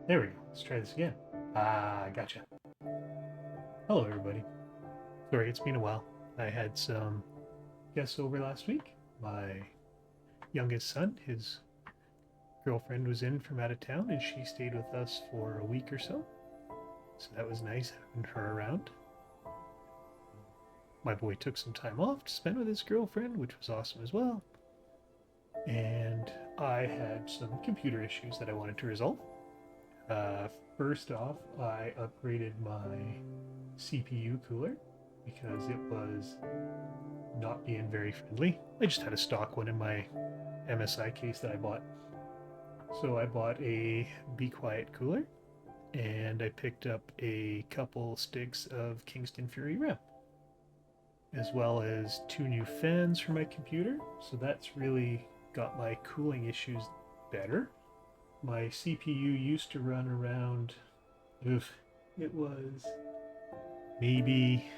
There we go. Let's try this again. Ah, gotcha. Hello, everybody. Sorry, it's been a while. I had some guests over last week. My youngest son, his girlfriend was in from out of town, and she stayed with us for a week or so. So that was nice having her around. My boy took some time off to spend with his girlfriend, which was awesome as well. And I had some computer issues that I wanted to resolve. Uh, First off, I upgraded my CPU cooler because it was not being very friendly. I just had a stock one in my MSI case that I bought. So I bought a Be Quiet cooler and I picked up a couple sticks of Kingston Fury RAM, as well as two new fans for my computer. So that's really got my cooling issues better. My CPU used to run around, oof, it was maybe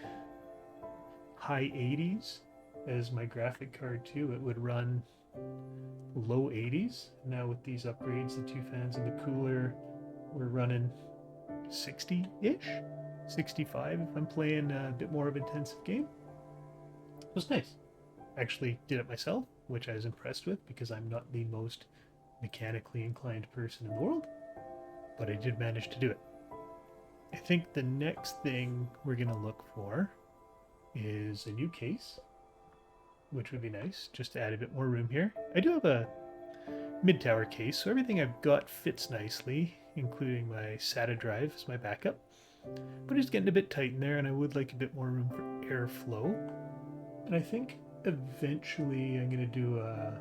high 80s. As my graphic card too, it would run low 80s. Now with these upgrades, the two fans and the cooler, we're running 60-ish, 65 if I'm playing a bit more of an intensive game. It was nice. Actually did it myself, which I was impressed with because I'm not the most mechanically inclined person in the world, but I did manage to do it. I think the next thing we're going to look for is a new case, which would be nice, just to add a bit more room here. I do have a mid-tower case, so everything I've got fits nicely, including my SATA drive as my backup. But it's getting a bit tight in there, and I would like a bit more room for airflow. And I think eventually I'm going to do a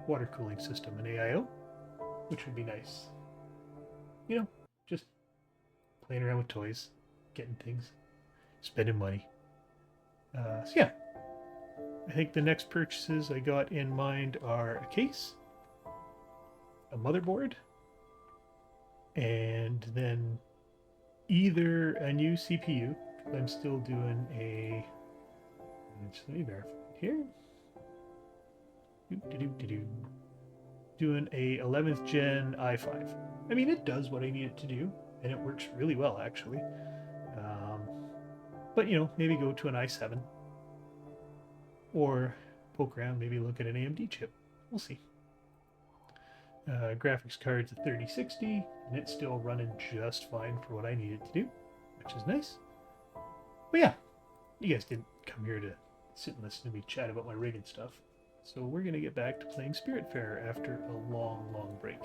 water cooling system, an AIO, which would be nice. You know, just playing around with toys, getting things, spending money. So yeah, I think the next purchases I got in mind are a case, a motherboard, and then either a new CPU. I'm still doing a. Let me verify here. Doing a 11th gen i5. I mean, it does what I need it to do, and it works really well actually. Um, but maybe go to an i7 or poke around, maybe look at an AMD chip. We'll see. Graphics card's a 3060, and it's still running just fine for what I need it to do, which is nice. But yeah, you guys didn't come here to sit and listen to me chat about my rig and stuff. So we're going to get back to playing Spiritfarer after a long, long break.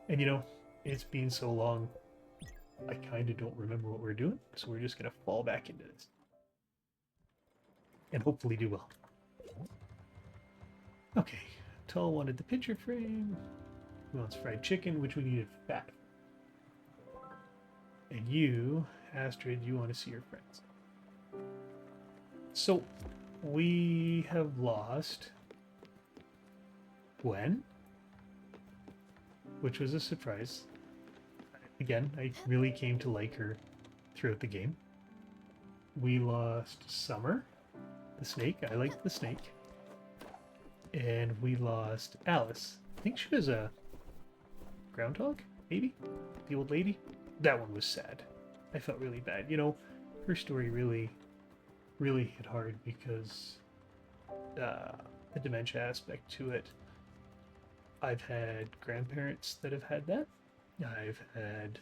And it's been so long, I kind of don't remember what we're doing, so we're just going to fall back into this. And hopefully do well. Okay, Tull wanted the picture frame. Who wants fried chicken, which we needed fat. And you, Astrid, you want to see your friends. So, we have lost Gwen, which was a surprise. Again, I really came to like her throughout the game. We lost Summer, the snake. I liked the snake. And we lost Alice. I think she was a groundhog, maybe? The old lady? That one was sad. I felt really bad. Her story really hit hard because the dementia aspect to it. I've had grandparents that have had that. I've had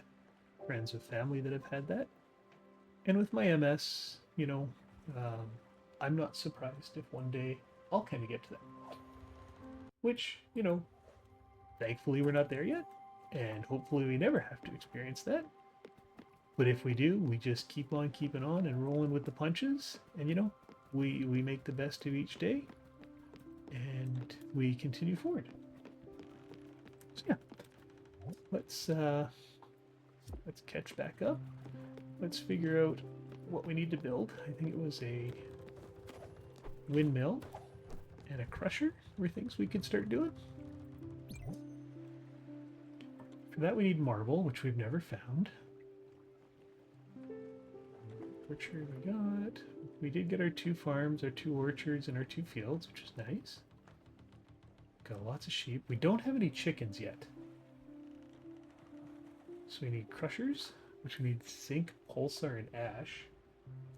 friends with family that have had that. And with my MS, I'm not surprised if one day I'll kind of get to that. Which, thankfully we're not there yet. And hopefully we never have to experience that. But if we do, we just keep on keeping on and rolling with the punches. And, we make the best of each day. And we continue forward. So yeah, let's catch back up. Let's figure out what we need to build. I think it was a windmill and a crusher were things we could start doing. For that we need marble, which we've never found. Orchard we got. We did get our 2 farms, our 2 orchards, and our 2 fields, which is nice. Got lots of sheep. We don't have any chickens yet. So we need crushers, which we need zinc, pulsar, and ash.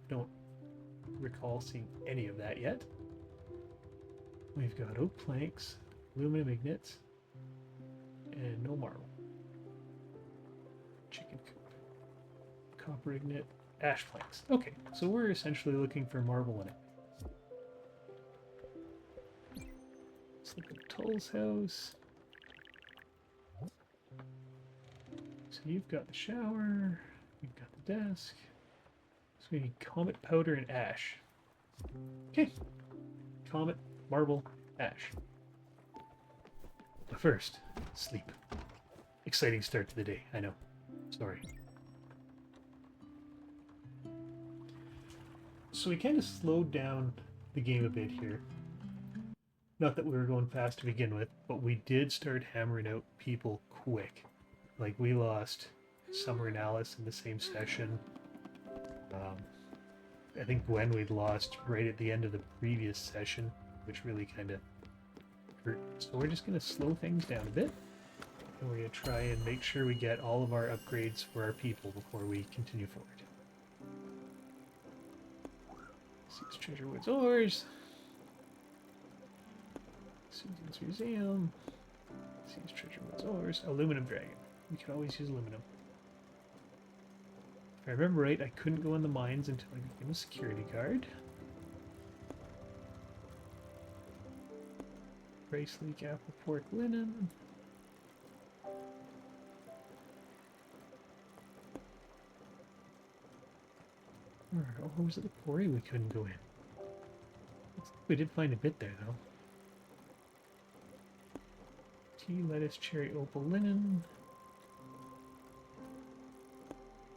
Don't recall seeing any of that yet. We've got oak planks, aluminum ignits, and no marble. Chicken coop, copper ignit, ash planks. Okay, so we're essentially looking for marble in it. Let's look at Tull's house. So you've got the shower, you've got the desk. So we need comet powder and ash. Okay. Comet, marble, ash. But first, sleep. Exciting start to the day, I know. Sorry. So we kind of slowed down the game a bit here. Not that we were going fast to begin with, but we did start hammering out people quick. Like, we lost Summer and Alice in the same session. I think Gwen we'd lost right at the end of the previous session, which really kind of hurt. So we're just going to slow things down a bit. And we're going to try and make sure we get all of our upgrades for our people before we continue forward. Sue's Treasure Woods Ores. Susan's Museum. Sue's Treasure Woods Ores. Aluminum Dragon. We could always use aluminum. If I remember right, I couldn't go in the mines until I became a security guard. Rice leek, apple, pork, linen. Oh, was it the quarry we couldn't go in? We did find a bit there, though. Tea, lettuce, cherry, opal, linen.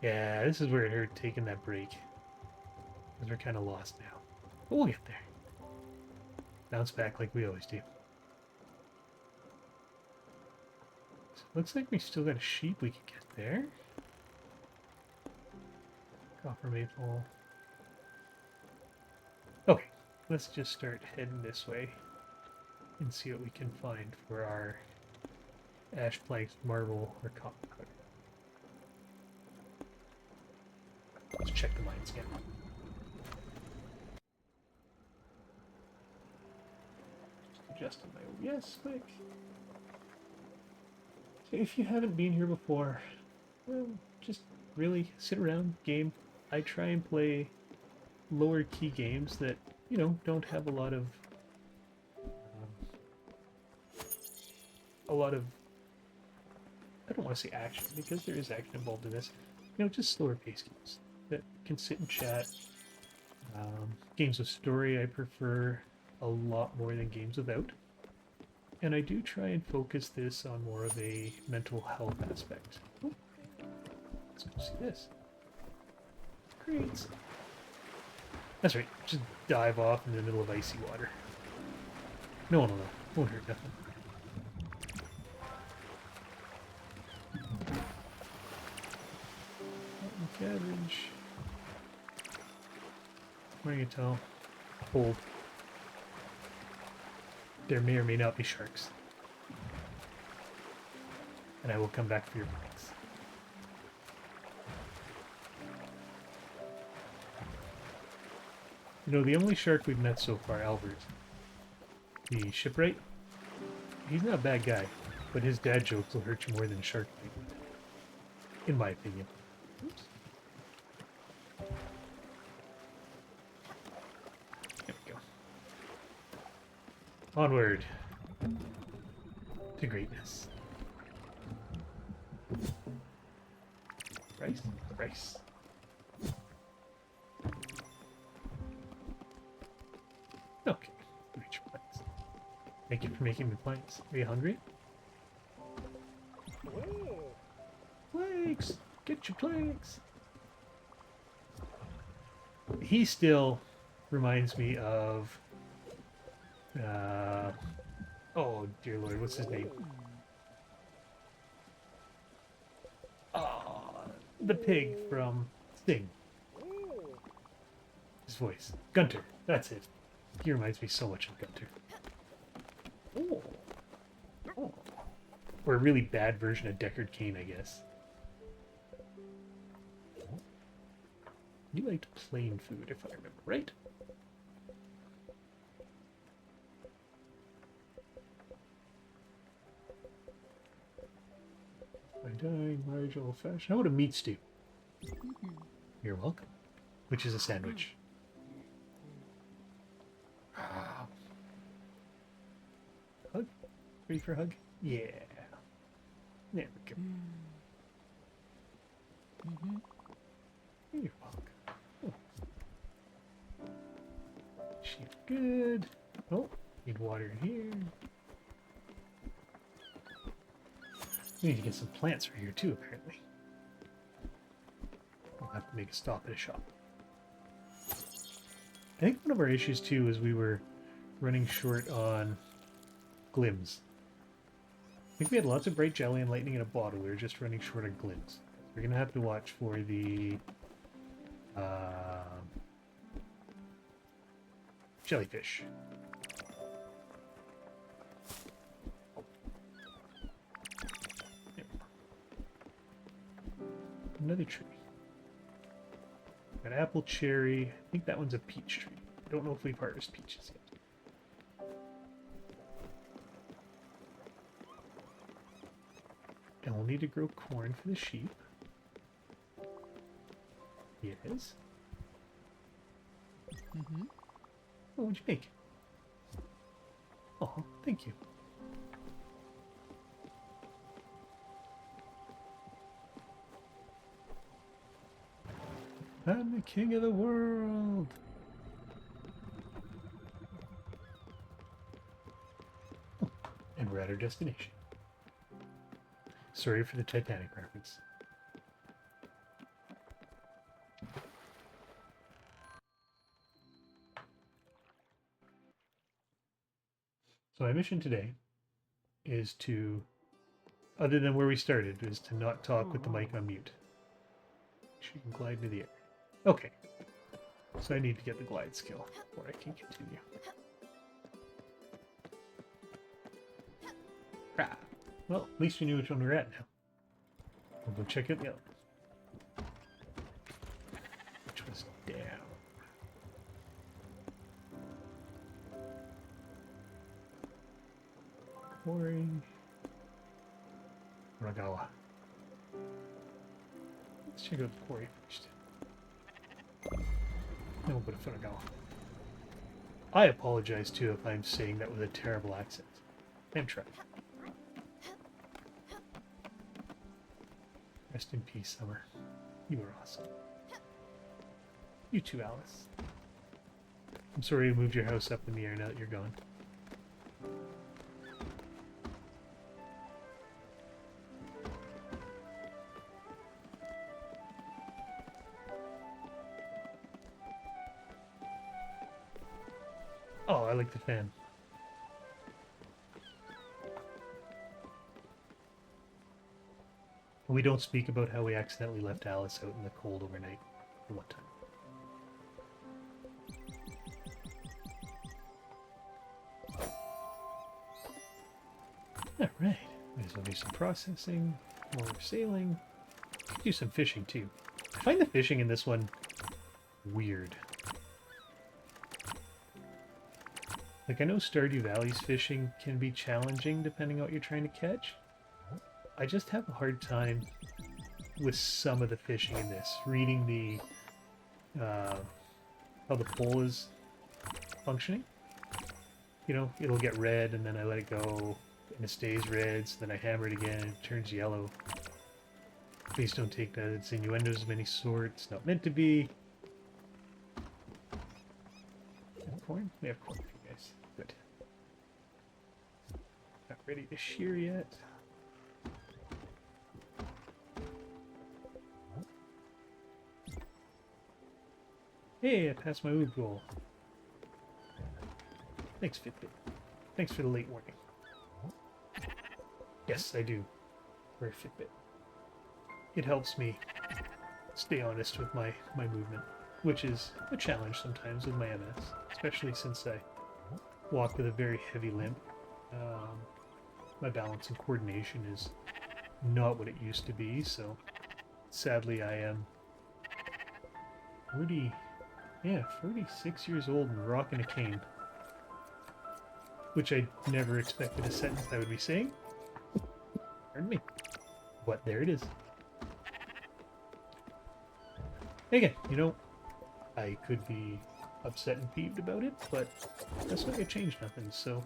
Yeah, this is where it hurt taking that break. Because we're kind of lost now. But we'll get there. Bounce back like we always do. So it looks like we still got a sheep we could get there. Copper maple. Okay, let's just start heading this way and see what we can find for our ash planks, marble, or copper powder. Let's check the mines again. Just adjusting my OBS quick. So if you haven't been here before, well, just really sit around, game. I try and play lower key games that, you know, don't have a lot of I don't want to say action, because there is action involved in this. You know, just slower paced games that can sit and chat. Games with story I prefer a lot more than games without. And I do try and focus this on more of a mental health aspect. Oh, let's go see this. Great. That's right, just dive off in the middle of icy water. No one will know. Won't hurt nothing. Cabbage. What do you tell? Hold. There may or may not be sharks. And I will come back for your planks. You know, the only shark we've met so far, Albert, the shipwright, he's not a bad guy, but his dad jokes will hurt you more than a shark bite, in my opinion. Oops. There we go. Onward to greatness. Rice? Rice. Okay. Reach your planks. Thank you for making me planks. Are you hungry? Planks! Get your planks! He still reminds me of... oh, dear Lord, what's his name? The pig from Sting. His voice. Gunter. That's it. He reminds me so much of Gunter. Oh. Or a really bad version of Deckard Cain, I guess. You liked plain food, if I remember right. I dine large old fashioned. How about a meat stew? You're welcome. Which is a sandwich. Hug? Ready for a hug? Yeah. There we go. You're welcome. Oh. She's good. Oh, need water in here. We need to get some plants right here too, apparently. We'll have to make a stop at a shop. I think one of our issues too is we were running short on glims. I think we had lots of bright jelly and lightning in a bottle. We were just running short on glims. We're going to have to watch for the jellyfish. Another tree. Got apple, cherry. I think that one's a peach tree. I don't know if we've harvested peaches yet. And we'll need to grow corn for the sheep. Yes. Oh, what'd you make? Oh, thank you. I'm the king of the world. Oh, and we're at our destination. Sorry for the Titanic reference. So my mission today is to, other than where we started, is to not talk with the mic on mute. She can glide into the air. Okay. So I need to get the glide skill before I can continue. Ah. Well, at least we knew which one we were at now. We'll go check out the other one. Which was down. Quarry. Ragawa. Let's check out the quarry first. Then we'll go to Furagawa. I apologize too if I'm saying that with a terrible accent. I'm trying. Rest in peace, Summer. You were awesome. You too, Alice. I'm sorry you moved your house up in the air now that you're gone. Oh, I like the fan. We don't speak about how we accidentally left Alice out in the cold overnight for one time. Alright, might as well do some processing, more sailing, do some fishing too. I find the fishing in this one weird. Like, I know Stardew Valley's fishing can be challenging depending on what you're trying to catch. I just have a hard time with some of the fishing in this. Reading the, how the pole is functioning. You know, it'll get red and then I let it go and it stays red, so then I hammer it again and it turns yellow. Please don't take that. It's innuendos of any sort. It's not meant to be. Corn? We have corn for you guys. Good. Not ready to shear yet. Hey, I passed my wood goal. Thanks, Fitbit. Thanks for the late warning. Yes, I do. For a Fitbit. It helps me stay honest with my movement, which is a challenge sometimes with my MS, especially since I walk with a very heavy limp. My balance and coordination is not what it used to be, so sadly I am 40, yeah, 46 years old and rocking a cane. Which I never expected a sentence I would be saying. Pardon me. But there it is. Again, you know, I could be upset and peeved about it, but that's not gonna change nothing, so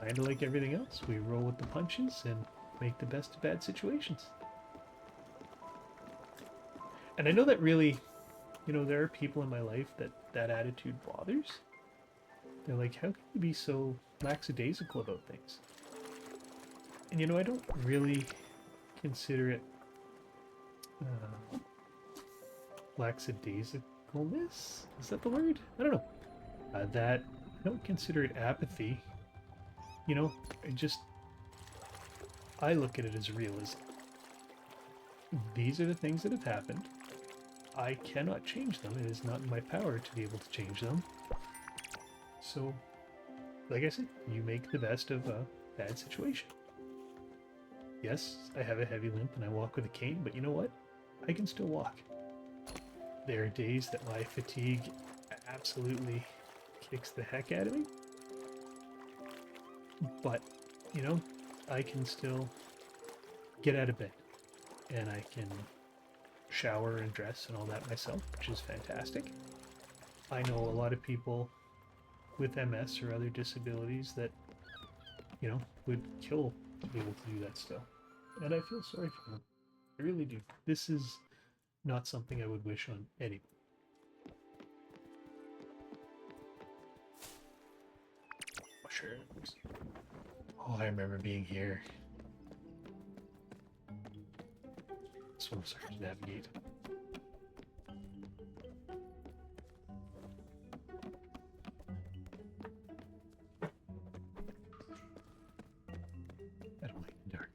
kinda like everything else, we roll with the punches and make the best of bad situations. And I know that really, you know, there are people in my life that that attitude bothers. They're like, how can you be so lackadaisical about things? And you know, I don't really consider it lackadaisicalness? Is that the word? I don't know. That I don't consider it apathy. You know, I look at it as realism. These are the things that have happened. I cannot change them. It is not in my power to be able to change them. So, like I said, you make the best of a bad situation. Yes, I have a heavy limp and I walk with a cane, but you know what? I can still walk. There are days that my fatigue absolutely kicks the heck out of me. But, you know, I can still get out of bed and I can shower and dress and all that myself, which is fantastic. I know a lot of people with MS or other disabilities that, you know, would kill to be able to do that still. And I feel sorry for them. I really do. This is not something I would wish on anyone. Mushrooms. Oh, I remember being here. This one was hard to navigate. I don't like the dark.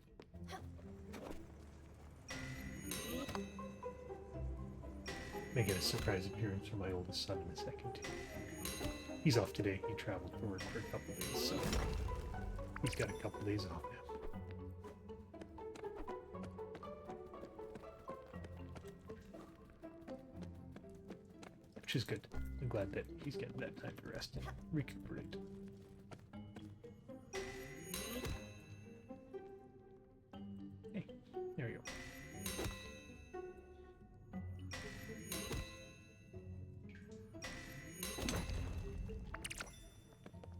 May get a surprise appearance from my oldest son in a second, too. He's off today. He traveled for work for a couple of days, so he's got a couple of days off now. Which is good. I'm glad that he's getting that time to rest and recuperate. Hey, there we go.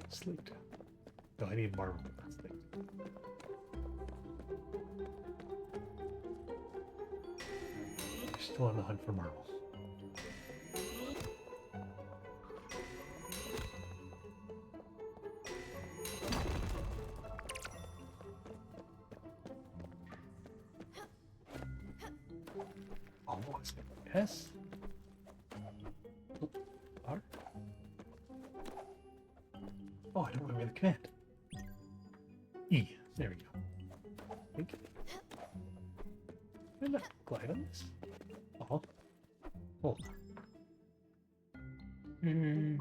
Slate. No, I need marble. That's the thing. Still on the hunt for marble. Oh, what's it? S? R? Oh, I don't remember the command. E. There we go. Think. Can I glide on this? Oh. Hold on.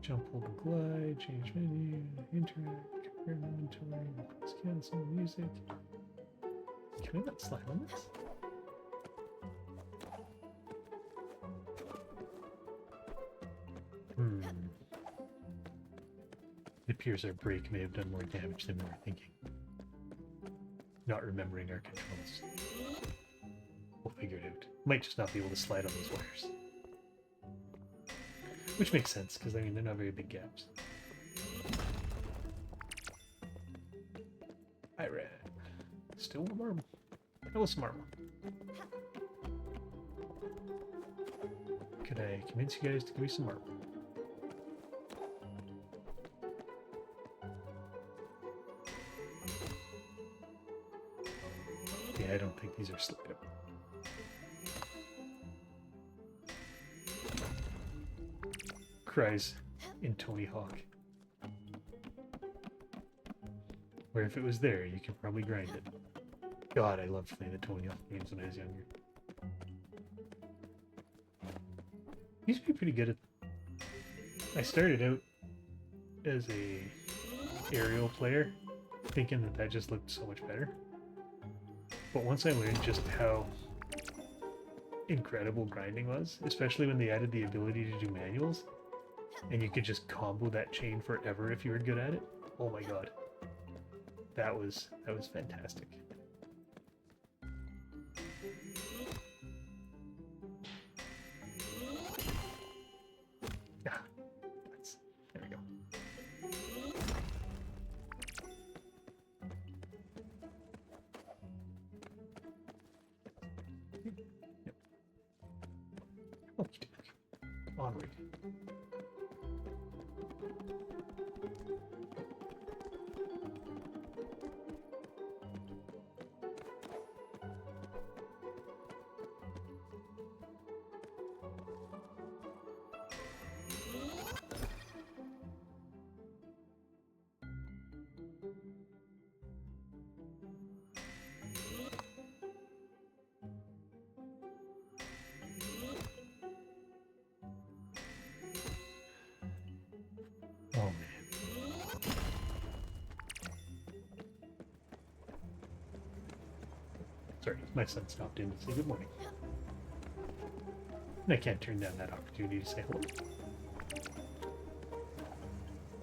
Jump, hold, and glide. Change menu. Interact. Compare inventory. Cancel music. Can I not slide on this? It appears our break may have done more damage than we were thinking. Not remembering our controls. We'll figure it out. Might just not be able to slide on these wires. Which makes sense, because I mean, they're not very big gaps. I read. Still want marble. That was marble. Could I convince you guys to give me some marble? Yeah, I don't think these are slideable. Cries in Tony Hawk. Where if it was there, you could probably grind it. God, I loved playing the Tony Hawk games when I was younger. Used to be pretty good at... I started out as a aerial player, thinking that that just looked so much better. But once I learned just how incredible grinding was, especially when they added the ability to do manuals, and you could just combo that chain forever if you were good at it. Oh my god. That was fantastic. Yeah, there we go. Yep. Okay. Onward. Oh man. Sorry, my son stopped in to say good morning. And I can't turn down that opportunity to say hello.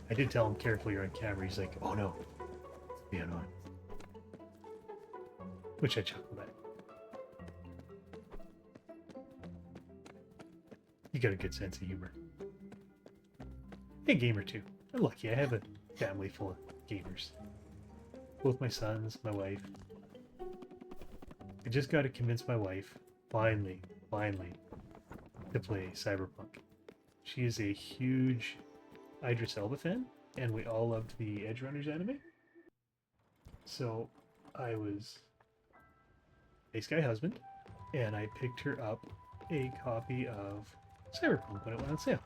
I did tell him careful you're on camera. He's like, oh no, it's being on. Which I chuckled at. You got a good sense of humor. Hey, gamer too. I'm lucky. I have a family full of gamers. Both my sons, my wife. I just got to convince my wife, finally, to play Cyberpunk. She is a huge Idris Elba fan, and we all loved the Edge Runners anime. So I was a Sky husband, and I picked her up a copy of Cyberpunk when it went on sale.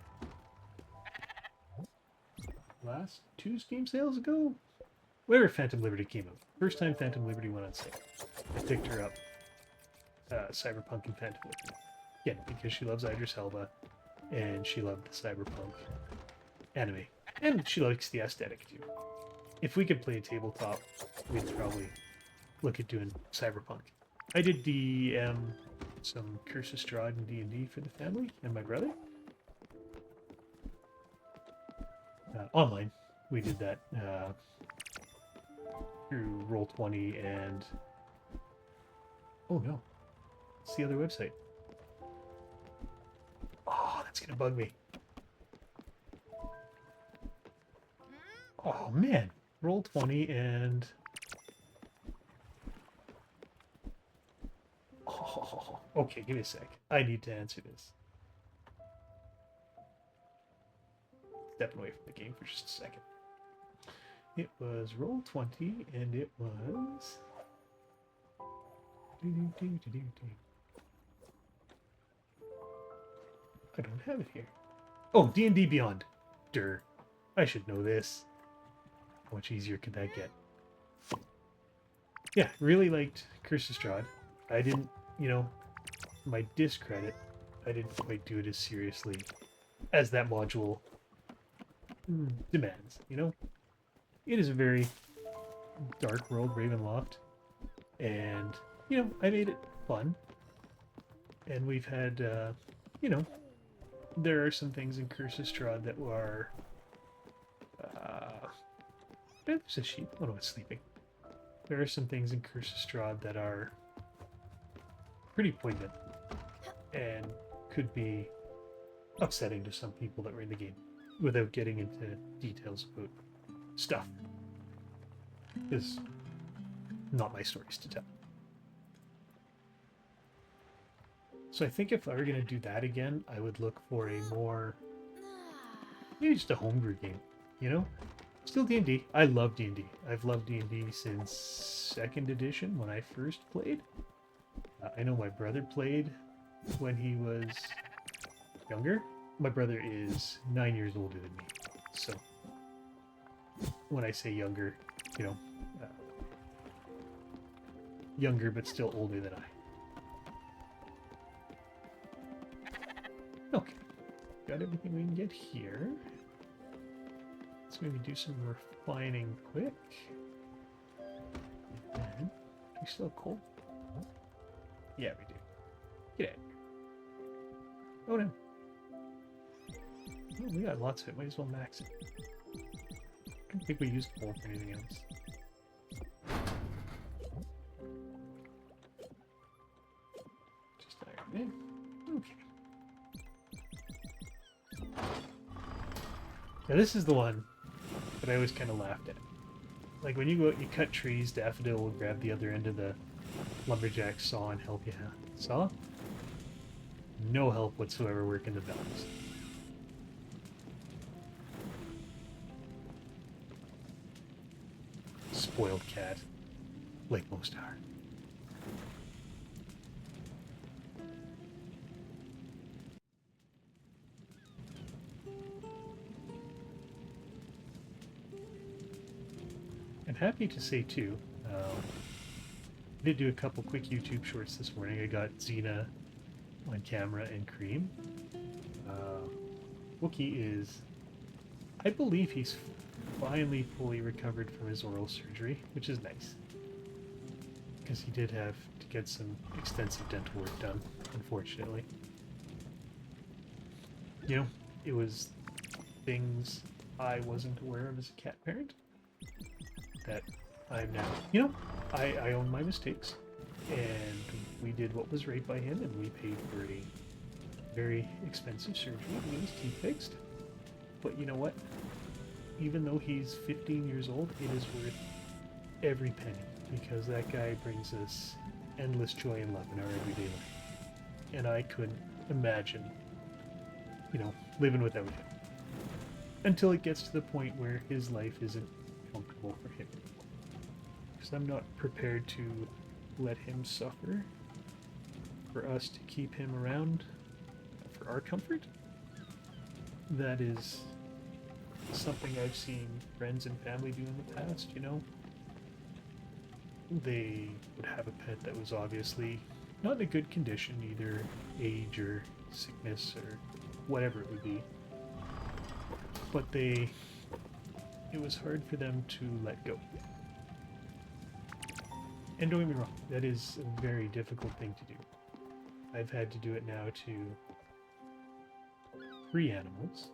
Last 2 Steam sales ago? Whenever Phantom Liberty came out. First time Phantom Liberty went on sale. I picked her up Cyberpunk and Phantom Liberty. Again, because she loves Idris Elba, and she loved the Cyberpunk anime. And she likes the aesthetic too. If we could play a tabletop, we'd probably look at doing Cyberpunk. I did DM some Curse of Strahd and D&D for the family and my brother. Online. We did that through Roll20 and... Oh no. It's the other website. Oh, that's gonna bug me. Oh man. Roll20 and... Oh, okay, give me a sec. I need to answer this. Stepping away from the game for just a second. It was Roll20, and it was... I don't have it here. Oh, D&D Beyond. Durr. I should know this. How much easier could that get? Yeah, really liked Curse of Strahd. I didn't, you know, my discredit, I didn't quite do it as seriously as that module demands, you know? It is a very dark world, Ravenloft, and, you know, I made it fun. And we've had, you know, there are some things in Curse of Strahd that were, there's a sheep. Oh no, it's sleeping. There are some things in Curse of Strahd that are pretty poignant and could be upsetting to some people that were in the game without getting into details about stuff. It's not my stories to tell. So I think if I were going to do that again, I would look for a more, maybe just a homebrew game, you know? Still D&D. I love D&D. I've loved D&D since 2nd edition when I first played. I know my brother played when he was younger. My brother is 9 years older than me. So when I say younger, you know, younger but still older than I. Okay. Got everything we can get here. Let's maybe do some refining quick. And we still have coal? Yeah, we do. Get out. Oh no. Oh, we got lots of it. Might as well max it. I don't think we used coal for anything else. Just iron in. Okay. Now this is the one that I always kind of laughed at. Like when you go out, you cut trees, Daffodil will grab the other end of the lumberjack saw and help you saw. No help whatsoever working the bellows. Spoiled cat, like most are. I'm happy to say too, I did do a couple quick YouTube shorts this morning. I got Xena on camera and Cream. Wookie is, I believe he's finally fully recovered from his oral surgery, which is nice. Because he did have to get some extensive dental work done, unfortunately. You know, it was things I wasn't aware of as a cat parent that I'm now, you know, I own my mistakes, and we did what was right by him, and we paid for a very expensive surgery to get his teeth fixed. But you know what? Even though he's 15 years old, it is worth every penny, because that guy brings us endless joy and love in our everyday life. And I couldn't imagine, you know, living without him. Until it gets to the point where his life isn't comfortable for him. Because I'm not prepared to let him suffer for us to keep him around for our comfort. That is something I've seen friends and family do in the past, you know. They would have a pet that was obviously not in a good condition, either age or sickness or whatever it would be. But it was hard for them to let go. And don't get me wrong, that is a very difficult thing to do. I've had to do it now to 3 animals.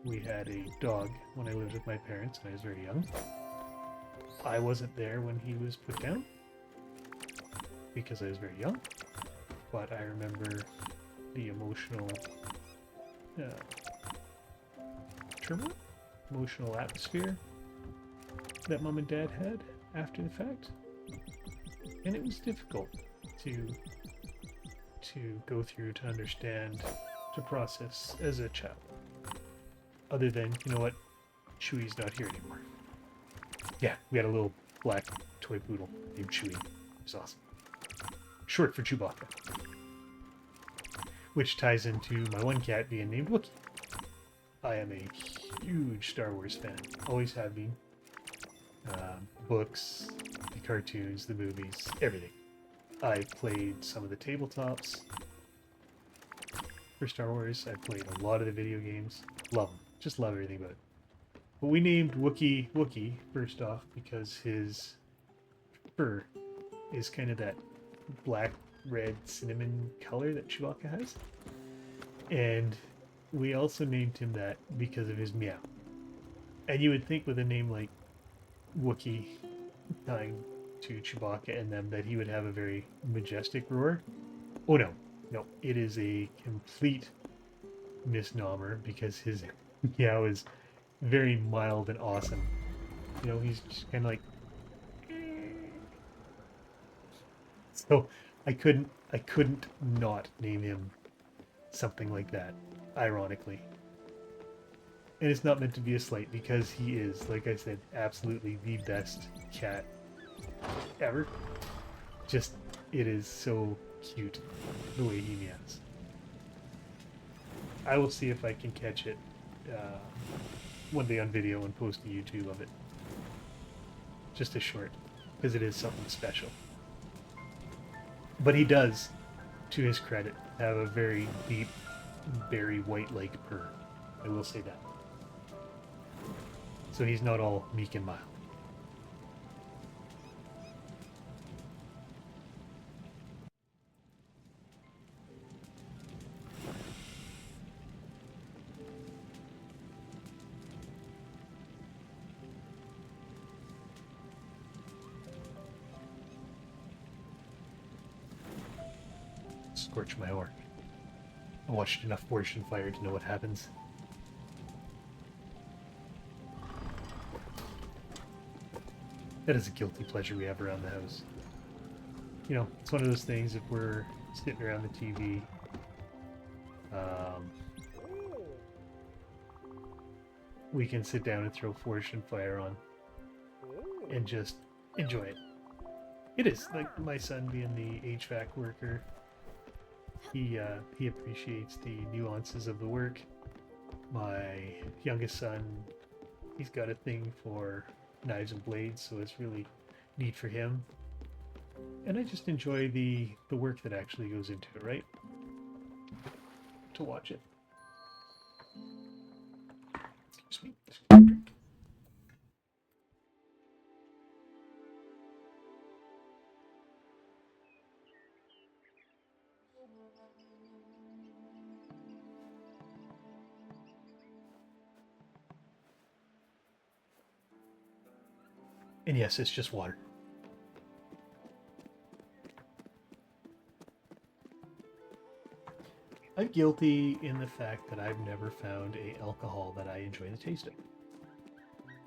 We had a dog when I lived with my parents and I was very young. I wasn't there when he was put down because I was very young, but I remember the emotional turmoil, emotional atmosphere that mom and dad had after the fact, and it was difficult to go through, to understand, to process as a child. Other than, you know what, Chewy's not here anymore. Yeah, we had a little black toy poodle named Chewy. It was awesome. Short for Chewbacca. Which ties into my one cat being named Wookie. I am a huge Star Wars fan. Always have been. Books, the cartoons, the movies, everything. I played some of the tabletops for Star Wars. I played a lot of the video games. Love them. Just love everything about it. But we named Wookie first off because his fur is kind of that black, red, cinnamon color that Chewbacca has. And we also named him that because of his meow. And you would think with a name like Wookie tying to Chewbacca and them that he would have a very majestic roar. Oh no, it is a complete misnomer because his meow is very mild and awesome. You know, he's just kind of like. So I couldn't not name him something like that, ironically. And it's not meant to be a slight because he is, like I said, absolutely the best cat ever. Just, it is so cute the way he meows. I will see if I can catch it one day on video and post to YouTube of it. Just a short, because it is something special. But he does, to his credit, have a very deep, very white-like purr. I will say that. So he's not all meek and mild. scorch my orc. I watched enough Fortune Fire to know what happens. That is a guilty pleasure we have around the house. You know, it's one of those things if we're sitting around the TV, we can sit down and throw Fortune Fire on and just enjoy it. It is like my son being the HVAC worker. He appreciates the nuances of the work. My youngest son, he's got a thing for knives and blades, so it's really neat for him. And I just enjoy the work that actually goes into it, right? To watch it. Excuse me. Just get a drink. And yes, it's just water. I'm guilty in the fact that I've never found a alcohol that I enjoy the taste of.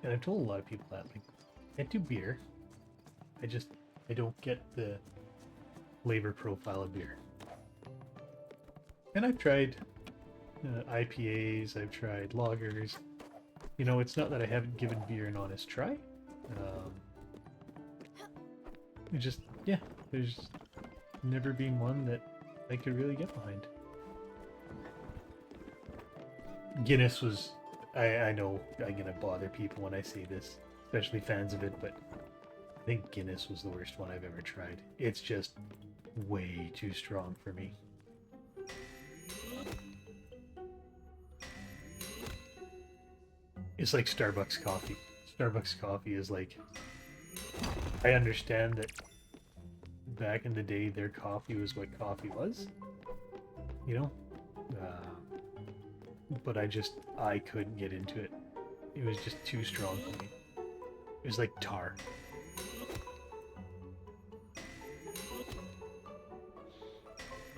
And I've told a lot of people that, like, I do beer. I don't get the flavor profile of beer. And I've tried IPAs, I've tried lagers. You know, it's not that I haven't given beer an honest try. Yeah, there's never been one that I could really get behind. Guinness was, I know I'm gonna bother people when I say this, especially fans of it, but I think Guinness was the worst one I've ever tried. It's just way too strong for me. It's like Starbucks coffee. Starbucks coffee is like, I understand that back in the day their coffee was what coffee was, you know, but I couldn't get into it. It was just too strong for me. It was like tar.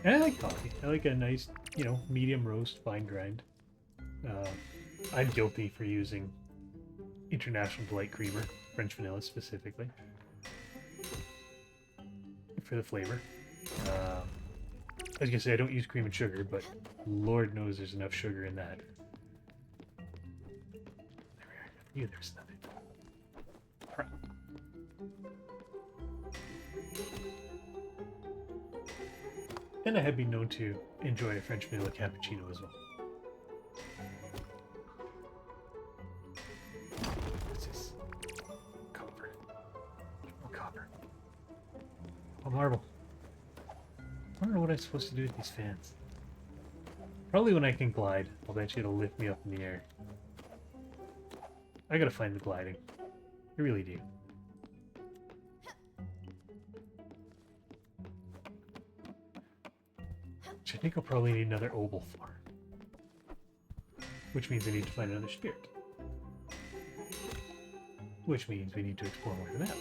And I like coffee. I like a nice, you know, medium roast, fine grind. I'm guilty for using International Delight Creamer, French vanilla specifically, for the flavor. I was gonna say I don't use cream and sugar, but Lord knows there's enough sugar in that. Yeah, there's nothing. And I have been known to enjoy a French vanilla cappuccino as well. What's this? Copper. Oh, copper. Oh, marble. I don't know what I'm supposed to do with these fans. Probably when I can glide, I'll bet you it'll lift me up in the air. I gotta find the gliding. I really do. Which I think I'll probably need another oval for. Which means I need to find another spirit. Which means we need to explore more of the map.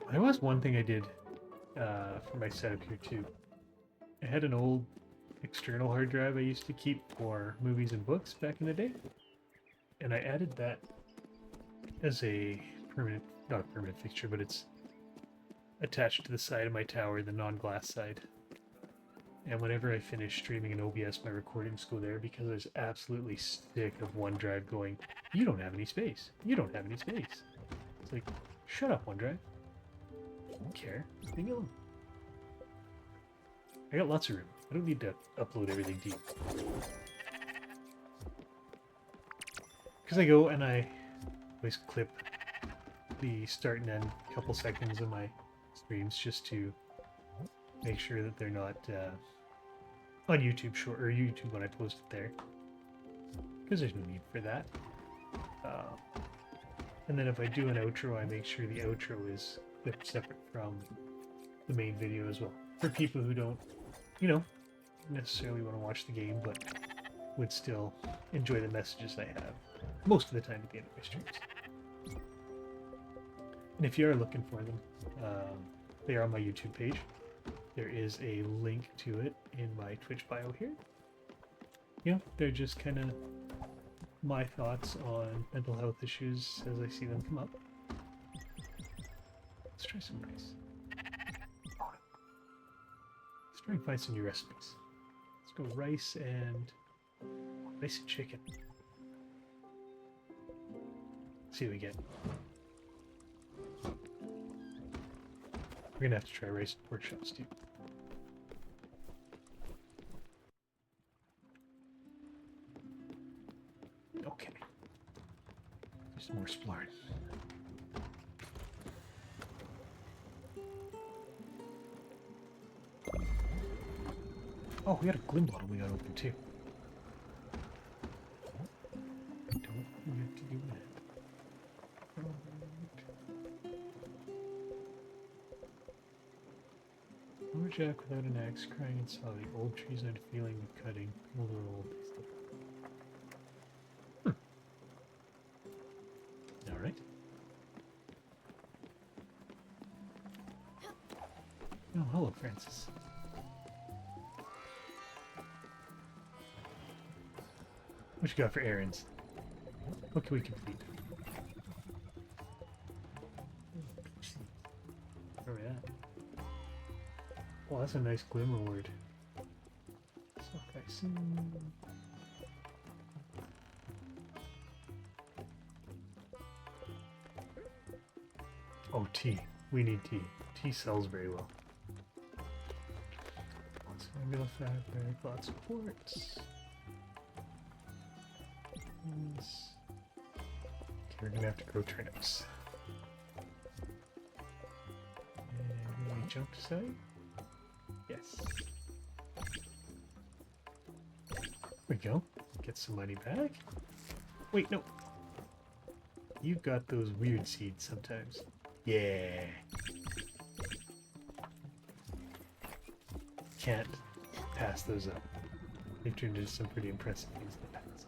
There was one thing I did for my setup here too. I had an old external hard drive I used to keep for movies and books back in the day. And I added that as a permanent, not a permanent fixture, but it's attached to the side of my tower, the non-glass side. And whenever I finish streaming in OBS, my recordings go there because I was absolutely sick of OneDrive going, you don't have any space. You don't have any space. It's like, shut up, OneDrive. I don't care. Leave me alone. I got lots of room. I don't need to upload everything deep. Because I go and I always clip the start and end couple seconds of my streams just to make sure that they're not on YouTube short or YouTube when I post it there. Because there's no need for that. And then if I do an outro, I make sure the outro is clipped separate from the main video as well. For people who don't, you know, necessarily want to watch the game, but would still enjoy the messages I have most of the time at the end of my streams. And if you are looking for them, they are on my YouTube page. There is a link to it in my Twitch bio here. Yeah, they're just kind of my thoughts on mental health issues as I see them come up. Let's try some rice. Oh, let's try and find some new recipes. Let's go rice and chicken. See what we get. We're gonna have to try rice and pork chops too. Okay. Do some more exploring. Oh, we got a glim bottle we got open too. Don't forget to do that. Lumberjack without an axe, crying and sobbing. Old trees not feeling the cutting. Older old. Alright. Oh, hello, Francis. What you got for errands? What can we complete? Where are we at? Oh, that's a nice glimmer word. Okay, so... Oh, tea. We need tea. Tea sells very well. Lots of angular fabric, lots of quartz. Yes. Okay, we're gonna have to grow turnips. And we jump aside? Yes. There we go. Get some money back. Wait, no. You've got those weird seeds sometimes. Yeah. Can't pass those up. They've turned into some pretty impressive things in the past.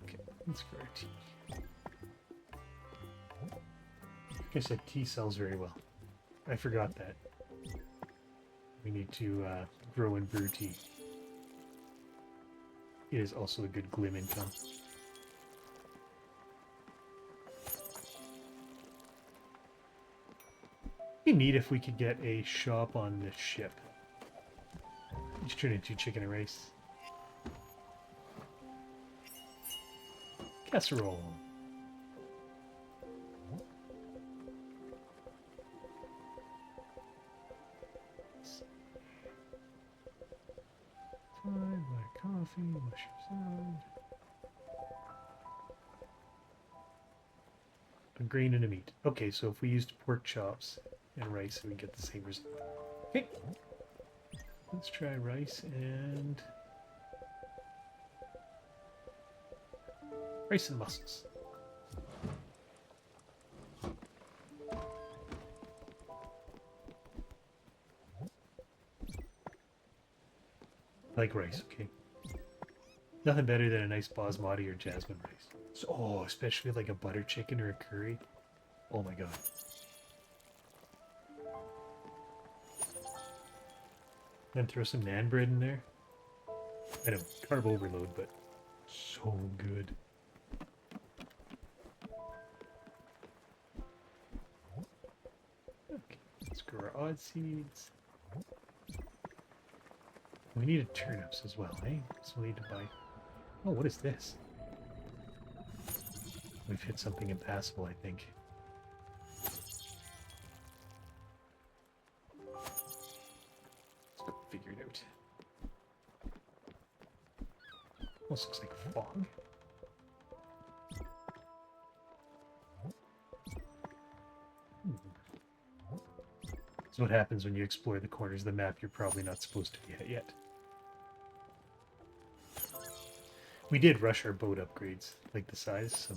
Okay, let's grow our tea. Like I said, tea sells very well. I forgot that. We need to grow and brew tea. It is also a good glim income. It'd be neat if we could get a shop on this ship. Just turn into chicken and rice. Casserole. Black coffee, mushroom salad. A grain and a meat. Okay, so if we used pork chops and rice, we get the same result. Okay. Let's try rice and mussels. Like rice, okay. Nothing better than a nice basmati or jasmine rice. So, oh, especially like a butter chicken or a curry. Oh my god. Then throw some naan bread in there. I know, carb overload, but so good. Okay, let's grow our odd seeds. We needed turnips as well, eh? So we need to buy... Oh, what is this? We've hit something impassable, I think. Let's go figure it out. Almost looks like fog. That's what happens when you explore the corners of the map you're probably not supposed to be at yet. We did rush our boat upgrades, like the size, so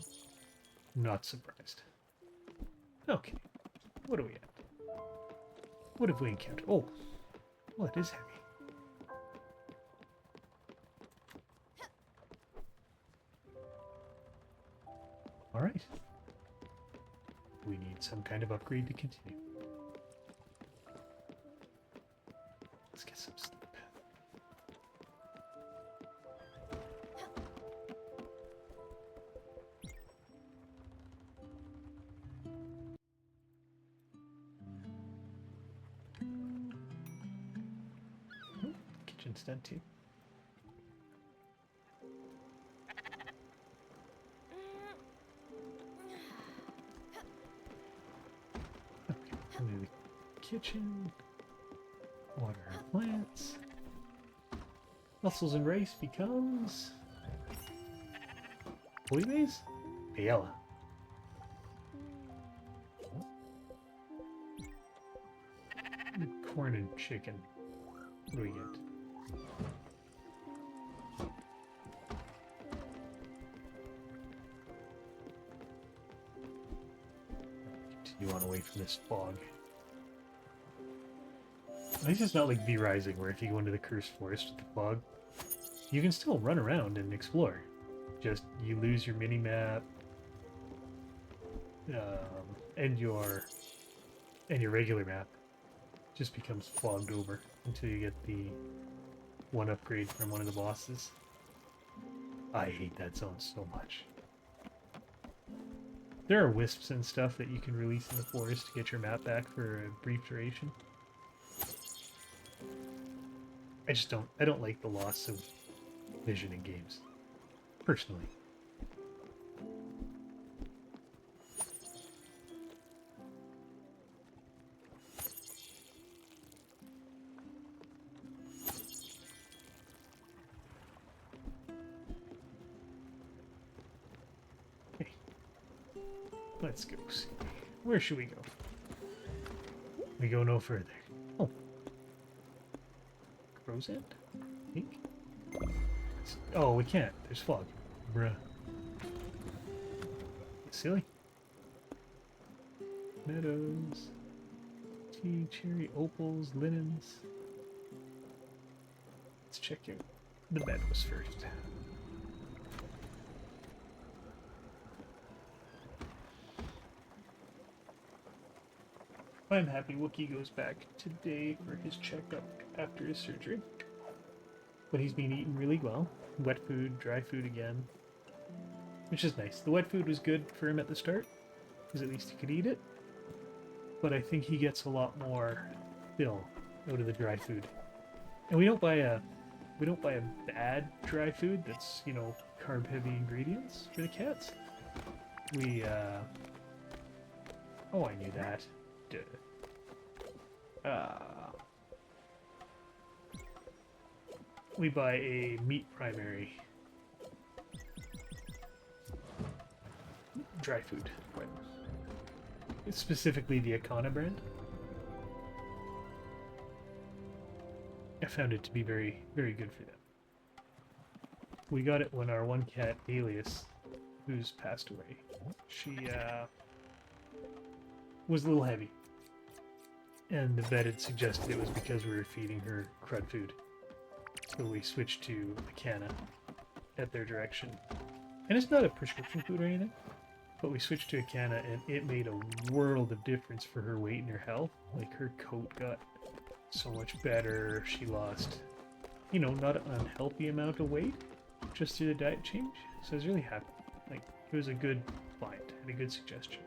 I'm not surprised. Okay, what are we at? What have we encountered? Oh, well, it is heavy. kind of upgrade to continue. Let's get some sleep. Oh, kitchen's done too. Into the kitchen, water our plants. Mussels and rice becomes bouillabaisse? Paella. Corn and chicken. What do we get? Continue on away from this fog. At least it's not like V-Rising, where if you go into the Cursed Forest with the fog, you can still run around and explore. Just, you lose your mini-map, and your regular map just becomes fogged over until you get the one upgrade from one of the bosses. I hate that zone so much. There are wisps and stuff that you can release in the forest to get your map back for a brief duration. I don't like the loss of vision in games, personally. Okay, let's go see. Where should we go? We go no further. Oh. Crow's End? I think? Oh, we can't. There's fog. Bruh. Silly. Meadows. Tea, cherry, opals, linens. Let's check out the meadows first. I'm happy Wookie goes back today for his checkup after his surgery. But he's been eating really well. Wet food, dry food again. Which is nice. The wet food was good for him at the start, because at least he could eat it. But I think he gets a lot more fill out of the dry food. And we don't buy a bad dry food that's, you know, carb heavy ingredients for the cats. We oh, I knew that. Duh. We buy a meat primary dry food. It's specifically the Akana brand. I found it to be very, very good for them. We got it when our one cat, Alias, who's passed away, she was a little heavy. And the vet had suggested it was because we were feeding her crud food. So we switched to Akana at their direction. And it's not a prescription food or anything, but we switched to Akana and it made a world of difference for her weight and her health. Like, her coat got so much better. She lost, you know, not an unhealthy amount of weight just through the diet change. So I was really happy. Like, it was a good find and a good suggestion.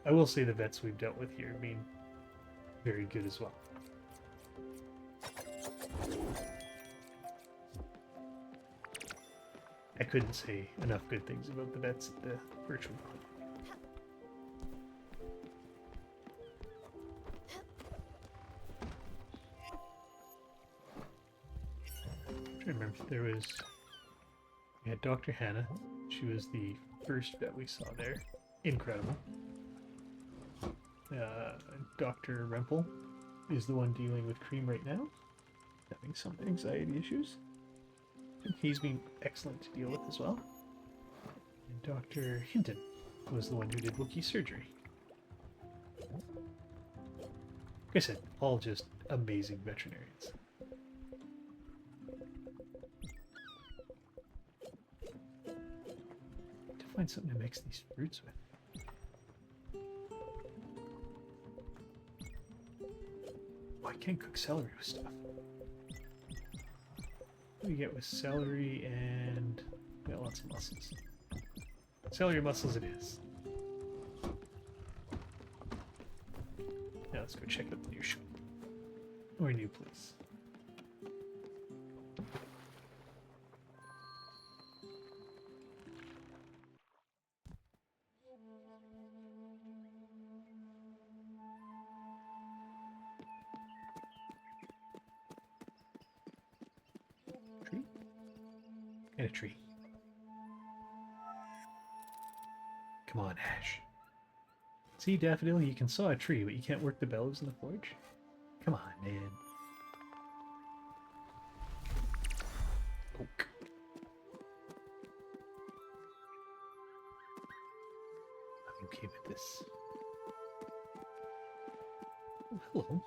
I will say the vets we've dealt with here have been very good as well. I couldn't say enough good things about the vets at the virtual con. I remember we had Dr. Hannah. She was the first vet we saw there. Incredible. Dr. Rempel is the one dealing with Cream right now, having some anxiety issues. And he's been excellent to deal with as well. And Dr. Hinton was the one who did Wookie's surgery. Like I said, all just amazing veterinarians. To find something to mix these fruits with. Oh, I can't cook celery with stuff. What do you get with celery and... got lots of mussels. Celery and mussels it is. Now let's go check out the new shop. Or new place. Tree? And a tree. Come on, Ash. See, Daffodil, you can saw a tree, but you can't work the bellows in the forge? Come on, man. Oak. I'm okay with this. Oh, hello.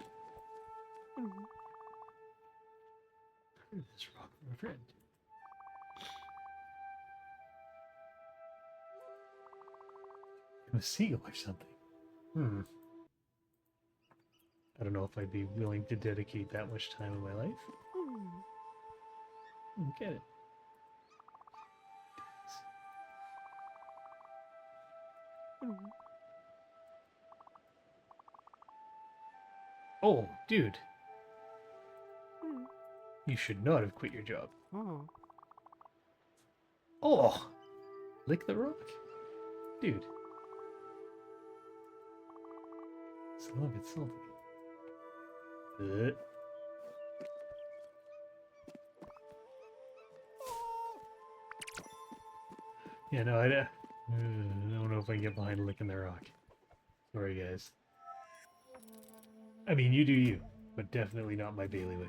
Where is this rock, my friend? A seagull or something. I don't know if I'd be willing to dedicate that much time in my life. Get it. Oh, dude. You should not have quit your job. Oh! Lick the rock? Dude. It's a little bit salty. Yeah, no, I don't know if I can get behind licking the rock. Sorry, guys. I mean, you do you, but definitely not my bailiwick.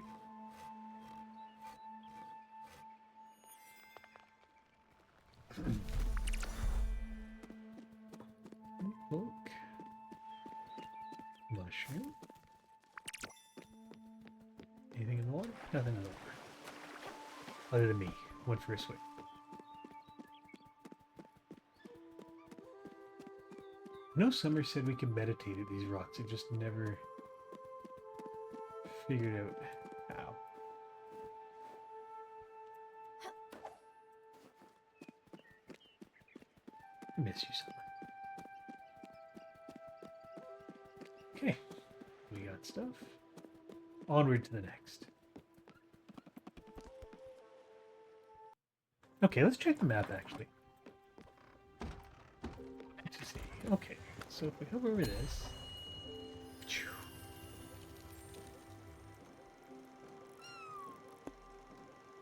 Look. Mushroom. Anything in the water? Nothing in the water. Other than me. Went for a swim. No, Summer said we could meditate at these rocks. I just never figured out how. I miss you, Summer. Okay. We got stuff. Onward to the next. Okay, let's check the map, actually. Let's see. Okay, so if we hover over this...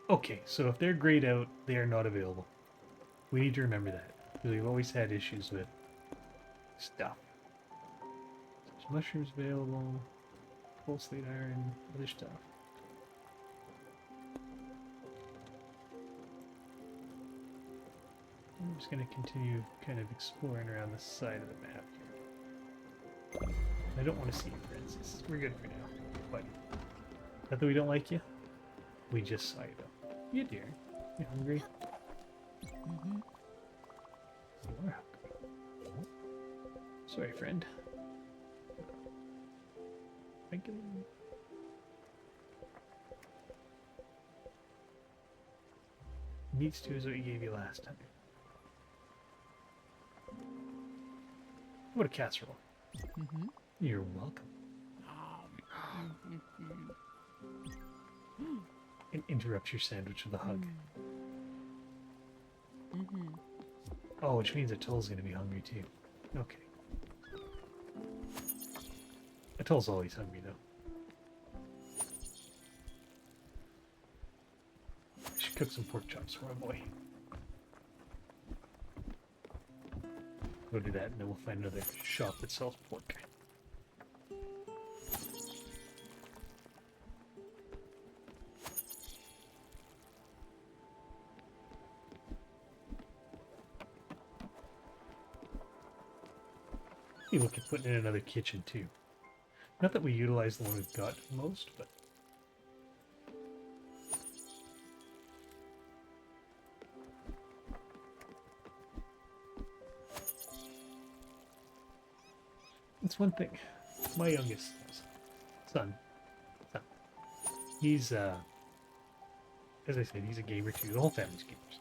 Okay, so if they're grayed out, they are not available. We need to remember that, because we've always had issues with stuff. There's mushrooms available, coal slate iron, other stuff. I'm just going to continue kind of exploring around the side of the map here. I don't want to see you, Francis. We're good for now. But not that we don't like you. We just saw you, though. You dear. You hungry? Mm-hmm. You are hungry. Sorry, friend. Thank you. Meat stew is what you gave you last time. What a casserole. Mm-hmm. You're welcome. And interrupt your sandwich with a hug. Mm-hmm. Oh, which means Atol's gonna be hungry too. Okay. Atol's always hungry though. I should cook some pork chops for my boy. Go do that, and then we'll find another shop that sells pork. Maybe look at putting in another kitchen too. Not that we utilize the one we've got most, but it's one thing. My youngest son He's, as I said, he's a gamer too. The whole family's gamers.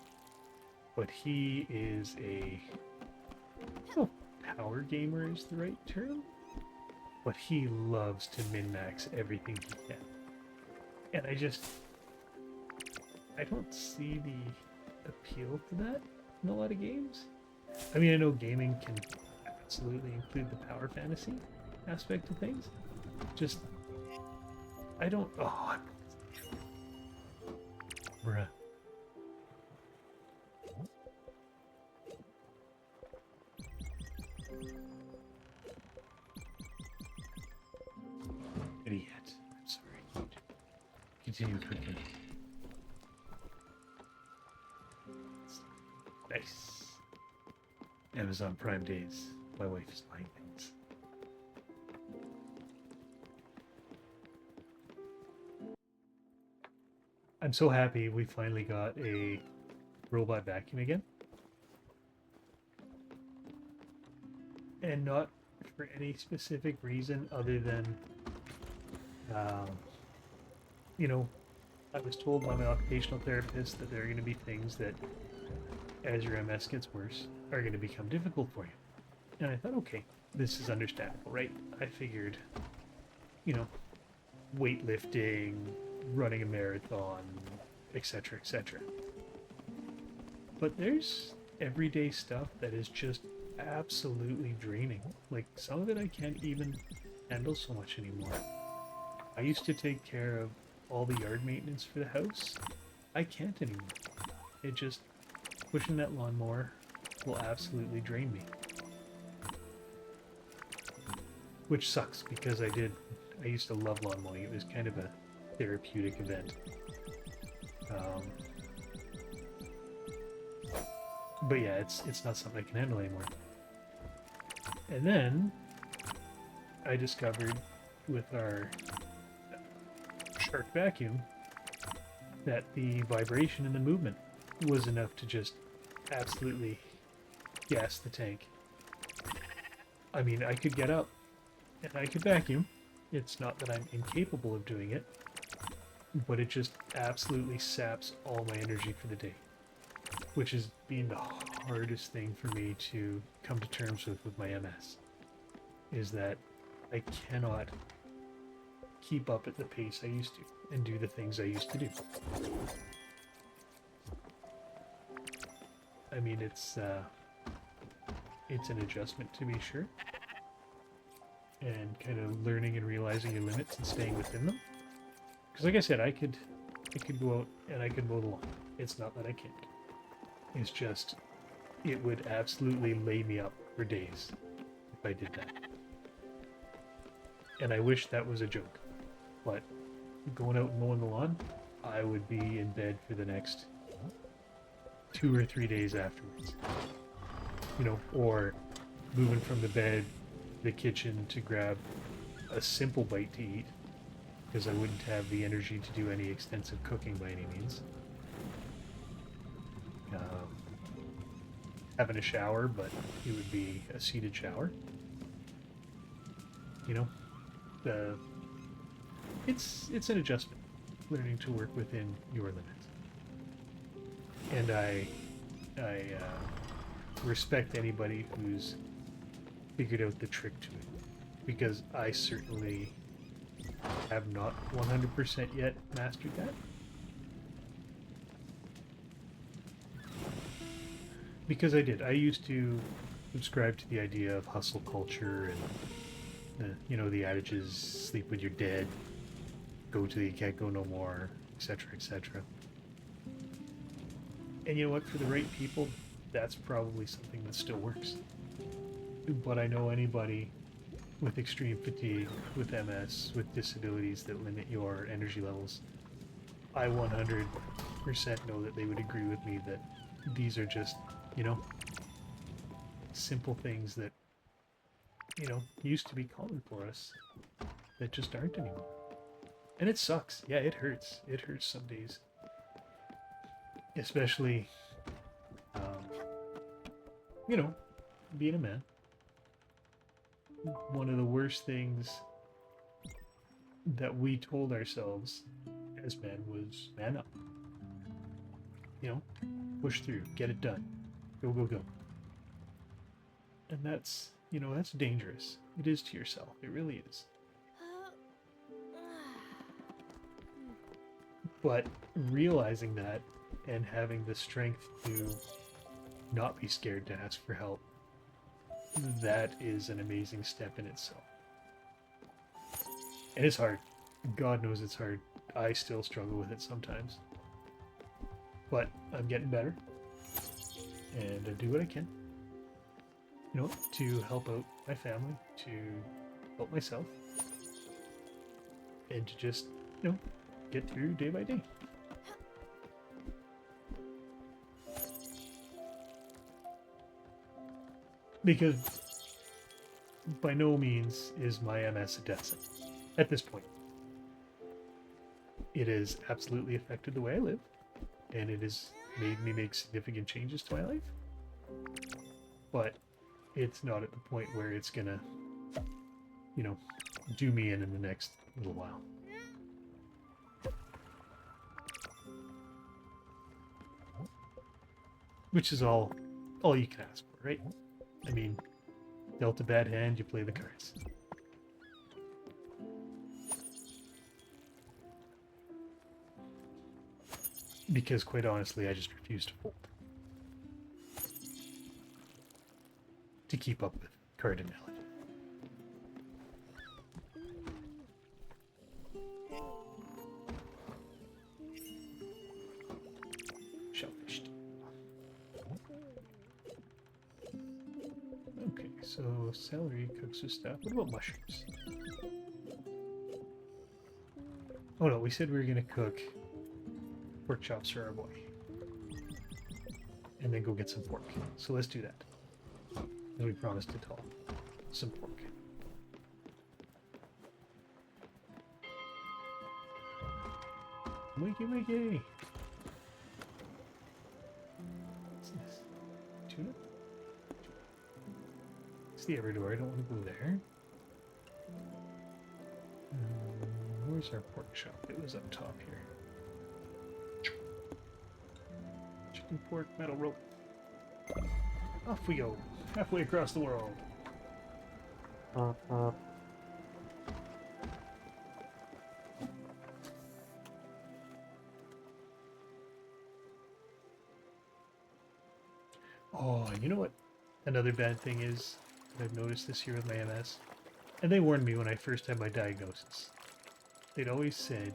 But he is a, I don't know if power gamer is the right term, but he loves to min-max everything he can. And I don't see the appeal to that in a lot of games. I mean, I know gaming can absolutely include the power fantasy aspect of things. Just, I don't, oh, bruh. Idiot. I'm sorry. Continue cooking. Nice. Amazon Prime days. My wife is buying things. I'm so happy we finally got a robot vacuum again. And not for any specific reason other than, you know, I was told by my occupational therapist that there are going to be things that, as your MS gets worse, are going to become difficult for you. And I thought, okay, this is understandable, right? I figured, you know, weightlifting, running a marathon, etc., etc. But there's everyday stuff that is just absolutely draining. Like, some of it I can't even handle so much anymore. I used to take care of all the yard maintenance for the house. I can't anymore. It just, pushing that lawnmower will absolutely drain me. Which sucks, because I used to love lawn mowing. It was kind of a therapeutic event. But yeah, it's not something I can handle anymore. And then I discovered with our Shark vacuum that the vibration and the movement was enough to just absolutely gas the tank. I mean, I could get up and I could vacuum. It's not that I'm incapable of doing it, but it just absolutely saps all my energy for the day, which has been the hardest thing for me to come to terms with my MS, is that I cannot keep up at the pace I used to and do the things I used to do. I mean, it's an adjustment, to be sure, and kind of learning and realizing your limits and staying within them. Because like I said, I could go out and I could mow the lawn. It's not that I can't. It's just, it would absolutely lay me up for days if I did that. And I wish that was a joke. But going out and mowing the lawn, I would be in bed for the next 2 or 3 days afterwards. You know, or moving from the bed, the kitchen to grab a simple bite to eat, because I wouldn't have the energy to do any extensive cooking by any means. Having a shower, but it would be a seated shower. You know, it's an adjustment, learning to work within your limits. And I respect anybody who's figured out the trick to it, because I certainly have not 100% yet mastered that. Because I used to subscribe to the idea of hustle culture and the adages, sleep when you're dead, go till you can't go no more, etc., etc. And you know what, for the right people, that's probably something that still works. But I know anybody with extreme fatigue, with MS, with disabilities that limit your energy levels, I 100% know that they would agree with me that these are just, simple things that, used to be common for us that just aren't anymore. And it sucks. Yeah, it hurts. It hurts some days. Especially, being a man. One of the worst things that we told ourselves has been was man up. You know, push through, get it done, go, go, go. And that's, you know, that's dangerous. It is to yourself. It really is. But realizing that and having the strength to not be scared to ask for help, that is an amazing step in itself. And it's hard. God knows it's hard. I still struggle with it sometimes. But I'm getting better. And I do what I can. You know, to help out my family, to help myself. And to just, you know, get through day by day. Because by no means is my MS a death sentence at this point. It has absolutely affected the way I live, and it has made me make significant changes to my life. But it's not at the point where it's gonna, you know, do me in the next little while. Which is all you can ask for, right? I mean, dealt a bad hand, you play the cards. Because quite honestly, I just refuse to fold. To keep up with cardinality. Shellfish. Okay, so celery cooks with stuff. What about mushrooms? Oh no, we said we were gonna cook pork chops for our boy. And then go get some pork. So let's do that. As we promised to tell some pork. Wakey wakey! What's this? Tuna? It's the Everdor, I don't want to go there. Where's our pork chop? It was up top here. Chicken, pork, metal rope. Off we go. Halfway across the world. Oh, and you know what another bad thing is that I've noticed this year with my MS? And they warned me when I first had my diagnosis. They'd always said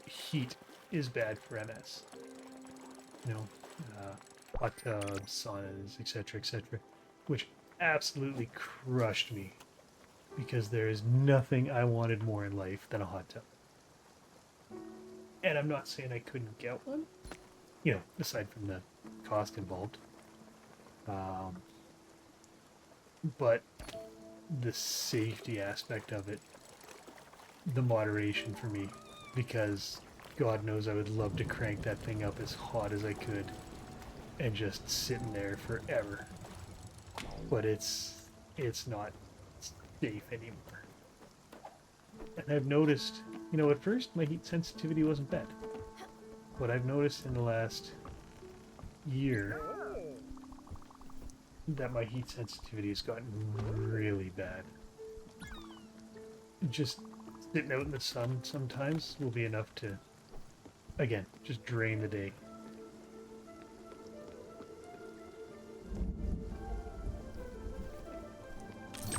heat is bad for MS. You know, hot tubs, saunas, etc., etc., which absolutely crushed me because there is nothing I wanted more in life than a hot tub. And I'm not saying I couldn't get one, you know, aside from the cost involved. But the safety aspect of it, the moderation for me, because God knows I would love to crank that thing up as hot as I could and just sitting there forever. But it's not safe anymore. And I've noticed, you know, at first my heat sensitivity wasn't bad. But I've noticed in the last year that my heat sensitivity has gotten really bad. Just sitting out in the sun sometimes will be enough to, again, just drain the day.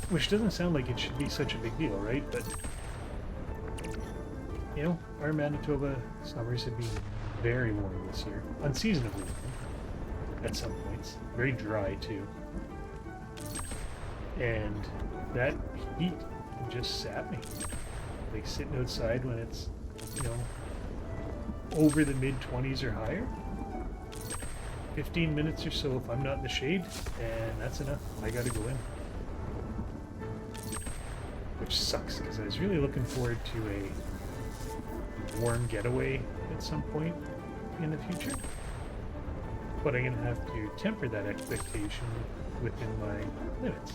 Which doesn't sound like it should be such a big deal, right? But, you know, our Manitoba summers have been very warm this year. Unseasonably warm at some points. Very dry, too. And that heat just sat me. Like sitting outside when it's, you know, over the mid-20s or higher. 15 minutes or so if I'm not in the shade, and that's enough. I gotta go in. Which sucks, because I was really looking forward to a warm getaway at some point in the future. But I'm gonna have to temper that expectation within my limits.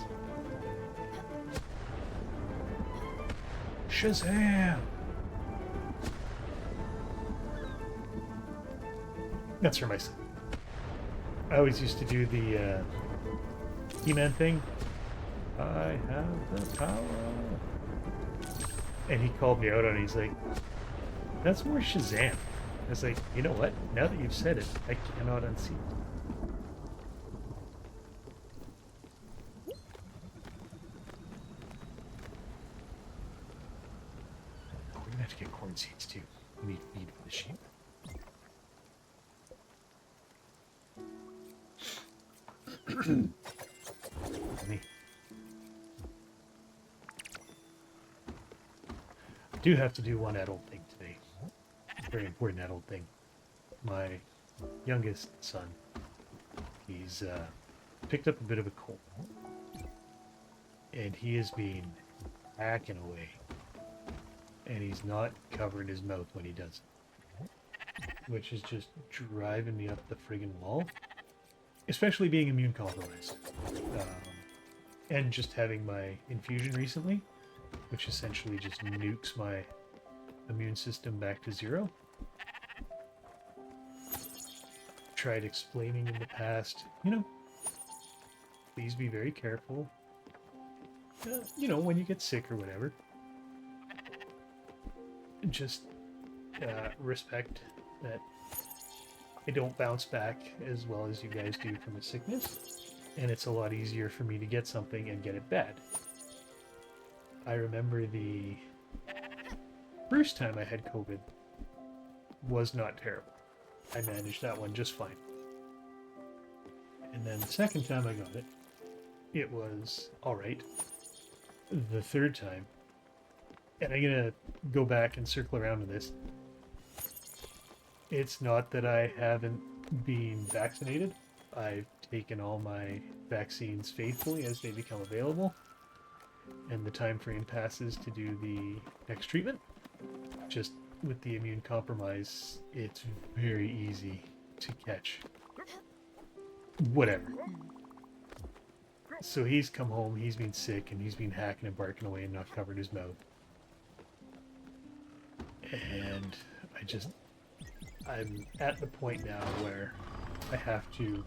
Shazam! That's for my son. I always used to do the He-Man thing. I have the power. And he called me out on it. He's like, that's more Shazam. I was like, you know what? Now that you've said it, I cannot unsee it. We're gonna have to get corn seeds too. We need feed for the sheep. Me. I do have to do one adult thing today. Very important adult thing. My youngest son, he's picked up a bit of a cold, and he has been hacking away, and he's not covering his mouth when he does it, which is just driving me up the friggin' wall, especially being immune compromised, and just having my infusion recently, which essentially just nukes my immune system back to zero. Tried explaining in the past, please be very careful, when you get sick or whatever. Just respect that I don't bounce back as well as you guys do from a sickness, and it's a lot easier for me to get something and get it bad. I remember the first time I had COVID was not terrible. I managed that one just fine. And then the second time I got it, it was alright. The third time, and I'm gonna go back and circle around to this. It's not that I haven't been vaccinated. I've taken all my vaccines faithfully as they become available, and the time frame passes to do the next treatment. Just with the immune compromise, it's very easy to catch whatever. So he's come home, he's been sick, and he's been hacking and barking away and not covering his mouth. And I'm at the point now where I have to,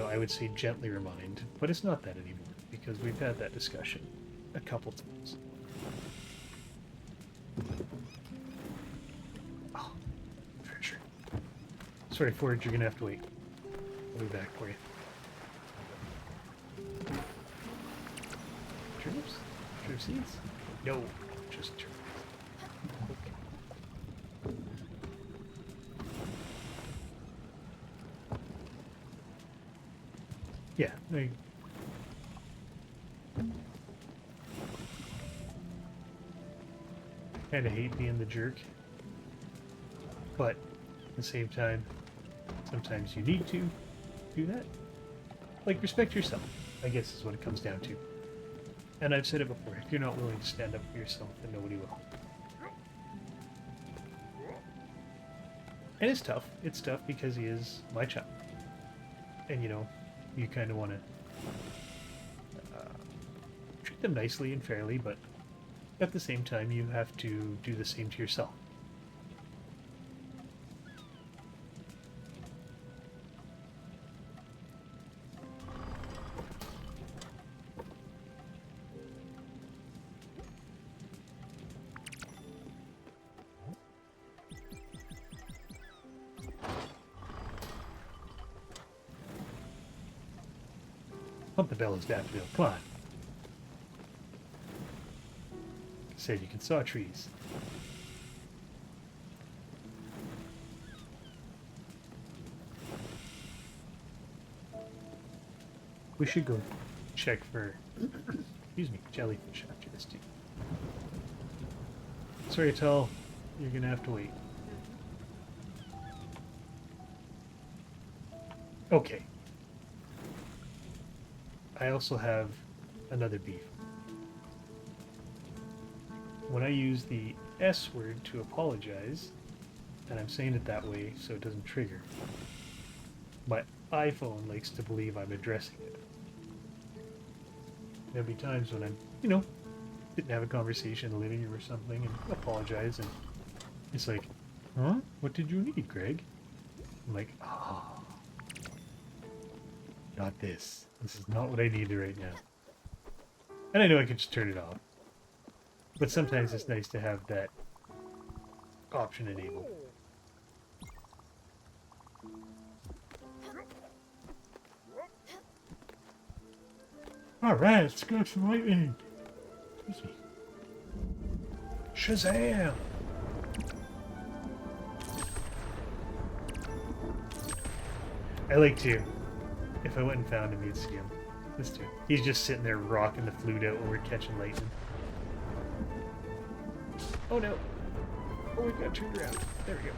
I would say gently remind, but it's not that anymore, because we've had that discussion a couple times. Oh, treasure. Sorry, Forge, you're gonna have to wait. I'll be back for you. Turnips? Turnip seeds? No, just turnips. Okay. Yeah, I kind of hate being the jerk, but at the same time, sometimes you need to do that. Like, respect yourself, I guess is what it comes down to. And I've said it before, if you're not willing to stand up for yourself, then nobody will. And it's tough. It's tough because he is my child. And, you kind of want to treat them nicely and fairly, but at the same time, you have to do the same to yourself. Pump the bellows, Daffodil. Come on. Said you can saw trees. We should go check for, excuse me, jellyfish after this too. Sorry, Tull, you're gonna have to wait. Okay. I also have another beef. When I use the S word to apologize, and I'm saying it that way so it doesn't trigger, my iPhone likes to believe I'm addressing it. There'll be times when I'm, didn't have a conversation in the living room or something and apologize, and it's like, Huh? What did you need, Greg? I'm like, not this. This is not what I needed right now. And I know I could just turn it off. But sometimes it's nice to have that option enabled. Alright, let's go to the lightning. Excuse me. Shazam! I like to, if I went and found him, you'd see him. This dude. He's just sitting there rocking the flute out when we're catching lightning. Oh no! Oh, we've got turned around. There we go.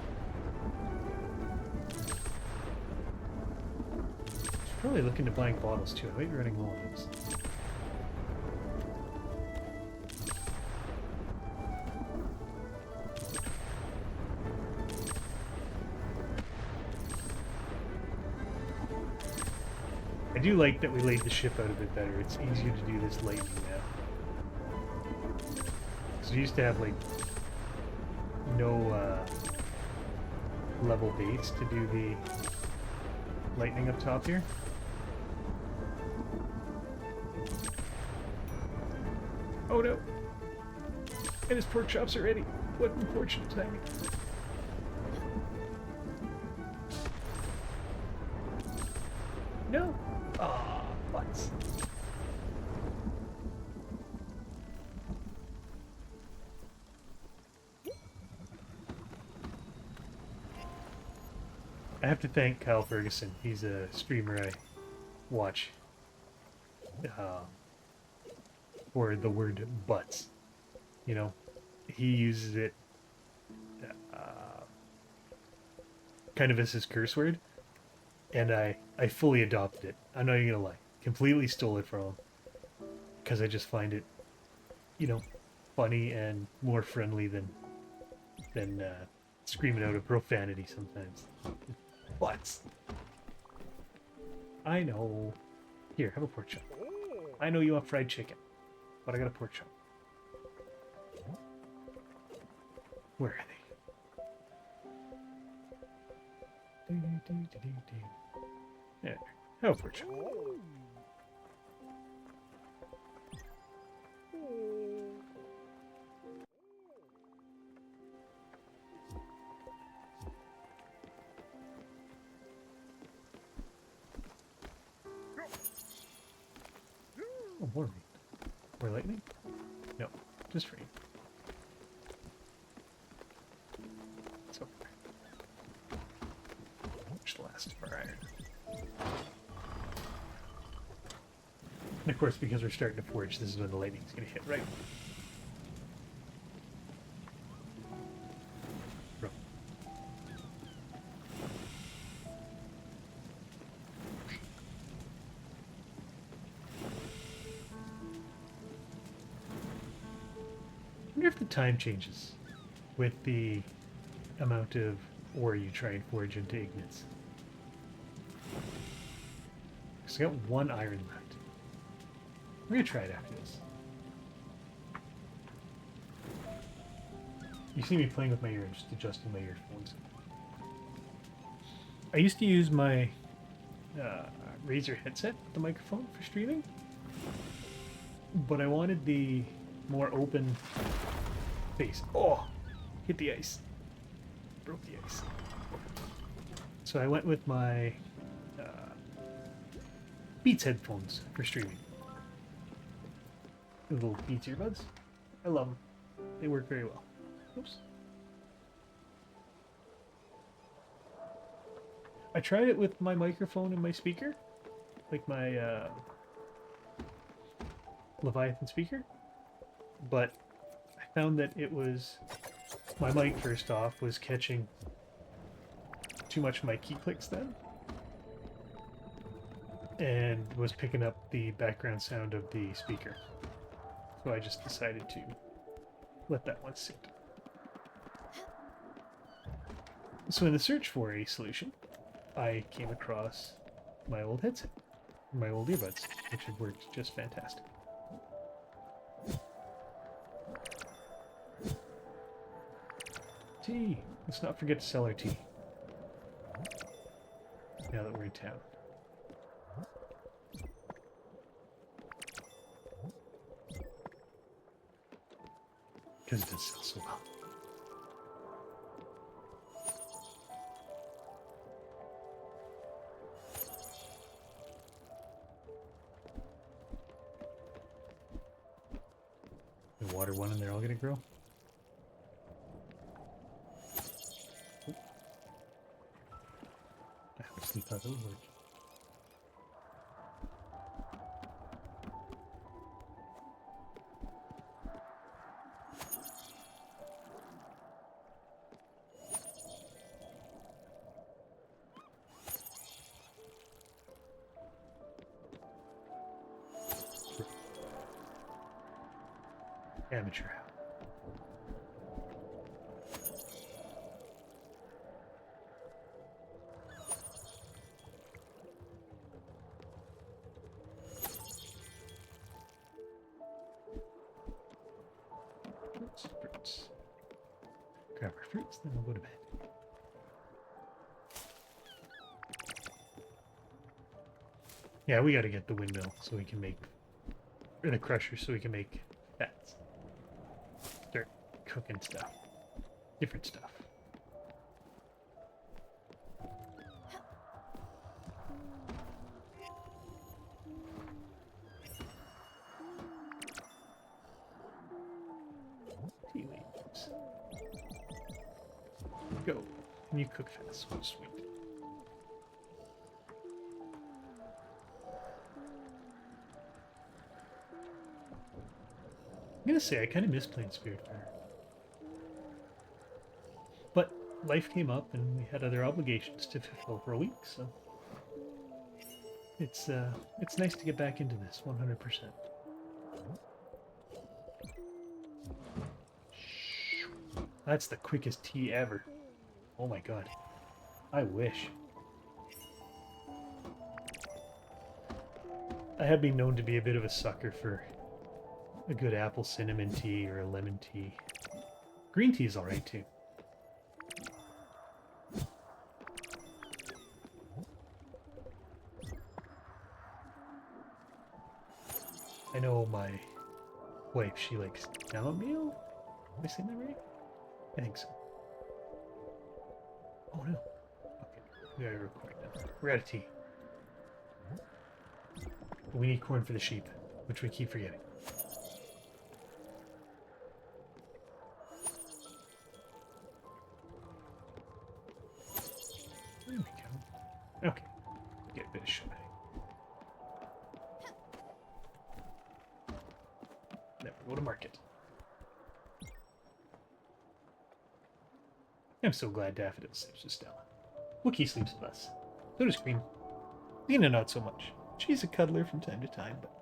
He's probably looking to buying bottles too. I might be running low on those. I do like that we laid the ship out a bit better. It's easier to do this lightning now. So we used to have like no level baits to do the lightning up top here. Oh no! And his pork chops are ready. What unfortunate timing. No! Ah, butts. I have to thank Kyle Ferguson. He's a streamer I watch for the word butts. You know, he uses it kind of as his curse word, and I fully adopted it. I'm not even gonna lie. Completely stole it from him because I just find it, you know, funny and more friendly than screaming out a profanity sometimes. Butts. I know. Here, have a pork chop. I know you want fried chicken, but I got a pork chop. Where are they? There. Have a pork chop. Oh, more rain. More lightning? No, just rain. It's over. Which the last of our iron. And of course, because we're starting to forge, this is when the lightning's going to hit, right? Bro. I wonder if the time changes with the amount of ore you try and forge into ignites. Because I got one iron left. We're gonna try it after this. You see me playing with my ears, just adjusting my earphones. I used to use my Razer headset, the microphone, for streaming, but I wanted the more open face. Oh, hit the ice. Broke the ice. So I went with my Beats headphones for streaming. The little Beats earbuds. I love them. They work very well. Oops. I tried it with my microphone and my speaker, like my Leviathan speaker, but I found that it was, my mic first off was catching too much of my key clicks then, and was picking up the background sound of the speaker. So I just decided to let that one sit. So in the search for a solution, I came across my old headset, my old earbuds, which have worked just fantastic. Tea. Let's not forget to sell our tea. Now that we're in town. Because it does sell so well. The water one and they're all gonna grow. I honestly thought that would work. Amateur hour. Fruits. Grab our fruits, then we'll go to bed. Yeah, we gotta get the windmill so we can make, or the crusher so we can make fats. Start cooking stuff. Different stuff. Tea leaves. Go. And you cook fast. So sweet. I'm gonna say I kind of miss playing Spiritfarer. But life came up and we had other obligations to fulfill for a week, so it's nice to get back into this 100%. That's the quickest tea ever. Oh my god. I wish. I have been known to be a bit of a sucker for a good apple cinnamon tea or a lemon tea. Green tea is alright too. I know my wife, she likes chamomile? Am I saying that right? I think so. Oh no. Okay, we gotta record now. We're out of tea. But we need corn for the sheep, which we keep forgetting. There we go. Okay. Get a bit of shine. Then we'll go to market. I'm so glad Daffodil sleeps with Stella. Wookie sleeps with us. So does Cream. Lena not so much. She's a cuddler from time to time, but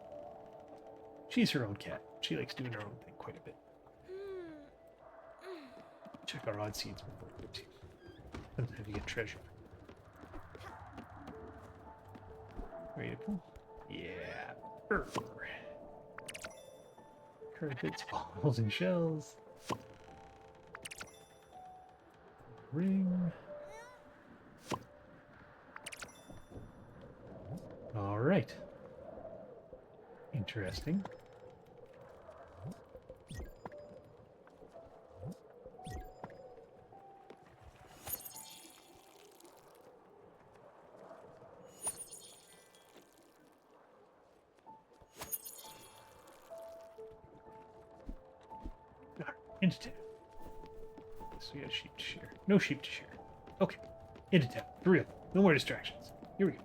she's her own cat. She likes doing her own thing quite a bit. Check our odd seeds before we go too. Sometimes you get treasure. Ready to pull? Yeah. Carpets, balls, and shells. Ring. All right. Interesting. Into town. So we got sheep to shear. No sheep to shear. Okay. Into town. For real. No more distractions. Here we go.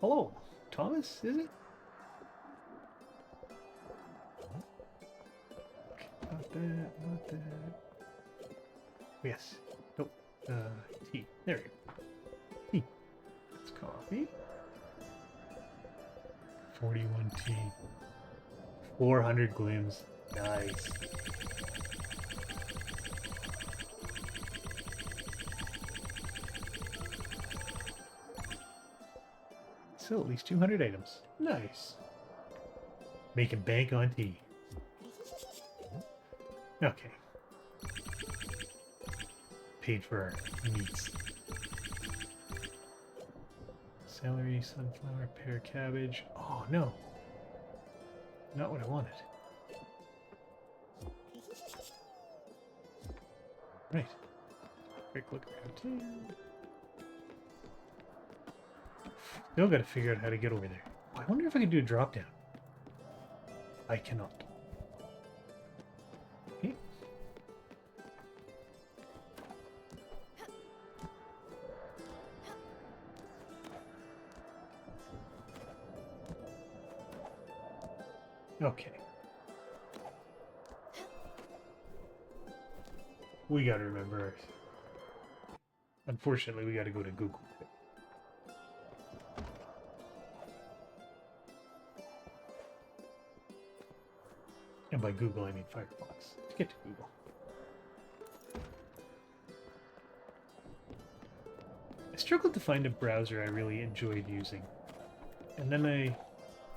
Hello. Thomas, is it? Okay. Not that. Not that. Yes. Nope. Tea. There we go. Tea. That's coffee. 41 tea. 400 glims. Nice. Still at least 200 items. Nice. Making bank on tea. Okay. Paid for our meats. Celery, sunflower, pear, cabbage. Oh no. Not what I wanted. Right. Quick look around town. Still gotta figure out how to get over there. I wonder if I can do a drop down. I cannot. Okay. Okay. We gotta remember. Unfortunately, we gotta go to Google. And by Google, I mean Firefox. To get to Google. I struggled to find a browser I really enjoyed using. And then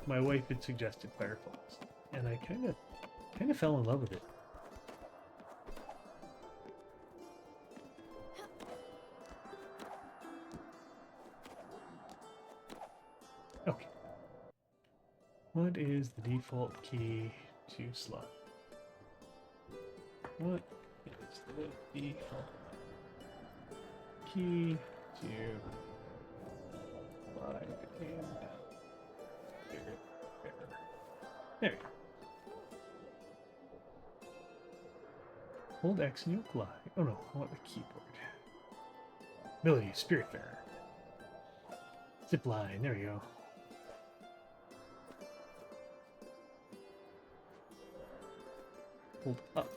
my wife had suggested Firefox. And I kind of fell in love with it. Okay. What is the default key to slot? What is the default key to live and there we go. Hold X and you'll glide. Oh no, I want the keyboard. Ability, Spiritfarer. Zipline, there we go. Hold up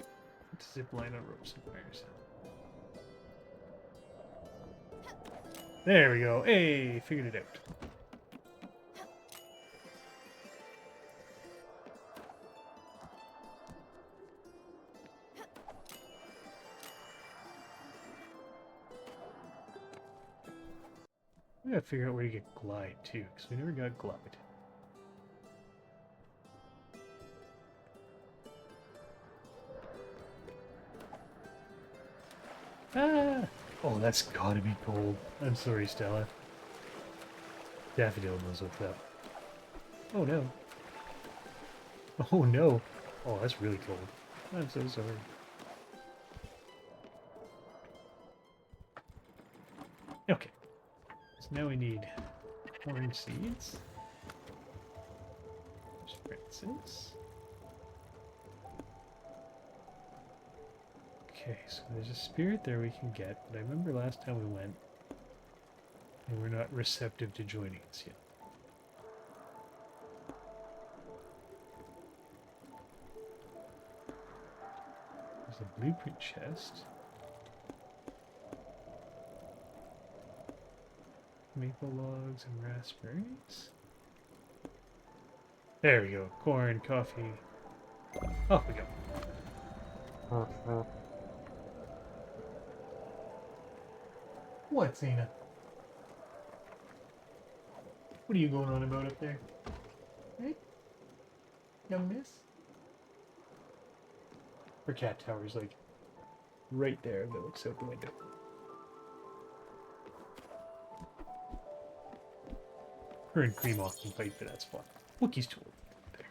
to zip line on ropes and wires. There we go. Hey, figured it out. We gotta figure out where to get glide too, because we never got glide. Ah! Oh, that's gotta be cold. I'm sorry, Stella. Daffodil knows what's up. Oh no. Oh no. Oh, that's really cold. I'm so sorry. Okay. So now we need orange seeds. Francis. Okay, so there's a spirit there we can get, but I remember last time we went, they were not receptive to joining us yet. There's a blueprint chest. Maple logs and raspberries. There we go. Corn, coffee. Off we go. What, Zena? What are you going on about up there? Hey? Young miss? Her cat tower's like right there that looks out the window. Her and Cream often fight for that spot. Wookiee's too old there.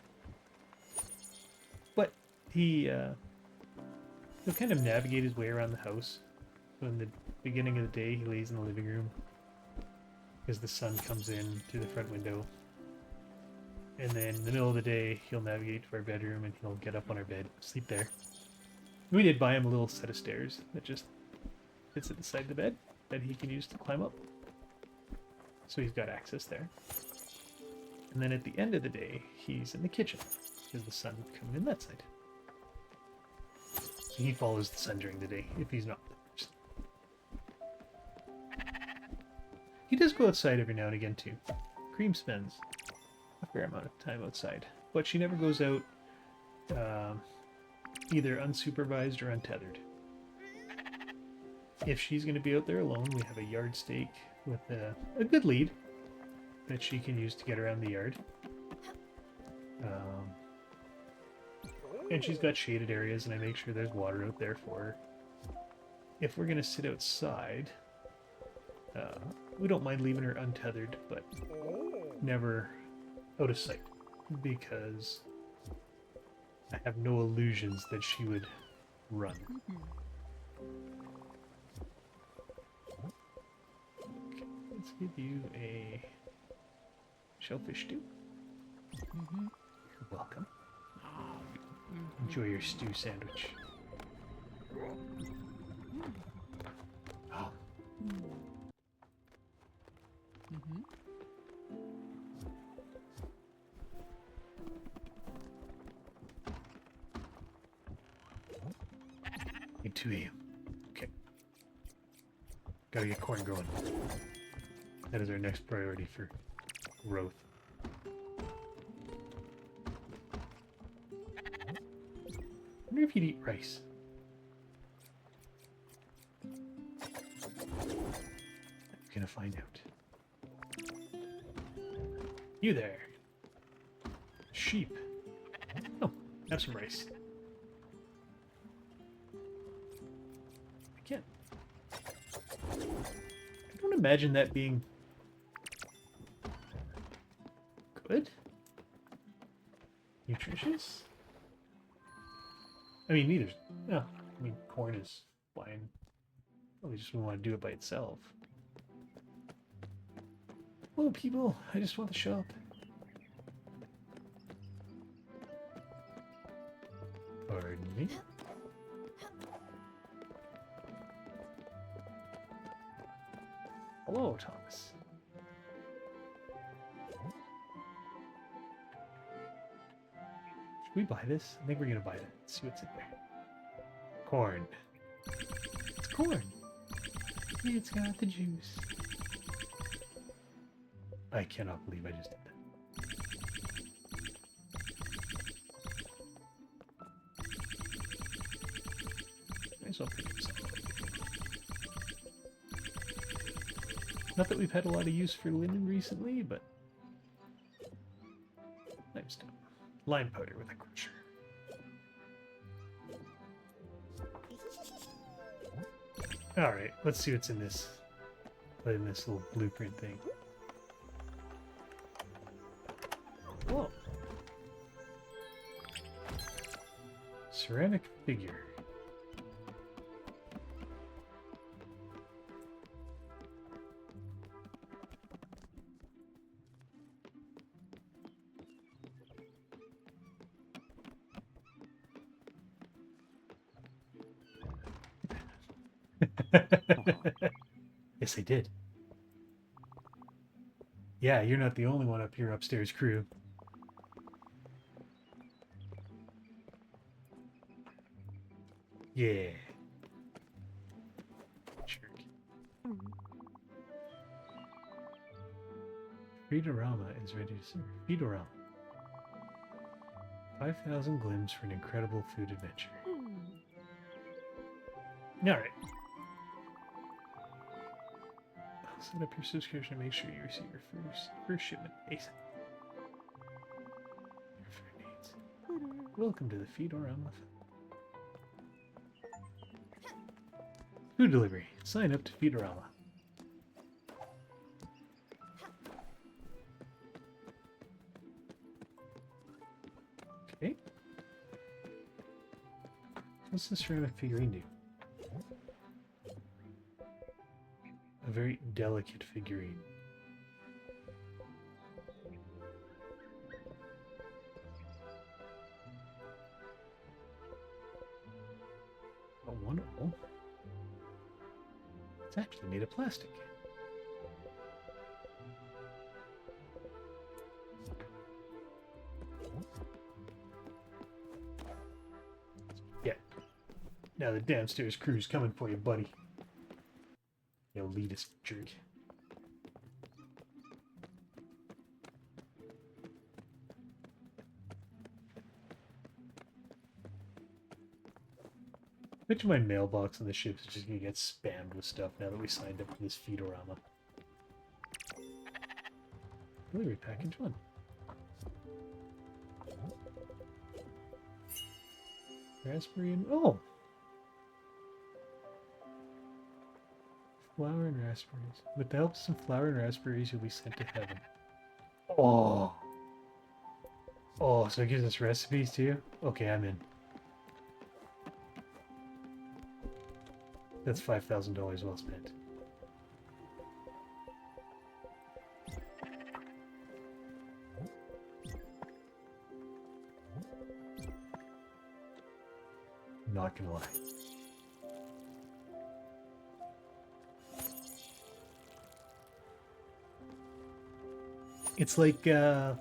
But he'll kind of navigate his way around the house. So in the beginning of the day, he lays in the living room because the sun comes in through the front window. And then in the middle of the day, he'll navigate to our bedroom and he'll get up on our bed, sleep there. We did buy him a little set of stairs that just sits at the side of the bed that he can use to climb up. So he's got access there. And then at the end of the day, he's in the kitchen because the sun comes in that side. So he follows the sun during the day if he's not. He does go outside every now and again too. Cream spends a fair amount of time outside, but she never goes out either unsupervised or untethered. If she's going to be out there alone, we have a yardstake with a good lead. that she can use to get around the yard. And she's got shaded areas, and I make sure there's water out there for her. If we're going to sit outside, we don't mind leaving her untethered, but never out of sight, because I have no illusions that she would run. Okay, let's give you a shellfish stew. You're welcome. Enjoy your stew sandwich. Oh. Need 2 a.m. Okay. Gotta get corn growing. That is our next priority for growth. I wonder if you'd eat rice. I'm gonna find out. You there. Sheep. Oh, have some rice. I can't. I don't imagine that being good. Nutritious? I mean, neither. No, I mean, corn is fine. Probably just wouldn't want to do it by itself. Hello, people. I just want the shop. Pardon me. Hello, Thomas. Should we buy this? I think we're gonna buy that. Let's see what's in there. Corn. It's corn. It's got the juice. I cannot believe I just did that. Might as well pick up some. Not that we've had a lot of use for linen recently, but limestone. Lime powder with a crusher. Alright, let's see what's in this little blueprint thing. Whoa. Ceramic figure. Yes, I did. Yeah, you're not the only one up here, upstairs crew. Yeah. Jerk. Feedorama is ready to serve. Feedorama. 5,000 glims for an incredible food adventure. Alright. Set up your subscription and make sure you receive your first shipment ASAP. Your food needs. Welcome to the Feedorama. Food delivery. Sign up to Feedorama. Okay. What's this ceramic figurine do? A very delicate figurine. Oh, wonderful. It's actually made of plastic. Yeah. Now the downstairs crew's coming for you, buddy. You elitist jerk. I bet you my mailbox on the ship is just gonna get spammed with stuff now that we signed up for this Feedorama. Delivery package 1. Raspberry and... Oh! Flour and raspberries. With the help of some flour and raspberries, you'll be sent to heaven. Oh! Oh, so it gives us recipes too? Okay, I'm in. That's $5,000 well spent. Not gonna lie. It's like, oh,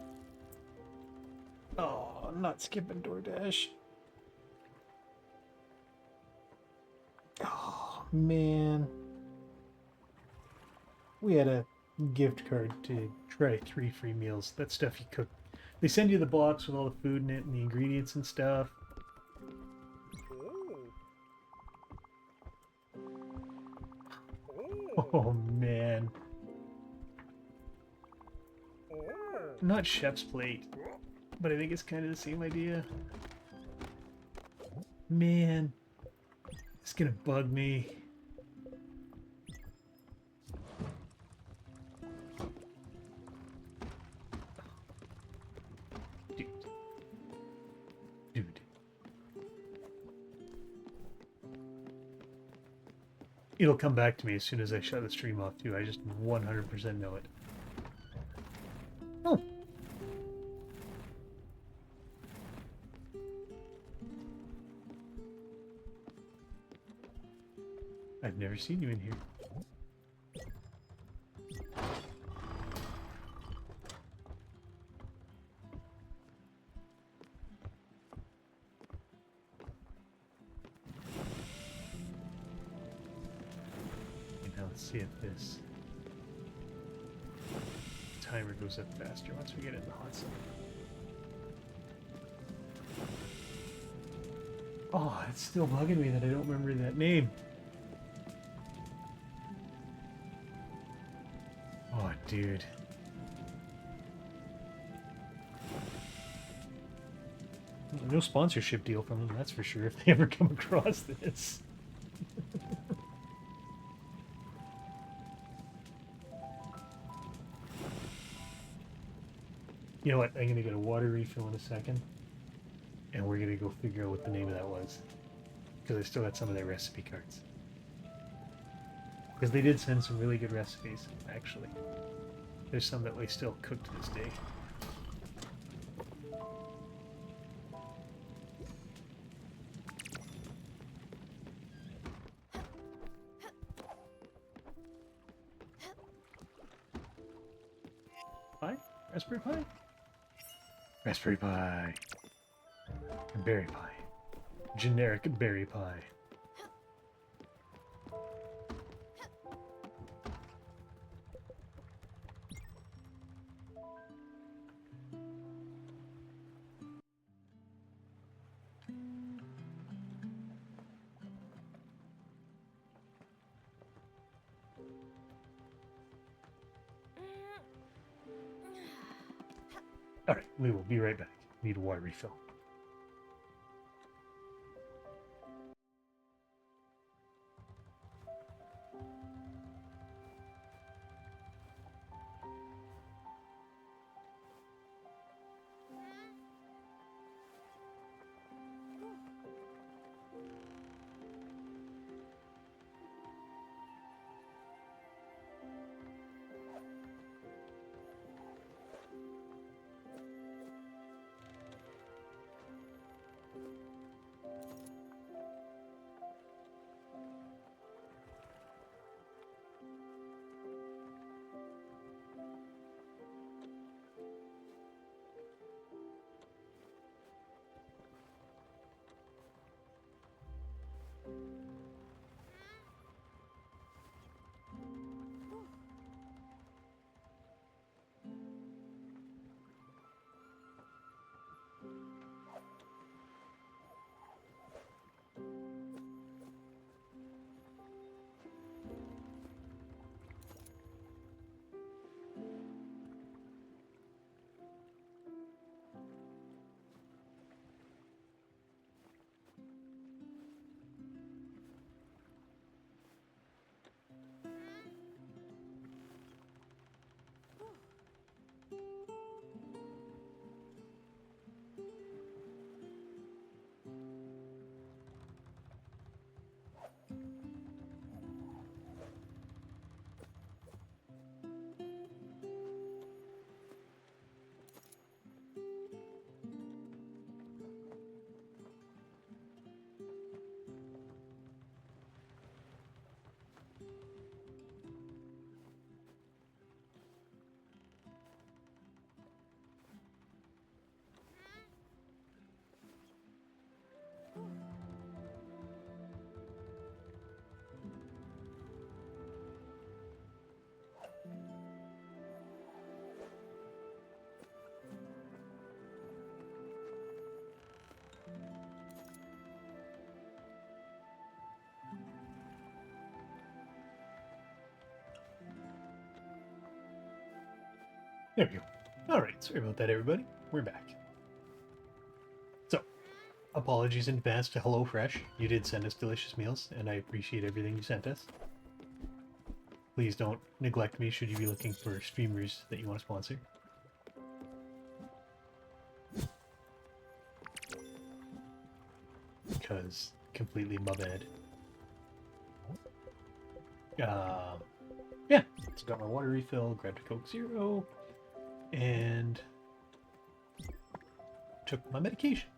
I'm not skipping DoorDash. Oh, man. We had a gift card to try 3 free meals. That stuff you cook. They send you the box with all the food in it and the ingredients and stuff. Oh, man. Not chef's plate, but I think it's kind of the same idea. Man, it's gonna bug me. Dude. It'll come back to me as soon as I shut the stream off too. I just 100% know it. Oh. I've never seen you in here. And now let's see if this timer goes up faster once we get in the hot zone. Oh, it's still bugging me that I don't remember that name. Oh, dude. No sponsorship deal from them, that's for sure, if they ever come across this. You know what? I'm going to get a water refill in a second. And we're going to go figure out what the name of that was. Because I still got some of their recipe cards. Because they did send some really good recipes, actually. There's some that we still cook to this day. Pie? Raspberry pie? Raspberry pie. Berry pie. Generic berry pie. Alright, we will be right back. Need a water refill. There we go. Alright, sorry about that, everybody. We're back. So, apologies in advance to HelloFresh. You did send us delicious meals, and I appreciate everything you sent us. Please don't neglect me should you be looking for streamers that you want to sponsor. Because completely my bad. Yeah, so got my water refill, grabbed a Coke Zero, and took my medication.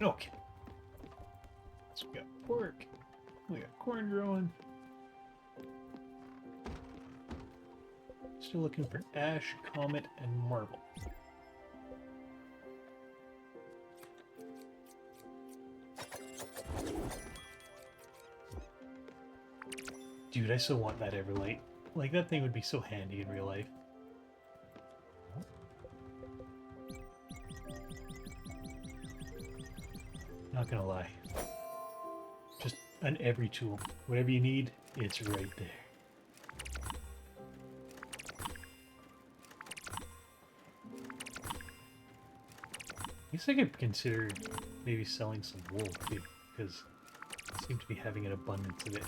Okay. So we got pork, we got corn growing. Still looking for ash, comet, and marble. Dude, I still want that Everlight. Like, that thing would be so handy in real life. Not gonna lie. Just an every tool. Whatever you need, it's right there. I guess I could consider maybe selling some wool too, because I seem to be having an abundance of it.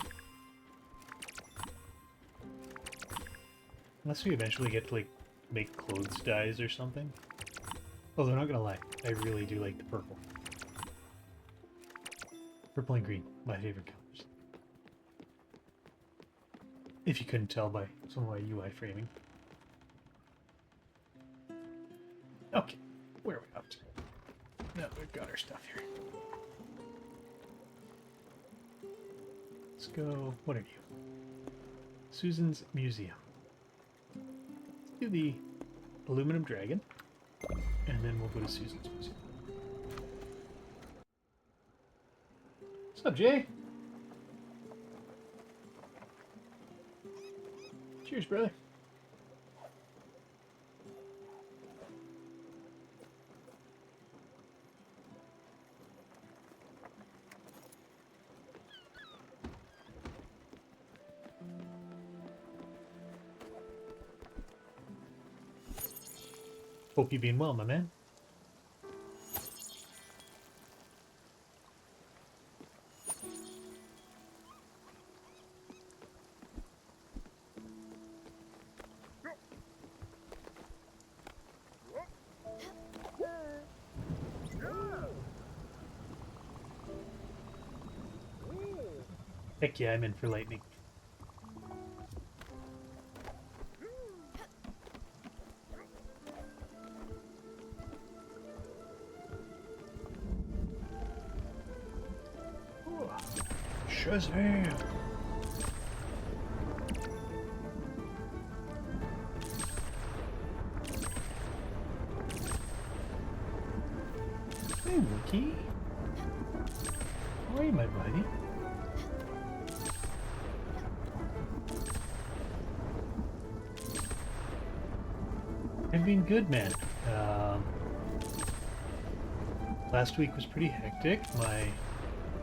Unless we eventually get to, like, make clothes dyes or something. Although, I'm not gonna lie, I really do like the purple. Purple and green, my favorite colors. If you couldn't tell by some of my UI framing. Okay, where are we up to? Now we've got our stuff here. Let's go, what are you? Susan's Museum. Do the aluminum dragon, and then we'll go to Susan's Museum. What's up, Jay? Cheers, brother. Hope you've been well, my man. Heck yeah, I'm in for lightning. Shazam! Hey, Wookie. How are you, my buddy? I've been good, man. Last week was pretty hectic. My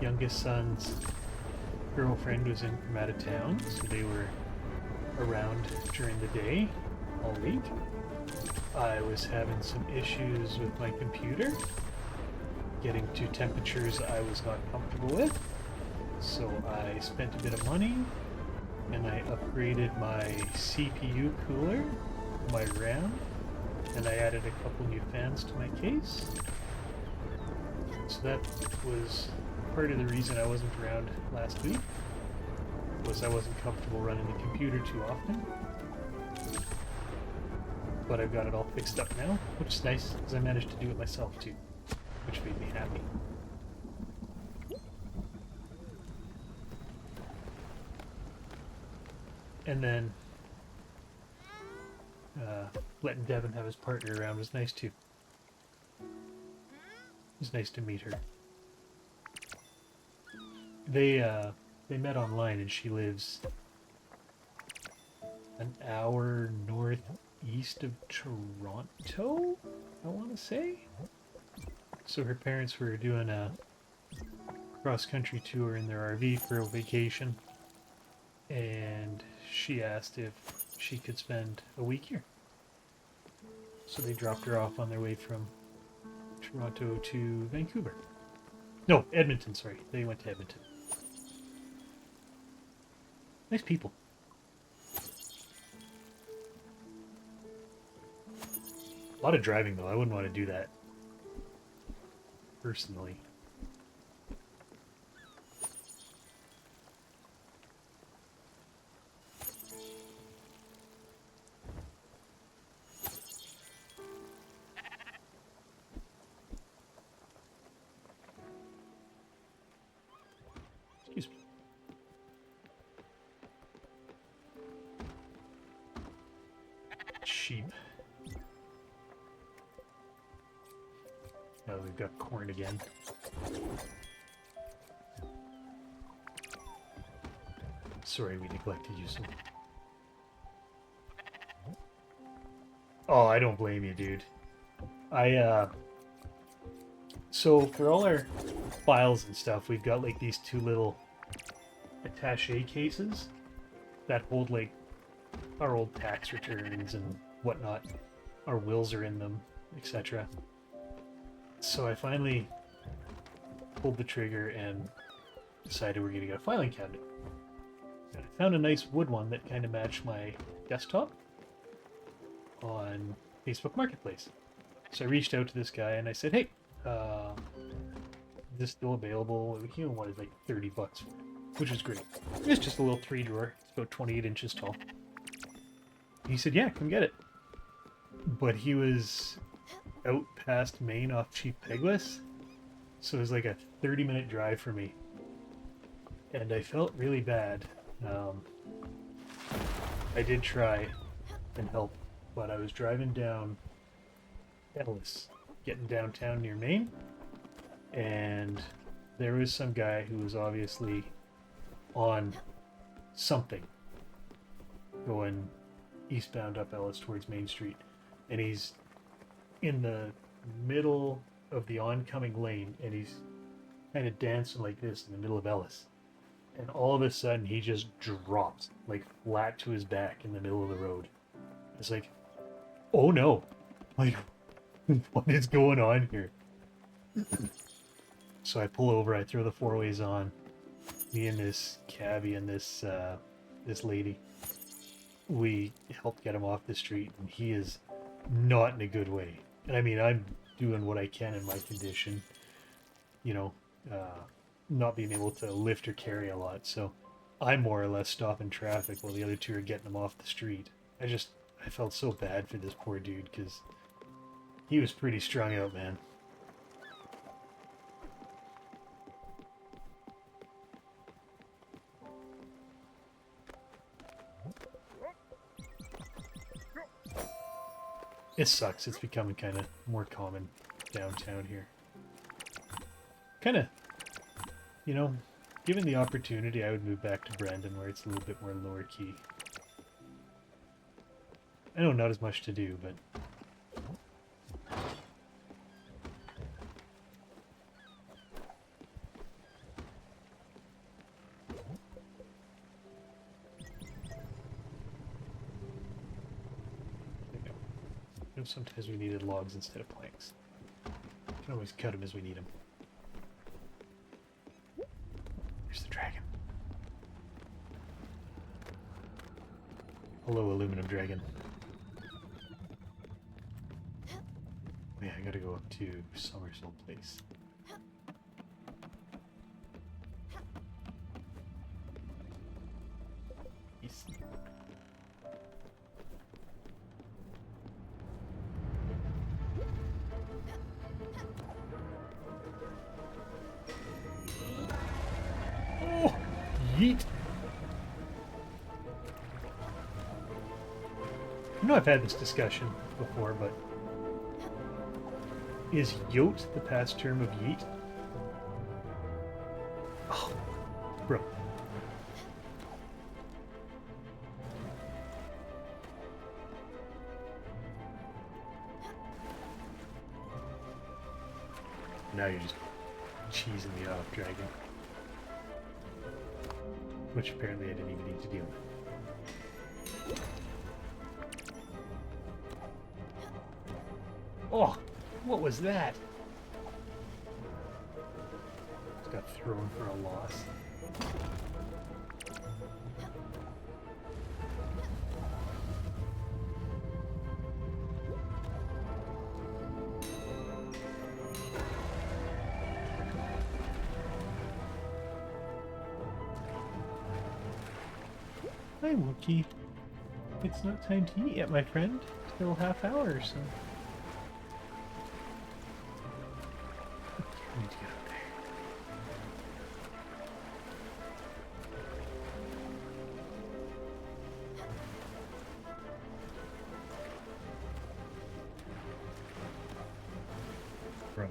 youngest son's girlfriend was in from out of town, so they were around during the day all week. I was having some issues with my computer, getting to temperatures I was not comfortable with, so I spent a bit of money and I upgraded my CPU cooler, my RAM, and I added a couple new fans to my case. So that was part of the reason I wasn't around last week, was I wasn't comfortable running the computer too often. But I've got it all fixed up now, which is nice, because I managed to do it myself too, which made me happy. And then letting Devin have his partner around was nice too. It was nice to meet her. They met online, and she lives an hour northeast of Toronto, I want to say. So her parents were doing a cross-country tour in their RV for a vacation, and she asked if she could spend a week here. So they dropped her off on their way from Toronto to Vancouver. No, Edmonton, sorry. They went to Edmonton. Nice people. A lot of driving, though. I wouldn't want to do that. Personally. Excuse me. Sheep. Oh, we've got corn again. Sorry, we neglected you so. Oh, I don't blame you, dude. So for all our files and stuff, we've got like these two little attaché cases that hold like our old tax returns and whatnot. Our wills are in them, etc. So I finally pulled the trigger and decided we're going to get a filing cabinet. And I found a nice wood one that kind of matched my desktop on Facebook Marketplace. So I reached out to this guy and I said, hey, is this still available? He wanted like 30 bucks for it, which was great. It's just a little 3-drawer. It's about 28 inches tall. He said, yeah, come get it. But he was out past Maine off Chief Peguis, so it was like a 30-minute drive for me. And I felt really bad. I did try and help, but I was driving down Ellis, getting downtown near Maine, and there was some guy who was obviously on something going eastbound up Ellis towards Main Street, and he's in the middle of the oncoming lane, and he's kind of dancing like this in the middle of Ellis, and all of a sudden he just drops like flat to his back in the middle of the road. It's like, oh no, like what is going on here? So I pull over, I throw the four-ways on, me and this cabbie and this lady, we helped get him off the street, and he is not in a good way. And I mean, I'm doing what I can in my condition, you know, not being able to lift or carry a lot. So I'm more or less stopping traffic while the other two are getting him off the street. I felt so bad for this poor dude because he was pretty strung out, man. It sucks. It's becoming kind of more common downtown here. Kind of, you know, given the opportunity, I would move back to Brandon where it's a little bit more lower key. I know not as much to do, but... sometimes we needed logs instead of planks. Can always cut them as we need them. There's the dragon. Hello, aluminum dragon. Yeah, I gotta go up to Somersault Place. East. Oh, yeet. I know I've had this discussion before, but is yote the past term of yeet? Oh, bro. Now you're just cheesing me off, dragon. Which apparently I didn't even need to deal with. Oh, what was that? Just got thrown for a loss. Hi, Wookie. It's not time to eat yet, my friend. Still half hour, so. I need to get up there. Bro.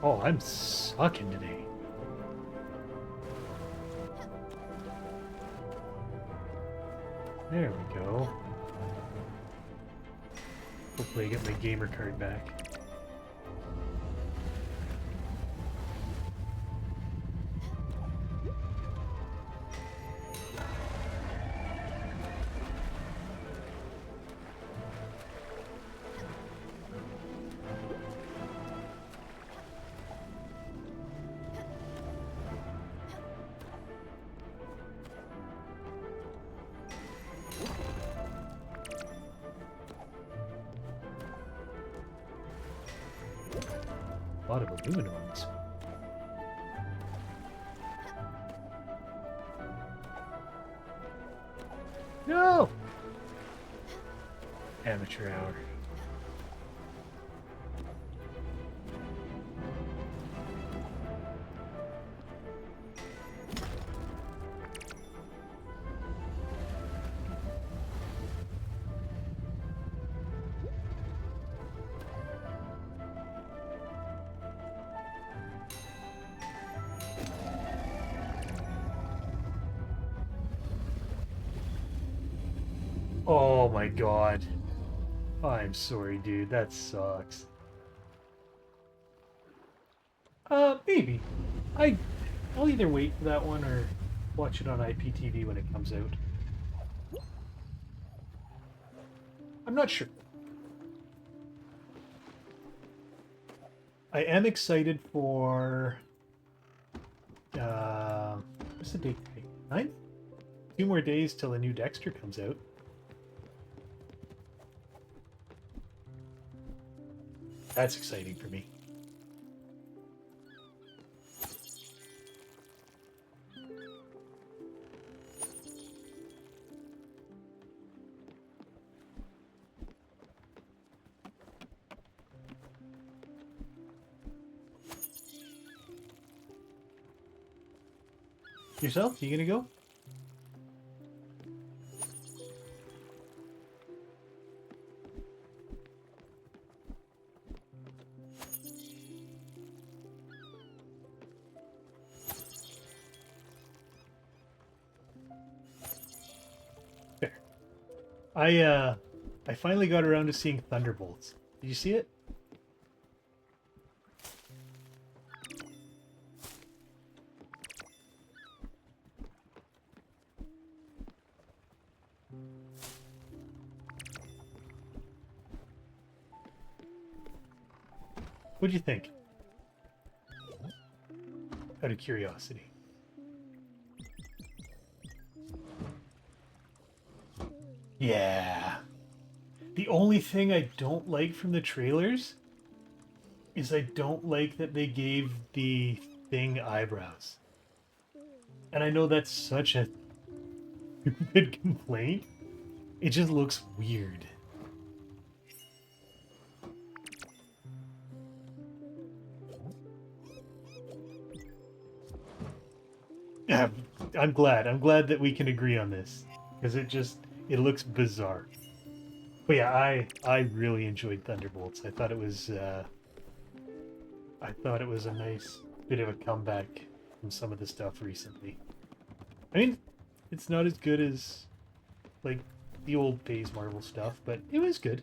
Oh, I'm sucking today. There we go. Hopefully I get my gamer card back. A lot of aluminum on this one. No! Amateur hour. Oh my god. I'm sorry, dude. That sucks. Maybe. I'll either wait for that one or watch it on IPTV when it comes out. I'm not sure. I am excited for... what's the date today? 9th? 2 more days till a new Dexter comes out. That's exciting for me. Yourself? You gonna go? There. I finally got around to seeing Thunderbolts. Did you see it? What'd you think? Out of curiosity. Yeah. The only thing I don't like from the trailers is I don't like that they gave the Thing eyebrows. And I know that's such a stupid complaint. It just looks weird. Yeah, I'm glad. I'm glad that we can agree on this. Because it looks bizarre. But yeah, I really enjoyed Thunderbolts. I thought it was a nice bit of a comeback from some of the stuff recently. I mean, it's not as good as like the old Phase Marvel stuff, but it was good.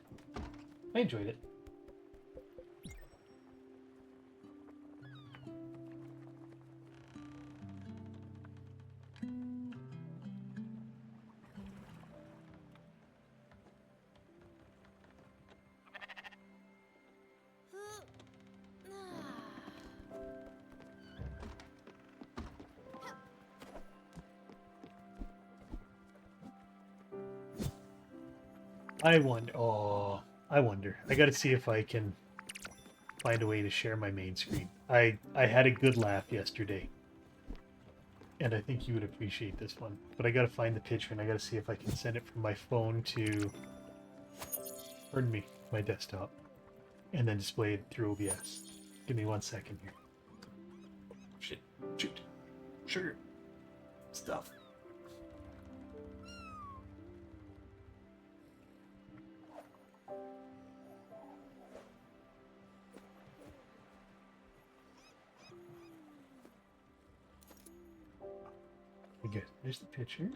I enjoyed it. I wonder. Oh, I wonder. I got to see if I can find a way to share my main screen. I had a good laugh yesterday, and I think you would appreciate this one. But I got to find the picture, and I got to see if I can send it from my phone to, pardon me, my desktop, and then display it through OBS. Give me 1 second here. Shit. Shoot. Sugar. Stuff. Good. There's the picture.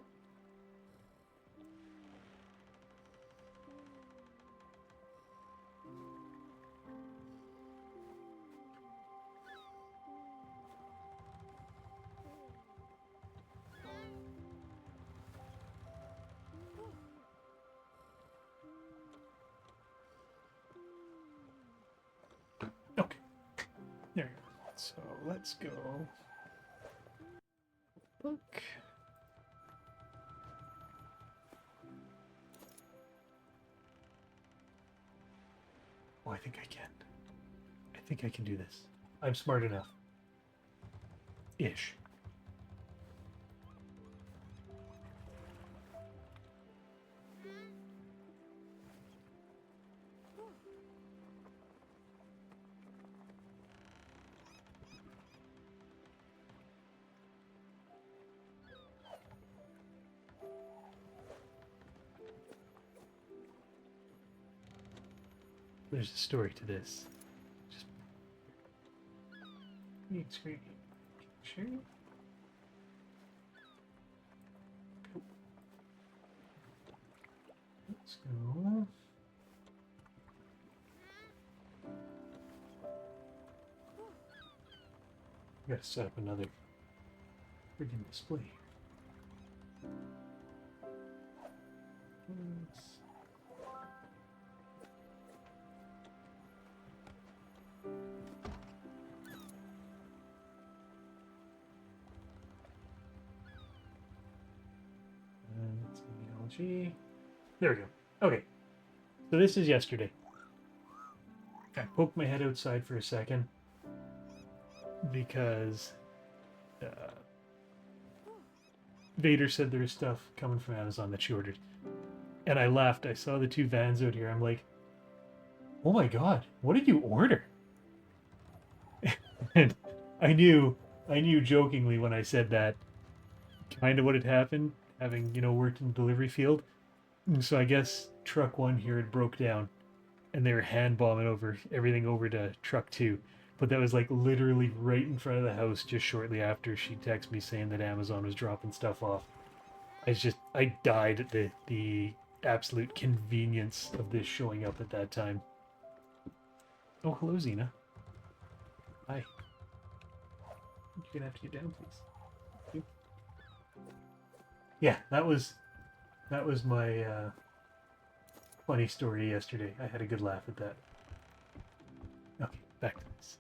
Okay. There you go. So let's go. Book. Oh, I think I can. I think I can do this. I'm smart enough. Ish. There's a story to this. Just screen. Sure. Let's go. Gotta set up another freaking display here. Technology. There we go. Okay. So this is yesterday. I poked my head outside for a second because Vader said there was stuff coming from Amazon that she ordered. And I laughed. I saw the two vans out here. I'm like, oh my god, what did you order? And I knew jokingly when I said that kind of what had happened, having, worked in the delivery field. And so I guess truck one here had broke down and they were hand bombing everything over to truck two. But that was like literally right in front of the house just shortly after she texted me saying that Amazon was dropping stuff off. I died at the absolute convenience of this showing up at that time. Oh, hello, Xena. Hi. You're gonna have to get down, please. Thank you. Yeah, that was my funny story yesterday. I had a good laugh at that. Okay, back to this.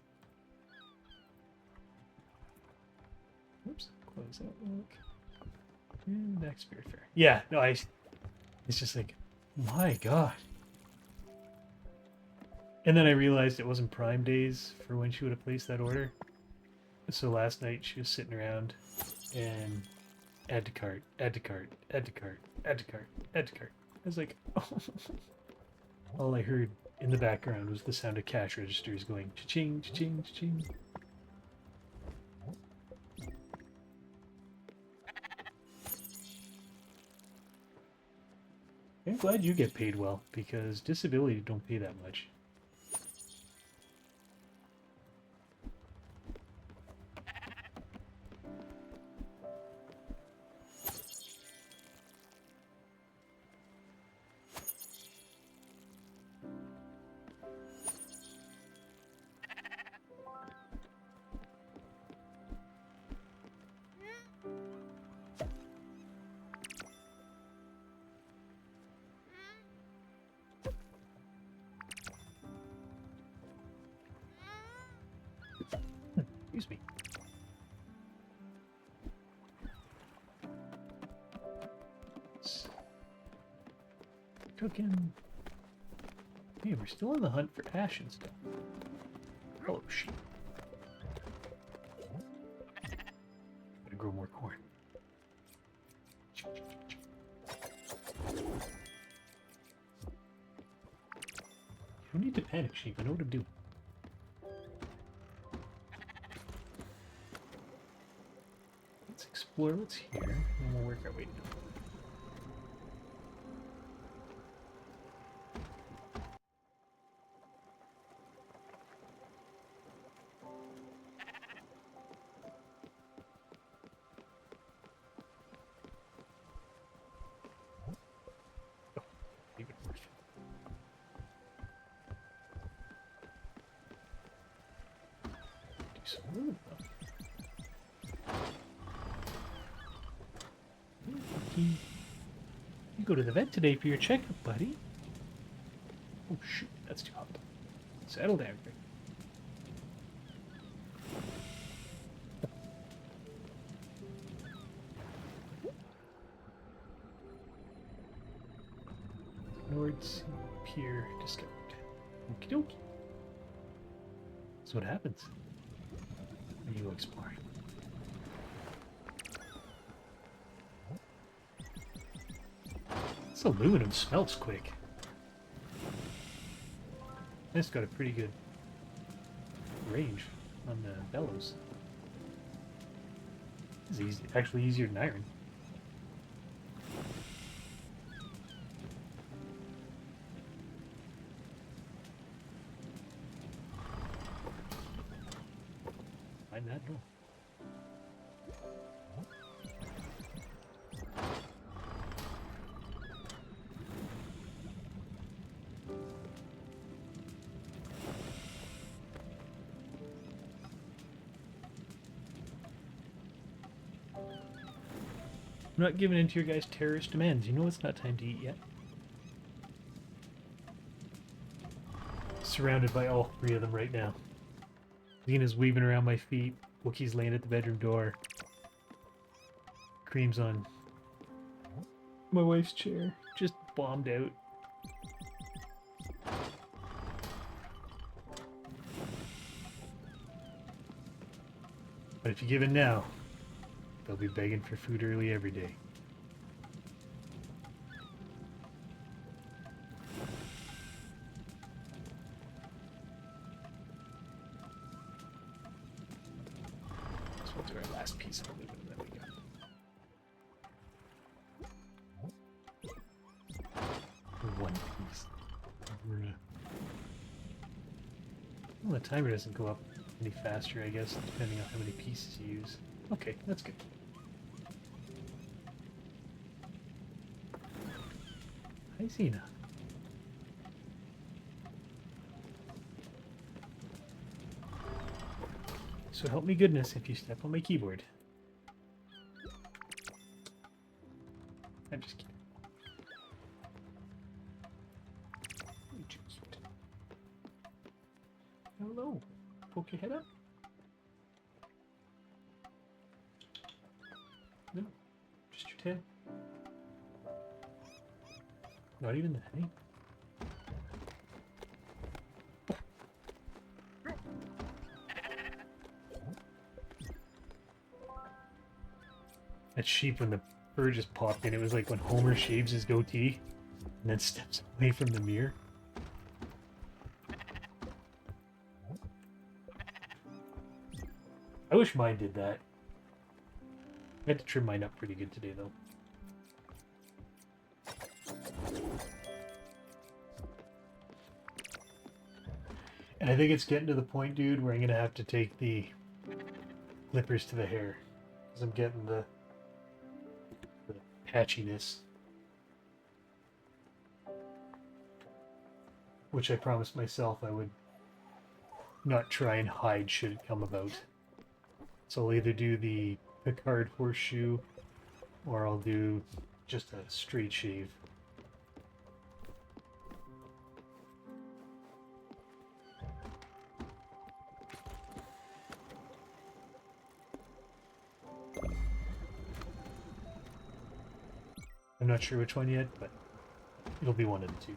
Oops, close Outlook. And back Spiritfarer. Yeah, no, it's just like, my god. And then I realized it wasn't Prime days for when she would have placed that order. So last night she was sitting around and add to cart, add to cart, add to cart, add to cart, add to cart. I was like, oh. All I heard in the background was the sound of cash registers going cha-ching, cha-ching, cha-ching. I'm glad you get paid well, because disability don't pay that much. cooking. Hey, we're still on the hunt for ash and stuff. Oh, sheep. Gotta grow more corn. You don't need to panic, sheep. I know what I'm doing. Let's explore what's here, and then we'll work our way down. Even worse. Do some wood, though. You go to the vet today for your checkup, buddy. Oh shoot, that's too hot. Settle down, Greg. Ignored sea pier discovered. Okie dokie. So what happens when you go exploring? This aluminum smelts quick. This got a pretty good range on the bellows. It's easy, actually easier than iron. Find that door. I'm not giving in to your guys' terrorist demands. You know it's not time to eat yet. Surrounded by all three of them right now. Zena's weaving around my feet. Wookiee's laying at the bedroom door. Cream's on my wife's chair. Just bombed out. But if you give in now, they'll be begging for food early every day. So we'll do our last piece of aluminum that we got. One piece. Well, the timer doesn't go up any faster, I guess, depending on how many pieces you use. Okay, that's good. Hi, Zena. So help me goodness if you step on my keyboard. I'm just kidding. Hello. Poke your head up. No, just your tail. Not even that, eh? That sheep, when the fur just popped in, it was like when Homer shaves his goatee and then steps away from the mirror. I wish mine did that. I had to trim mine up pretty good today, though. And I think it's getting to the point, dude, where I'm going to have to take the clippers to the hair. Because I'm getting the patchiness. Which I promised myself I would not try and hide should it come about. So I'll either do the Picard horseshoe, or I'll do just a straight shave. I'm not sure which one yet, but It'll be one of the two.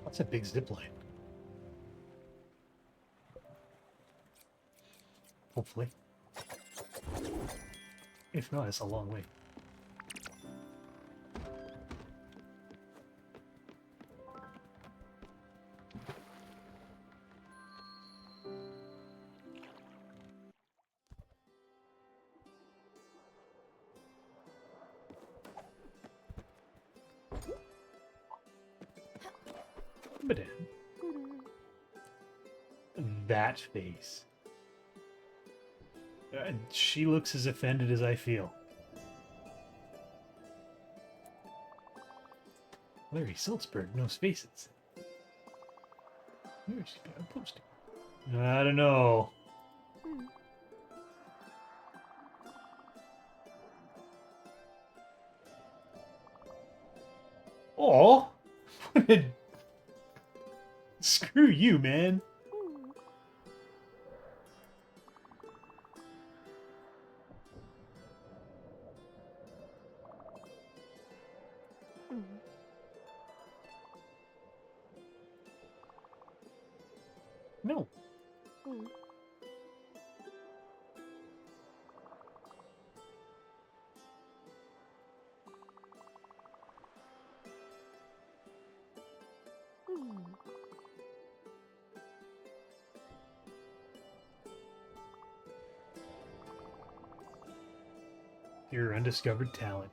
That's a big zip line. Hopefully. If not, it's a long way. But that face. She looks as offended as I feel. Larry Salzberg knows faces. Where's she got a poster? I don't know. Oh, screw you, man. No. You're undiscovered talent.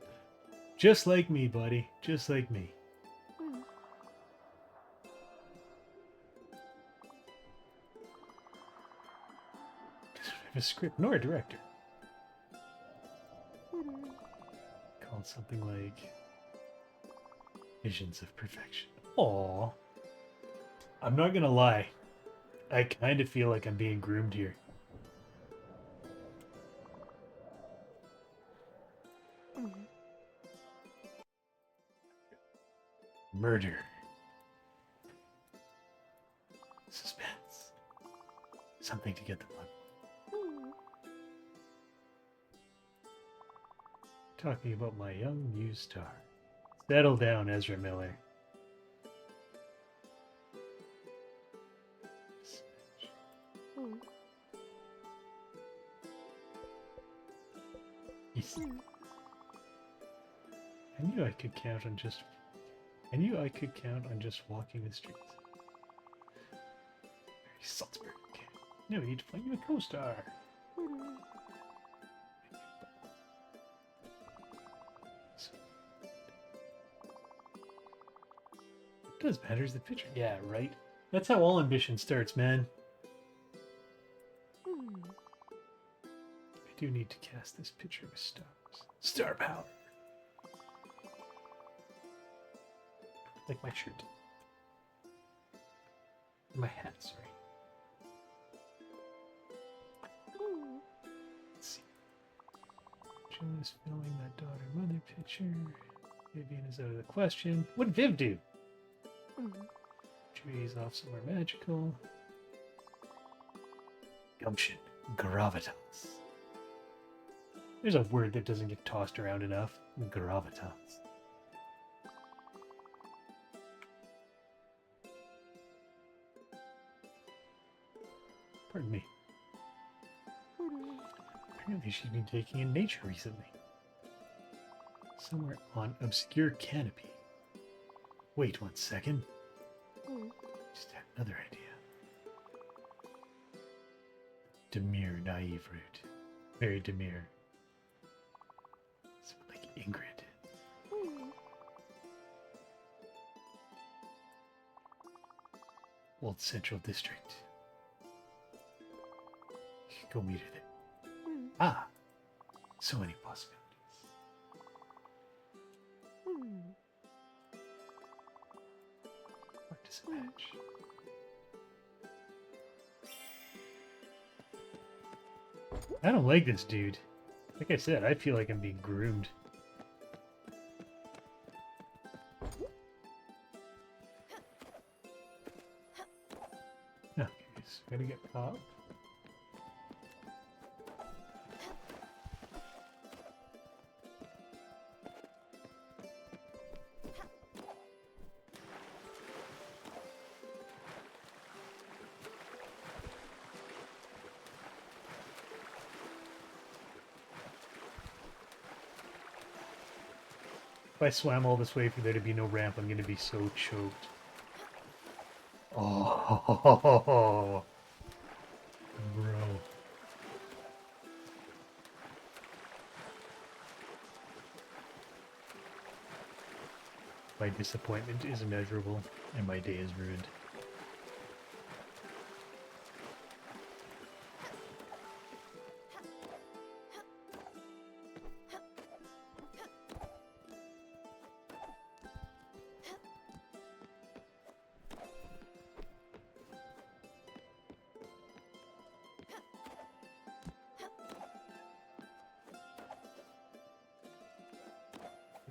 Just like me, buddy. Just like me. Doesn't have a script nor a director. Called something like Visions of Perfection. Aww. I'm not gonna lie. I kind of feel like I'm being groomed here. Murder. Suspense. Something to get them on. Talking about my young new star. Settle down, Ezra Miller. I knew I could count on just walking the streets. Salzburg. No need to find you a co-star. What does matter is the picture. Yeah, right? That's how all ambition starts, man. I do need to cast this picture with stars. Star power. Like my shirt. My hat, sorry. Let's see. Joan is filming that daughter-mother picture. Vivian is out of the question. What did Viv do? Judy's off somewhere magical. Gumption. Gravitas. There's a word that doesn't get tossed around enough. Gravitas. Pardon me. Apparently she's been taking in nature recently. Somewhere on obscure canopy. Wait 1 second. Just had another idea. Demure, naive route. Very demure. So like Ingrid. Old Central District. You could go meet her there. Ah! So many possibilities. What does it match? I don't like this dude. Like I said, I feel like I'm being groomed. Okay, so gotta get up. If I swam all this way for there to be no ramp, I'm gonna be so choked. Oh, bro. My disappointment is immeasurable, and my day is ruined.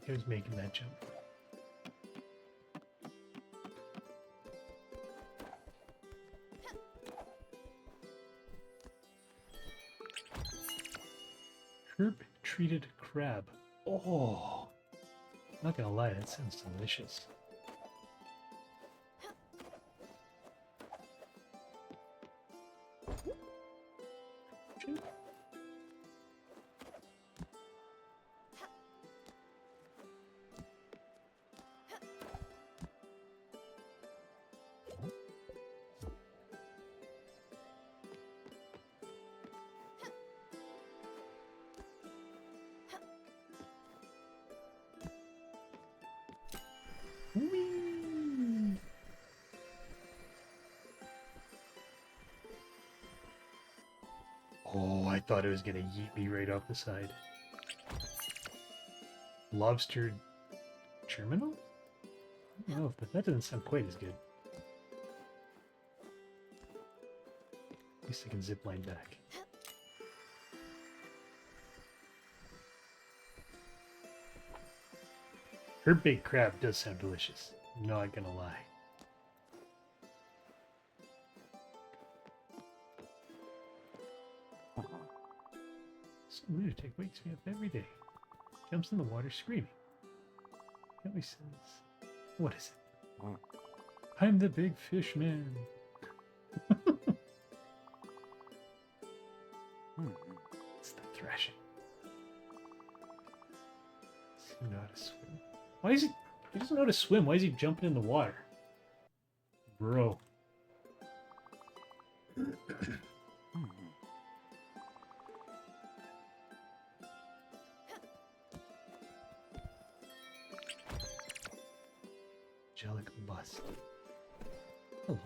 I was making that jump. Herb treated crab. Oh, not gonna lie, that sounds delicious. Whee! Oh, I thought it was gonna yeet me right off the side. Lobster terminal? I don't know, but that doesn't sound quite as good. At least I can zip line back. Her big crab does sound delicious. Not gonna lie. Some lunatic wakes me up every day. Jumps in the water screaming. He always says, what is it? I'm the big fish man. It's the thrashing. Does he know how to swim? Why is he doesn't know how to swim. Why is he jumping in the water? Bro. Angelic bus. Hello.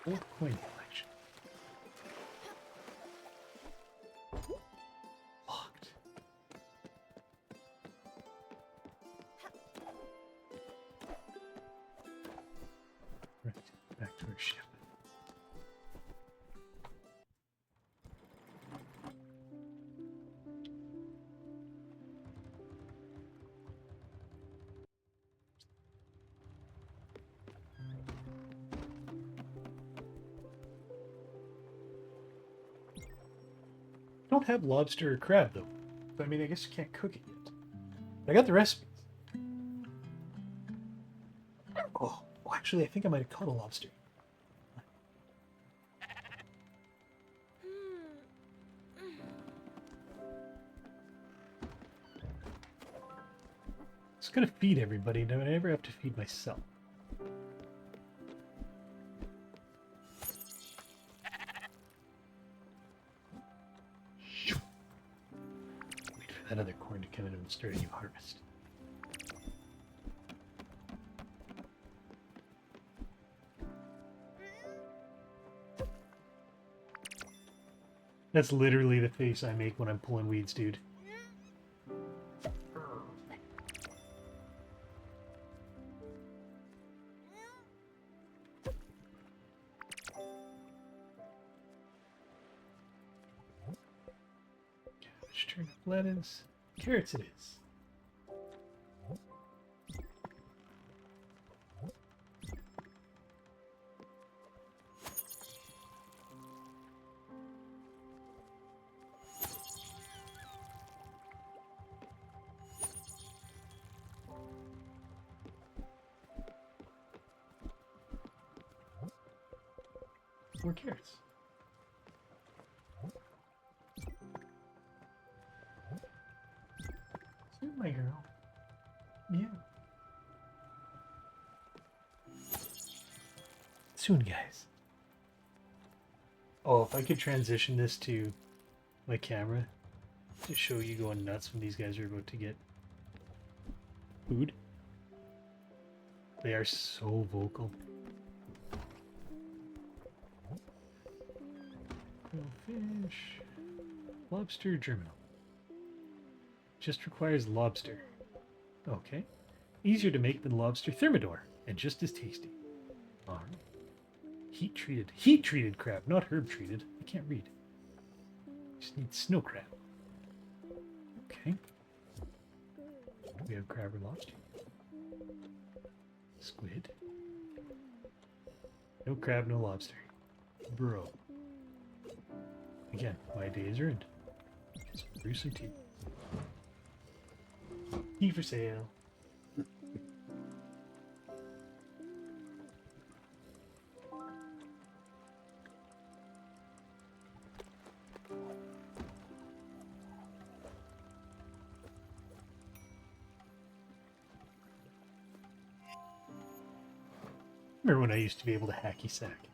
Old coin collection. Locked. Right, back to our ship. Don't have lobster or crab though. I mean, I guess you can't cook it yet. I got the recipes. Oh, actually, I think I might have caught a lobster. I was gonna feed everybody, and I never have to feed myself. Wait for that other corn to come in and start a new harvest. That's literally the face I make when I'm pulling weeds, dude. turnip, lettuce, carrots it is. More carrots. Soon, my girl. Yeah. Soon, guys. Oh, if I could transition this to my camera to show you going nuts when these guys are about to get food. They are so vocal. Fish, lobster germinal. Just requires lobster. Okay. Easier to make than lobster thermidor, and just as tasty. Alright. Heat treated crab, not herb treated. I can't read. Just need snow crab. Okay. We have crab or lobster. Squid. No crab, no lobster. Bro. Again, my day is ruined. Brew some tea. Tea for sale. Remember when I used to be able to hacky sack?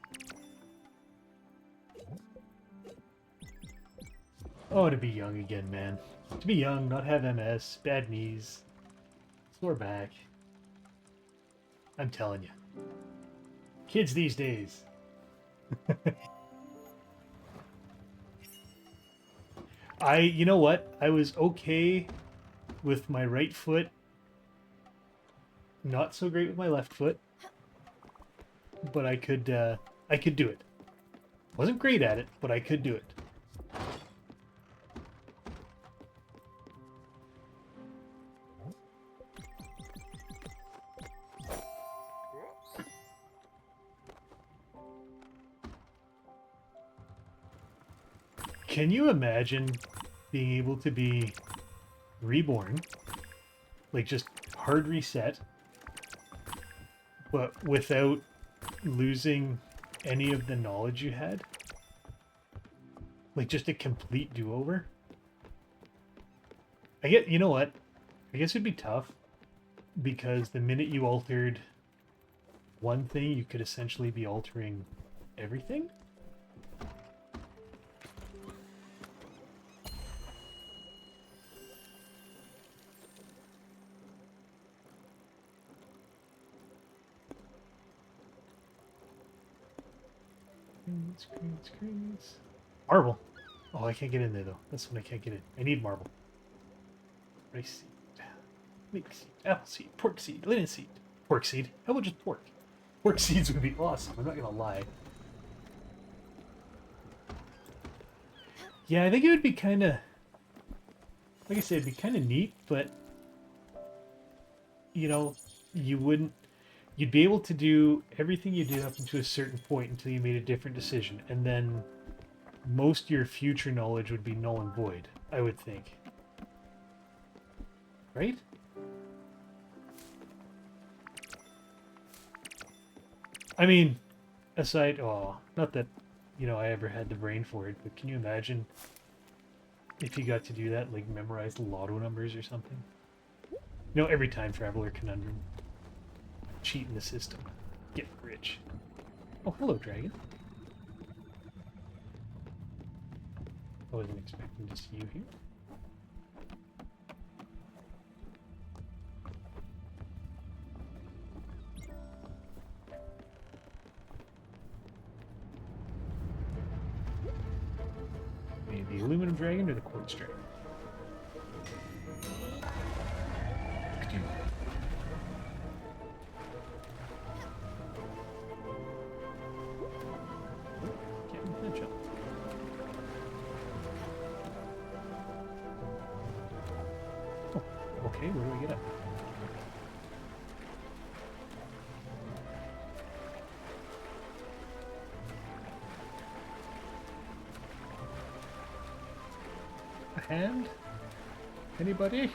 Oh, to be young again, man. To be young, not have MS, bad knees, sore back. I'm telling you. Kids these days. You know what? I was okay with my right foot. Not so great with my left foot. But I could do it. Wasn't great at it, but I could do it. Can you imagine being able to be reborn, like just hard reset, but without losing any of the knowledge you had? Like just a complete do-over? You know what? I guess it'd be tough because the minute you altered one thing, you could essentially be altering everything. Screens. Marble. Oh, I can't get in there though. That's when I can't get in. I need marble. Rice seed, leek seed, apple seed, pork seed, linen seed. Pork seed. How about just pork? Pork seeds would be awesome. I'm not gonna lie. Yeah, I think it would be kind of, like I said, it'd be kind of neat, but you know, you'd be able to do everything you did up until a certain point until you made a different decision, and then most of your future knowledge would be null and void, I would think. Right? I mean, aside, not that, I ever had the brain for it, but can you imagine if you got to do that, like memorize the lotto numbers or something? Every time traveler conundrum. Cheat in the system. Get rich. Oh, hello, dragon. I wasn't expecting to see you here. Maybe the aluminum dragon or the quartz dragon? Okay, where do I get up? A hand? Anybody?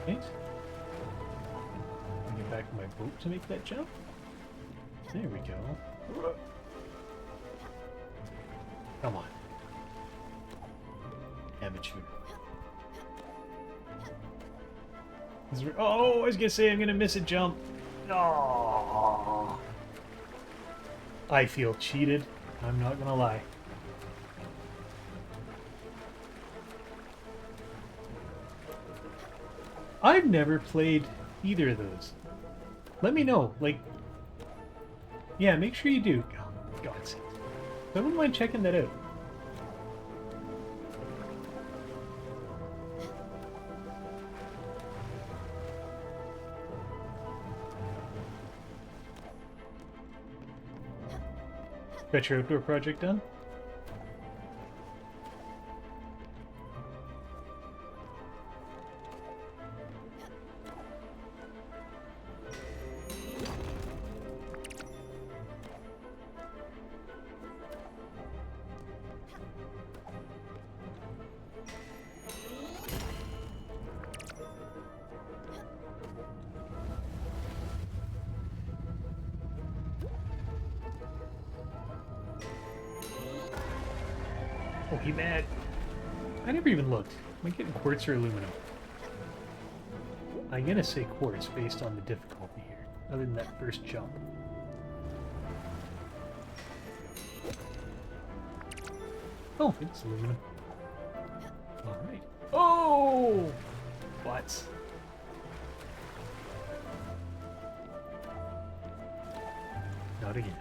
Right. Get back in my boat to make that jump. There we go. Come on. Amateur. Oh, I was gonna say I'm gonna miss a jump. Oh. I feel cheated. I'm not gonna lie. I've never played either of those. Let me know. Like, yeah, make sure you do. Oh, God's sake. I wouldn't mind checking that out. Got your outdoor project done? Oh, he mad. I never even looked. Am I getting quartz or aluminum? I'm gonna say quartz based on the difficulty here, other than that first jump. Oh, it's aluminum. Alright. Oh! What? Not again.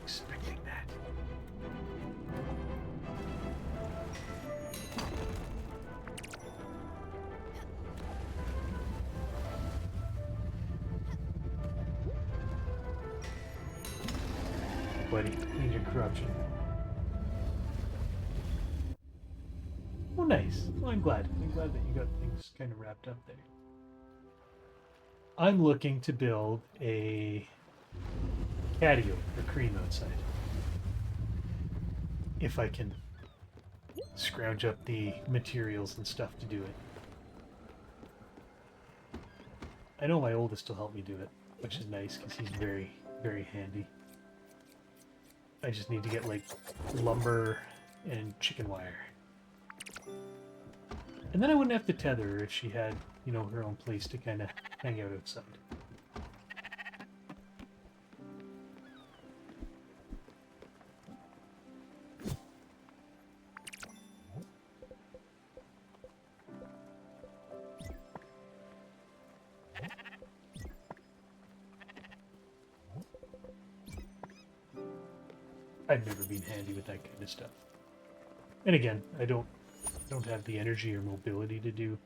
Expecting that. Buddy, need your corruption. Oh, nice. Well, I'm glad. I'm glad that you got things kind of wrapped up there. I'm looking to build a patio for cream outside. If I can scrounge up the materials and stuff to do it. I know my oldest will help me do it, which is nice because he's very, very handy. I just need to get like lumber and chicken wire. And then I wouldn't have to tether her if she had, you know, her own place to kind of hang out outside. I've never been handy with that kind of stuff. And again, I don't have the energy or mobility to do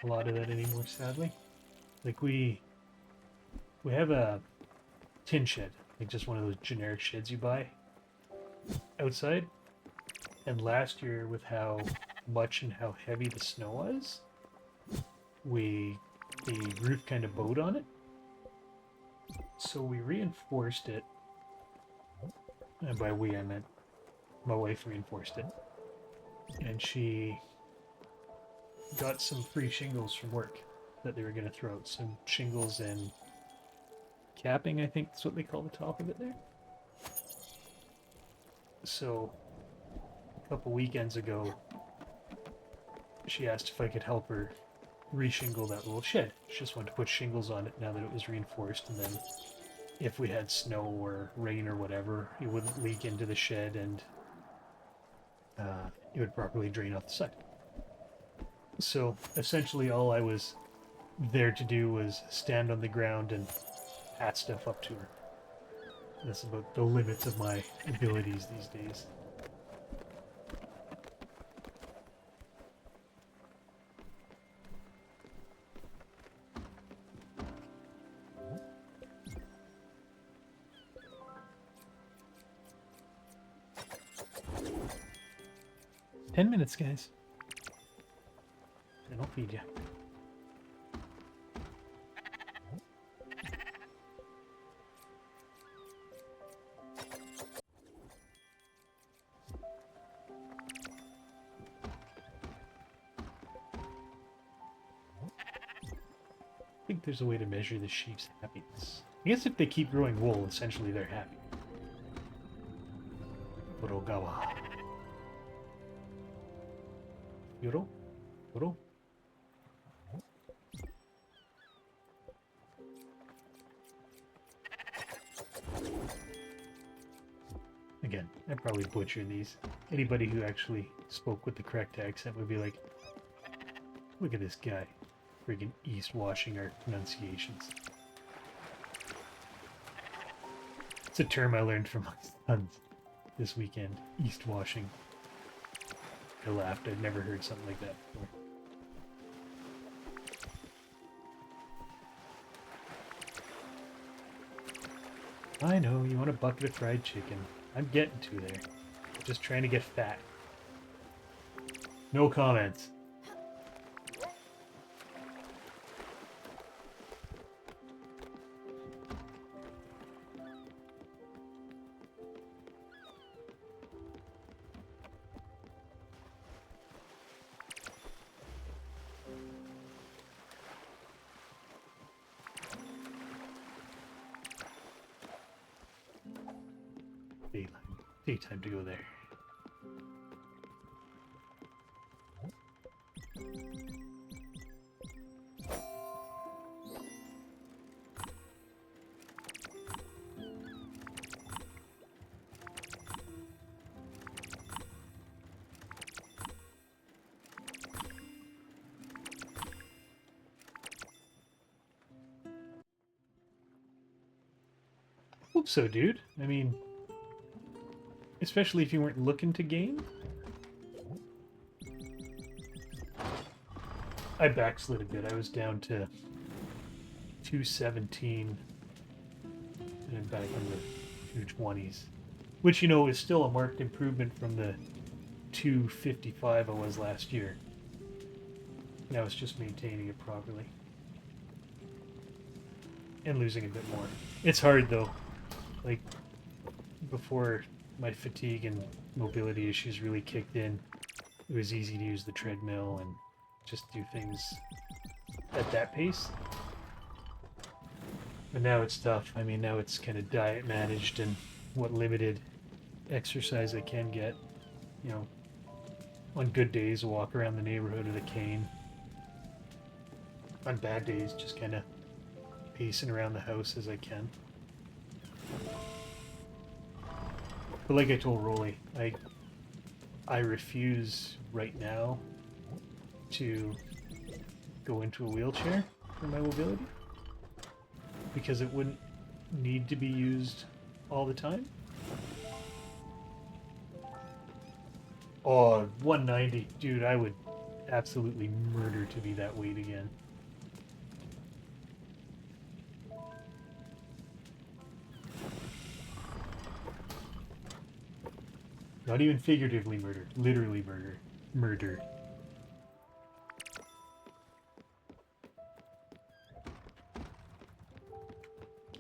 a lot of that anymore, sadly. Like we have a tin shed, like just one of those generic sheds you buy outside. And last year, with how much and how heavy the snow was, the roof kind of bowed on it. So we reinforced it. And by we, I meant my wife reinforced it. And she got some free shingles from work that they were going to throw out. Some shingles and capping, I think that's what they call the top of it there. So, a couple weekends ago, she asked if I could help her re-shingle that little shed. She just wanted to put shingles on it now that it was reinforced, and then if we had snow or rain or whatever, it wouldn't leak into the shed and it would properly drain off the side. So essentially all I was there to do was stand on the ground and pat stuff up to her. That's about the limits of my abilities these days. "10 minutes, guys. And I'll feed you." I think there's a way to measure the sheep's happiness. I guess if they keep growing wool, essentially they're happy. Furogawa. Yoro? Furo? Again, I probably butchered these. Anybody who actually spoke with the correct accent would be like, look at this guy. Friggin' East washing our pronunciations. It's a term I learned from my sons this weekend. East washing. I laughed. I'd never heard something like that before. I know, you want a bucket of fried chicken. I'm getting to there. Just trying to get fat. No comments. Daytime to go there. Hope so, dude. I mean, especially if you weren't looking to gain. I backslid a bit. I was down to 217 and back in the 220s, which, you know, is still a marked improvement from the 255 I was last year. Now it's just maintaining it properly and losing a bit more. It's hard though. Like, before my fatigue and mobility issues really kicked in, it was easy to use the treadmill and just do things at that pace. But now it's tough. I mean, now it's kind of diet managed and what limited exercise I can get. You know, on good days, I'll walk around the neighborhood with a cane. On bad days, just kind of pacing around the house as I can. But like I told Rolly, I refuse right now to go into a wheelchair for my mobility because it wouldn't need to be used all the time. Oh, 190. Dude, I would absolutely murder to be that weight again. Not even figuratively murdered. Literally murdered. Murdered.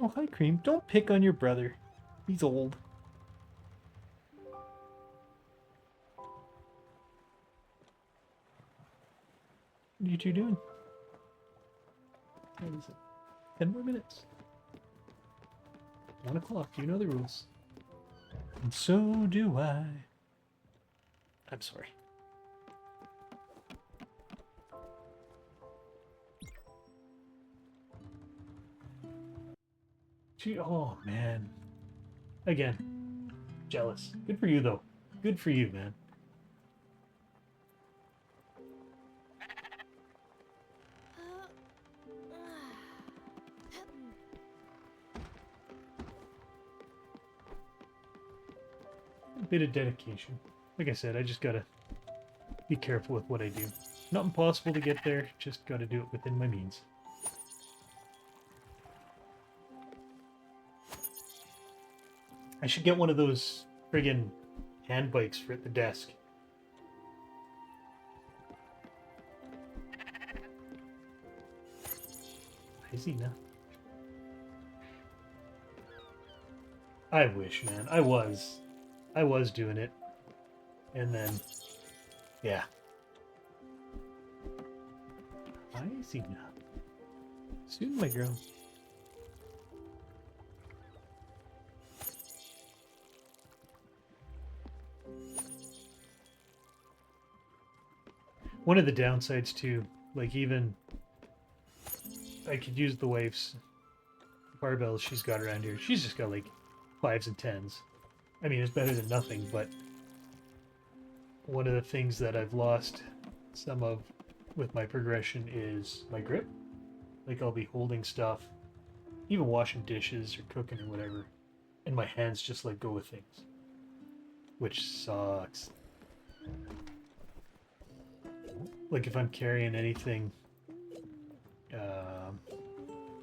Oh, hi, Cream. Don't pick on your brother. He's old. What are you two doing? What is it? 10 more minutes. 1 o'clock. You know the rules. And so do I. I'm sorry. Oh, man. Again, jealous. Good for you, though. Good for you, man. A bit of dedication. Like I said, I just gotta be careful with what I do. Not impossible to get there, just gotta do it within my means. I should get one of those friggin' hand bikes for at the desk. Zena. I wish, man. I was doing it. And then, yeah. Hi, Zena. Soon, my girl. One of the downsides too, like even I could use the wife's barbells she's got around here. She's just got like 5s and 10s. I mean, it's better than nothing, but one of the things that I've lost some of with my progression is my grip. Like I'll be holding stuff, even washing dishes or cooking or whatever, and my hands just let go of things, which sucks. Like if I'm carrying anything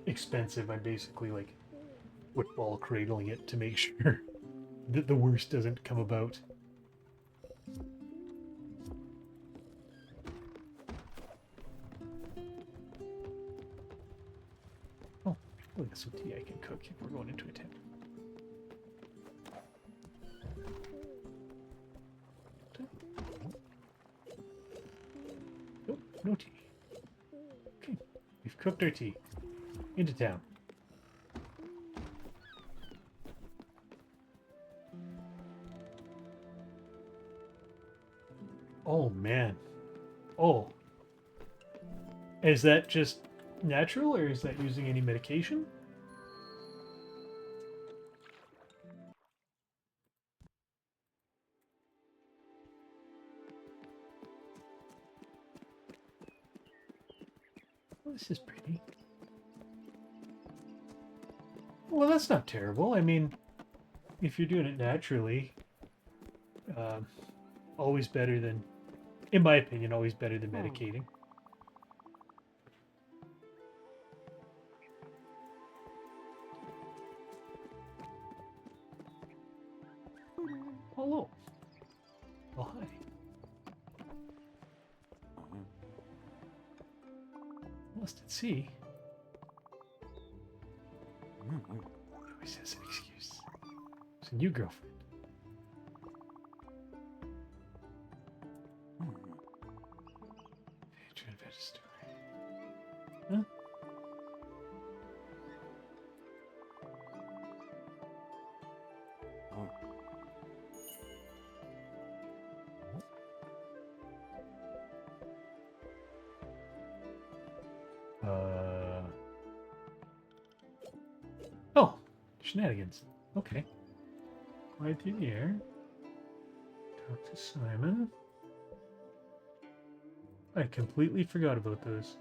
expensive, I'm basically like football cradling it to make sure that the worst doesn't come about. Oh, look at some tea I can cook if we're going into a tent. Nope, no tea. Okay, we've cooked our tea. Into town. Oh, man. Oh. Is that just natural, or is that using any medication? Well, this is pretty. Well, that's not terrible. I mean, if you're doing it naturally, always better than, in my opinion, always better than medicating. Hello. Oh, hi. Lost at sea. Always has an excuse. It's a new girlfriend. Trying to bet a story. Huh? Oh, shenanigans. Okay. Right through the air. Talk to Simon. I completely forgot about those.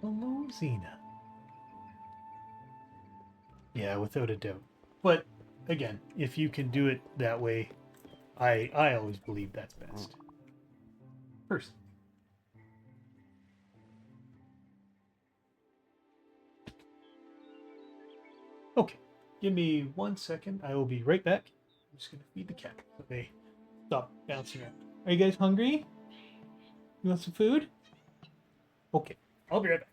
Hello, Xena. Yeah, without a doubt. But again, if you can do it that way, I always believe that's best. First. Okay, give me 1 second. I will be right back. I'm just gonna feed the cat so they stop bouncing around. Are you guys hungry? You want some food? Okay, I'll be right back.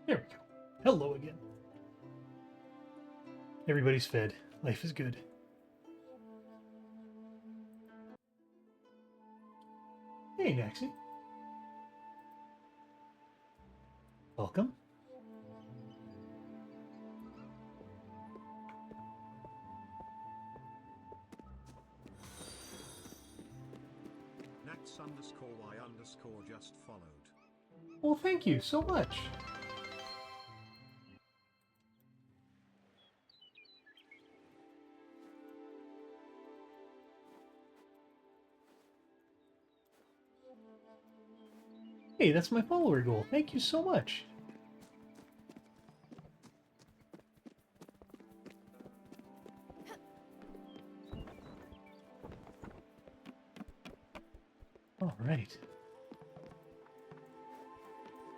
There we go. Hello again. Everybody's fed. Life is good. Hey, Naxi. Welcome. Nax_y_ just followed. Well, thank you so much. Hey, that's my follower goal. Thank you so much. All right.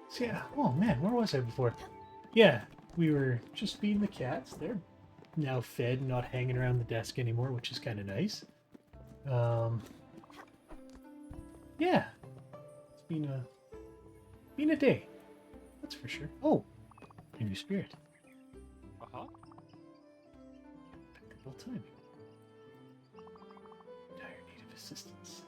So yeah, oh man, where was I before? Yeah, we were just feeding the cats. They're now fed, not hanging around the desk anymore, which is kind of nice. Yeah, it's been a day. That's for sure. Oh, a new spirit. Impeccable timing. Dire need of assistance.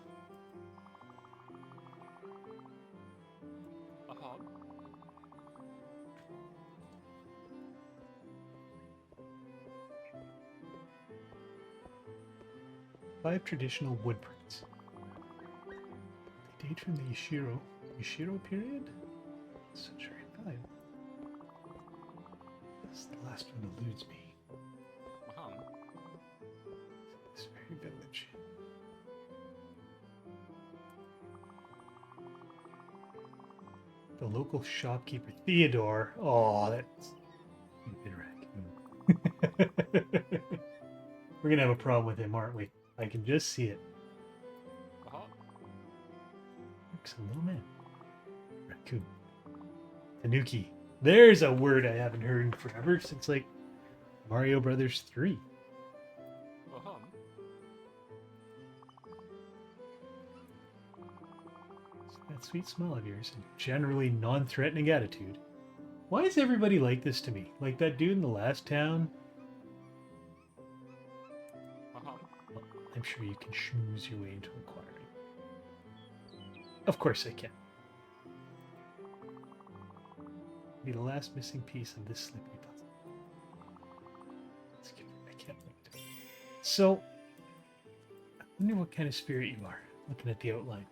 Five traditional wood prints. They date from the Yashiro period? Century 5. This the last one eludes me. This very village. The local shopkeeper, Theodore. Oh, that's stupid raccoon. We're gonna have a problem with him, aren't we? I can just see it. Looks a little man. Raccoon. Tanuki. There's a word I haven't heard in forever, since like Mario Brothers 3. That sweet smile of yours and generally non-threatening attitude. Why is everybody like this to me? Like that dude in the last town? Well, I'm sure you can schmooze your way into inquiring. Of course I can. Be the last missing piece of this slippery puzzle. I can't wait. So, I wonder what kind of spirit you are, looking at the outline.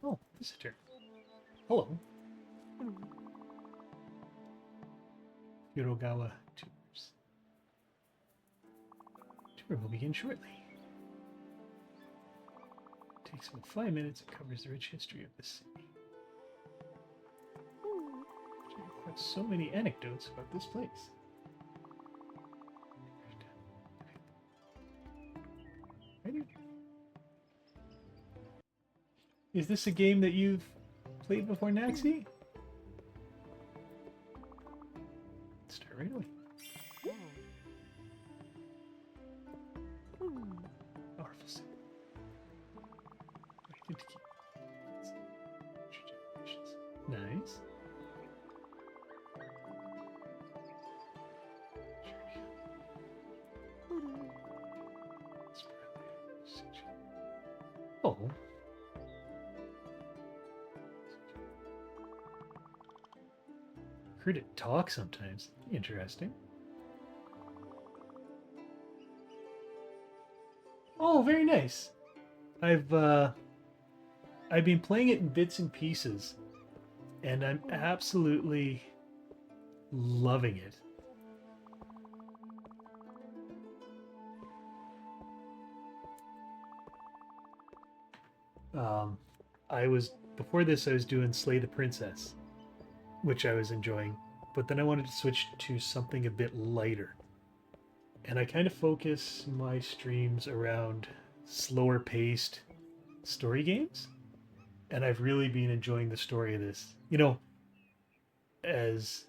Oh, visitor. Hello. Hirogawa tours. Tour will begin shortly. It takes about 5 minutes and covers the rich history of the city. There's so many anecdotes about this place. Is this a game that you've played before, Naxi? Let's start right away. Powerful city. Nice. Oh. Heard it talk sometimes. Interesting. Oh, very nice. I've been playing it in bits and pieces, and I'm absolutely loving it. Before this I was doing Slay the Princess, which I was enjoying, but then I wanted to switch to something a bit lighter. And I kind of focus my streams around slower paced story games. And I've really been enjoying the story of this. You know, as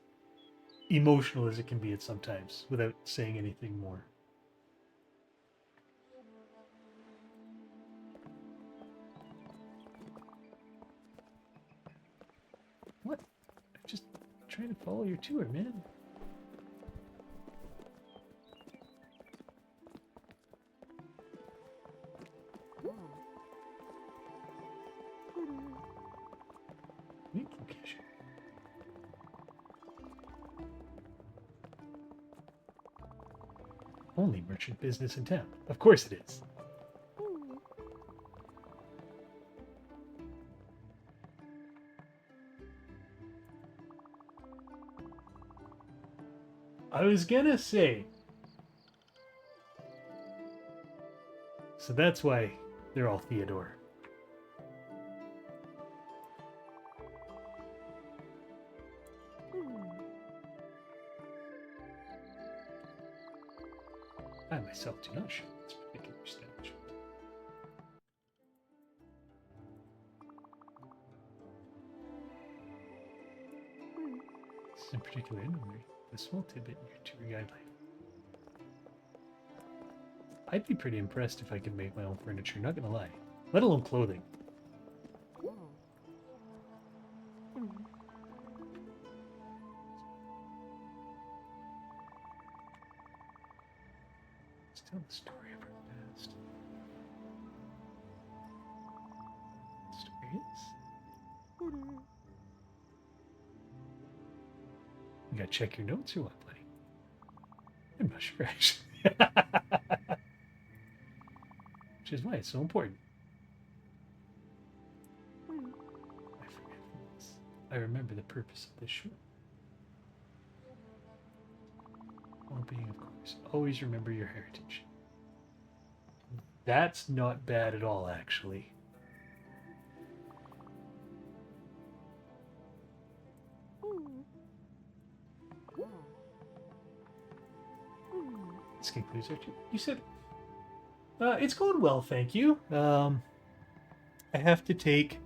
emotional as it can be at sometimes without saying anything more. What? trying to follow your tour, man. Meet location. Only merchant business in town. Of course it is. I was gonna say. So that's why they're all Theodore. I myself do not show this particular stench. This is in particular memory, a small tidbit in your tour guide life. I'd be pretty impressed if I could make my own furniture, not gonna lie. Let alone clothing. Let's tell the story of our past. The story is... You gotta check your notes or what, buddy? I'm not sure, actually. Which is why it's so important. I forget this. I remember the purpose of this show. Well being, of course. Always remember your heritage. That's not bad at all, actually. This concludes our tour. You said... it's going well, thank you. I have to take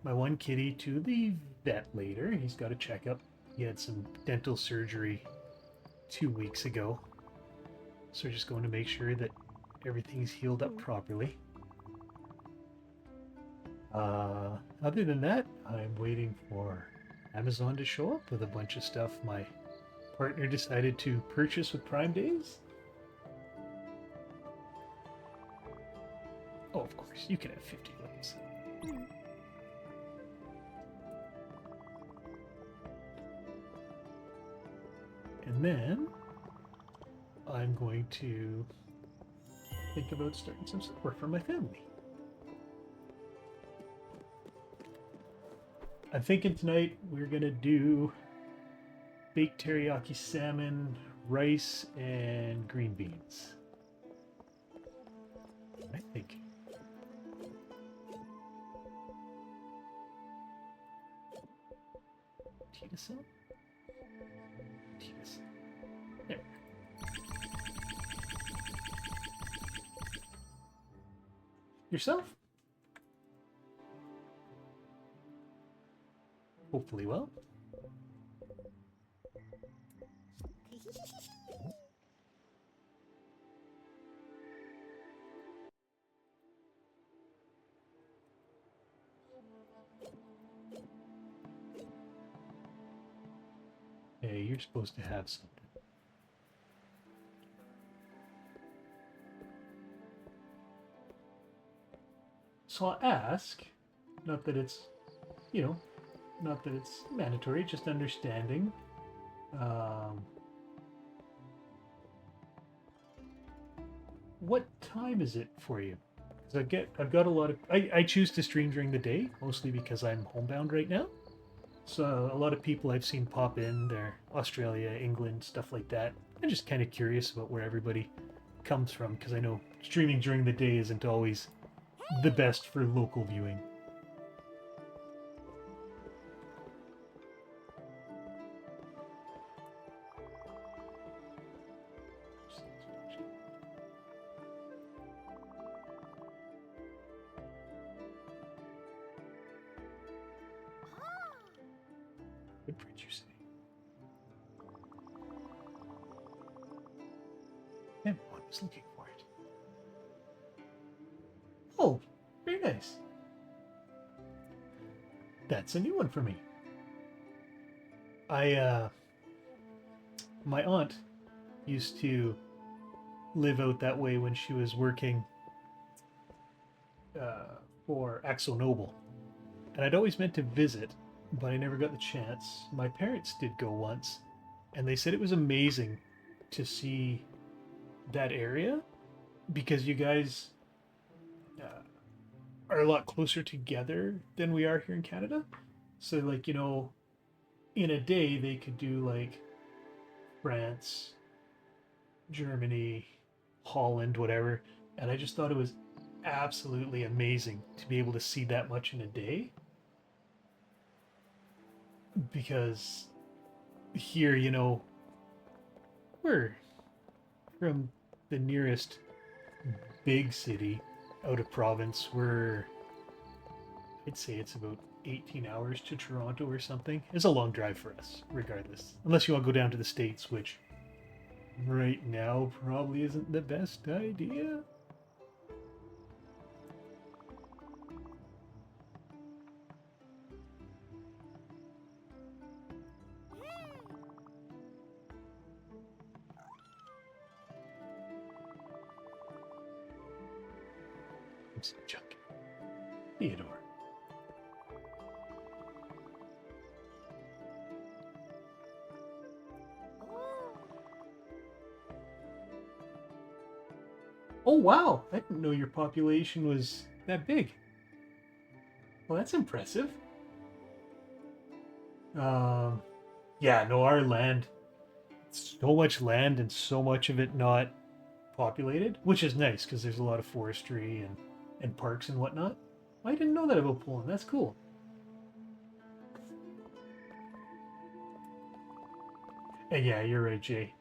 my one kitty to the vet later. He's got a checkup. He had some dental surgery 2 weeks ago. So we're just going to make sure that everything's healed up properly. Other than that, I'm waiting for Amazon to show up with a bunch of stuff my partner decided to purchase with Prime Days. Oh, of course, you can have 50 of those. And then I'm going to think about starting some support for my family. I'm thinking tonight we're going to do baked teriyaki salmon, rice, and green beans. I think. Tita-san? Tita-san. There. Yourself? Hopefully well. Hey, you're supposed to have something. So I'll ask, not that it's, not that it's mandatory, just understanding. What time is it for you? Because I've got a lot of, I choose to stream during the day, mostly because I'm homebound right now. So a lot of people I've seen pop in, they're Australia, England, stuff like that. I'm just kind of curious about where everybody comes from, because I know streaming during the day isn't always the best for local viewing. Good for you say. Everyone was looking for it. Oh, very nice. That's a new one for me. I my aunt used to live out that way when she was working for Axel Noble, and I'd always meant to visit, but I never got the chance. My parents did go once, and they said it was amazing to see that area because you guys are a lot closer together than we are here in Canada. So, like, in a day they could do like France, Germany, Holland, whatever. And I just thought it was absolutely amazing to be able to see that much in a day because here, we're from the nearest big city out of province. I'd say it's about 18 hours to Toronto or something. It's a long drive for us, regardless. Unless you want to go down to the States, which right now probably isn't the best idea. I'm so junky. Theodore. Oh wow! I didn't know your population was that big. Well, that's impressive. Um, yeah, no, our land, so much land and so much of it not populated, which is nice because there's a lot of forestry and parks and whatnot. I didn't know that about Poland. That's cool. And yeah, you're right, Jay.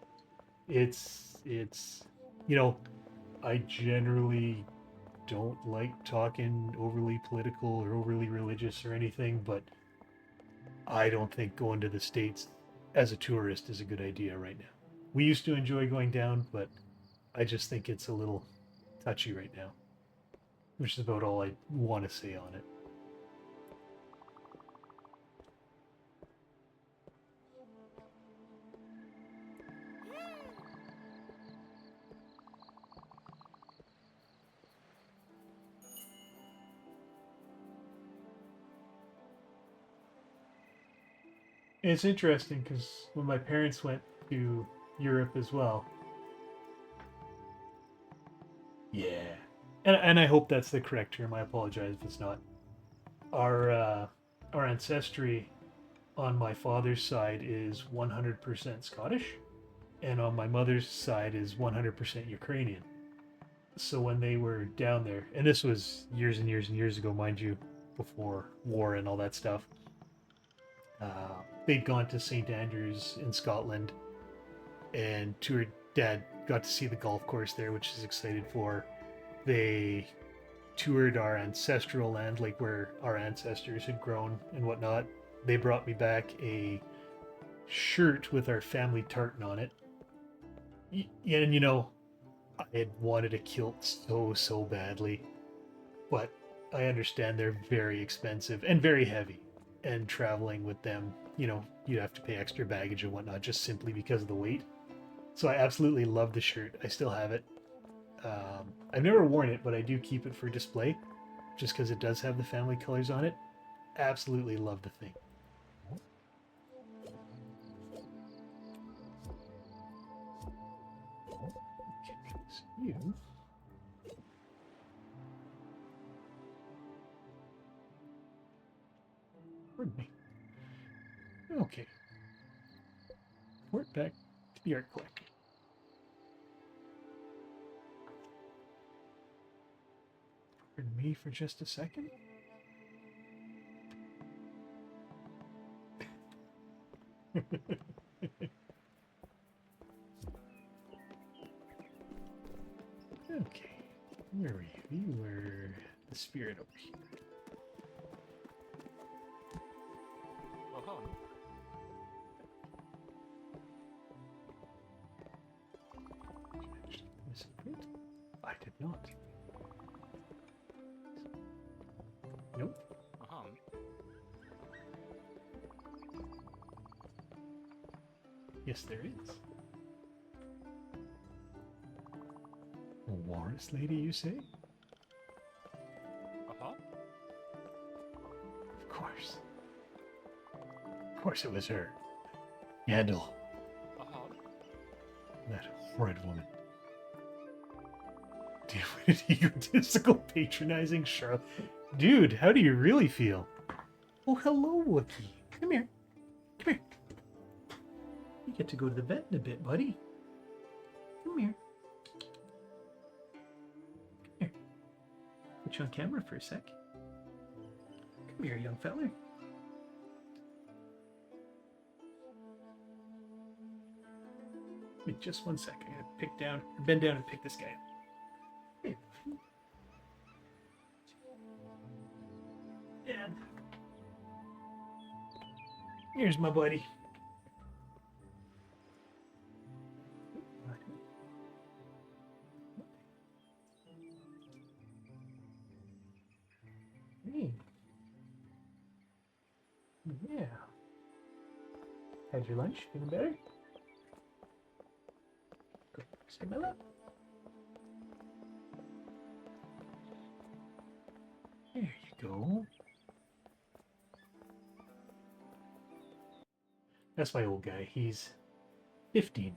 It's you know, I generally don't like talking overly political or overly religious or anything, but I don't think going to the States as a tourist is a good idea right now. We used to enjoy going down, but I just think it's a little touchy right now, which is about all I want to say on it. It's interesting because when my parents went to Europe as well, yeah, and I hope that's the correct term. I apologize if it's not. Our our ancestry on my father's side is 100% Scottish, and on my mother's side is 100% Ukrainian. So when they were down there, and this was years and years and years ago, mind you, before war and all that stuff, they'd gone to St. Andrews in Scotland and toured. Dad got to see the golf course there, which he's excited for. They toured our ancestral land, like where our ancestors had grown and whatnot. They brought me back a shirt with our family tartan on it. And I had wanted a kilt so badly, but I understand they're very expensive and very heavy. And traveling with them, you have to pay extra baggage and whatnot just simply because of the weight. So I absolutely love the shirt. I still have it. I've never worn it, but I do keep it for display just because it does have the family colors on it. Absolutely love the thing. Okay, so you. Pardon me. Okay. Report back to the art collector. Pardon me for just a second. Okay. Where were you? You were the spirit over here. Uh-huh. A secret? I did not. Nope. Uh-huh. Yes, there is. A walrus lady, you say? Uh-huh. Of course. Of course it was her. Yandel, Uh-huh. that horrid woman. Dude, egotistical, patronizing Charlotte. Dude, how do you really feel? Oh, hello, Wookie. Come here. Come here. You get to go to the vet in a bit, buddy. Come here. Come here. Put you on camera for a sec. Come here, young feller. Wait just 1 second. I'm gonna bend down and pick this guy up. Here. And here's my buddy. Hey. Yeah. Had your lunch? Feeling better? Go. Say mellow. There you go. That's my old guy. He's 15.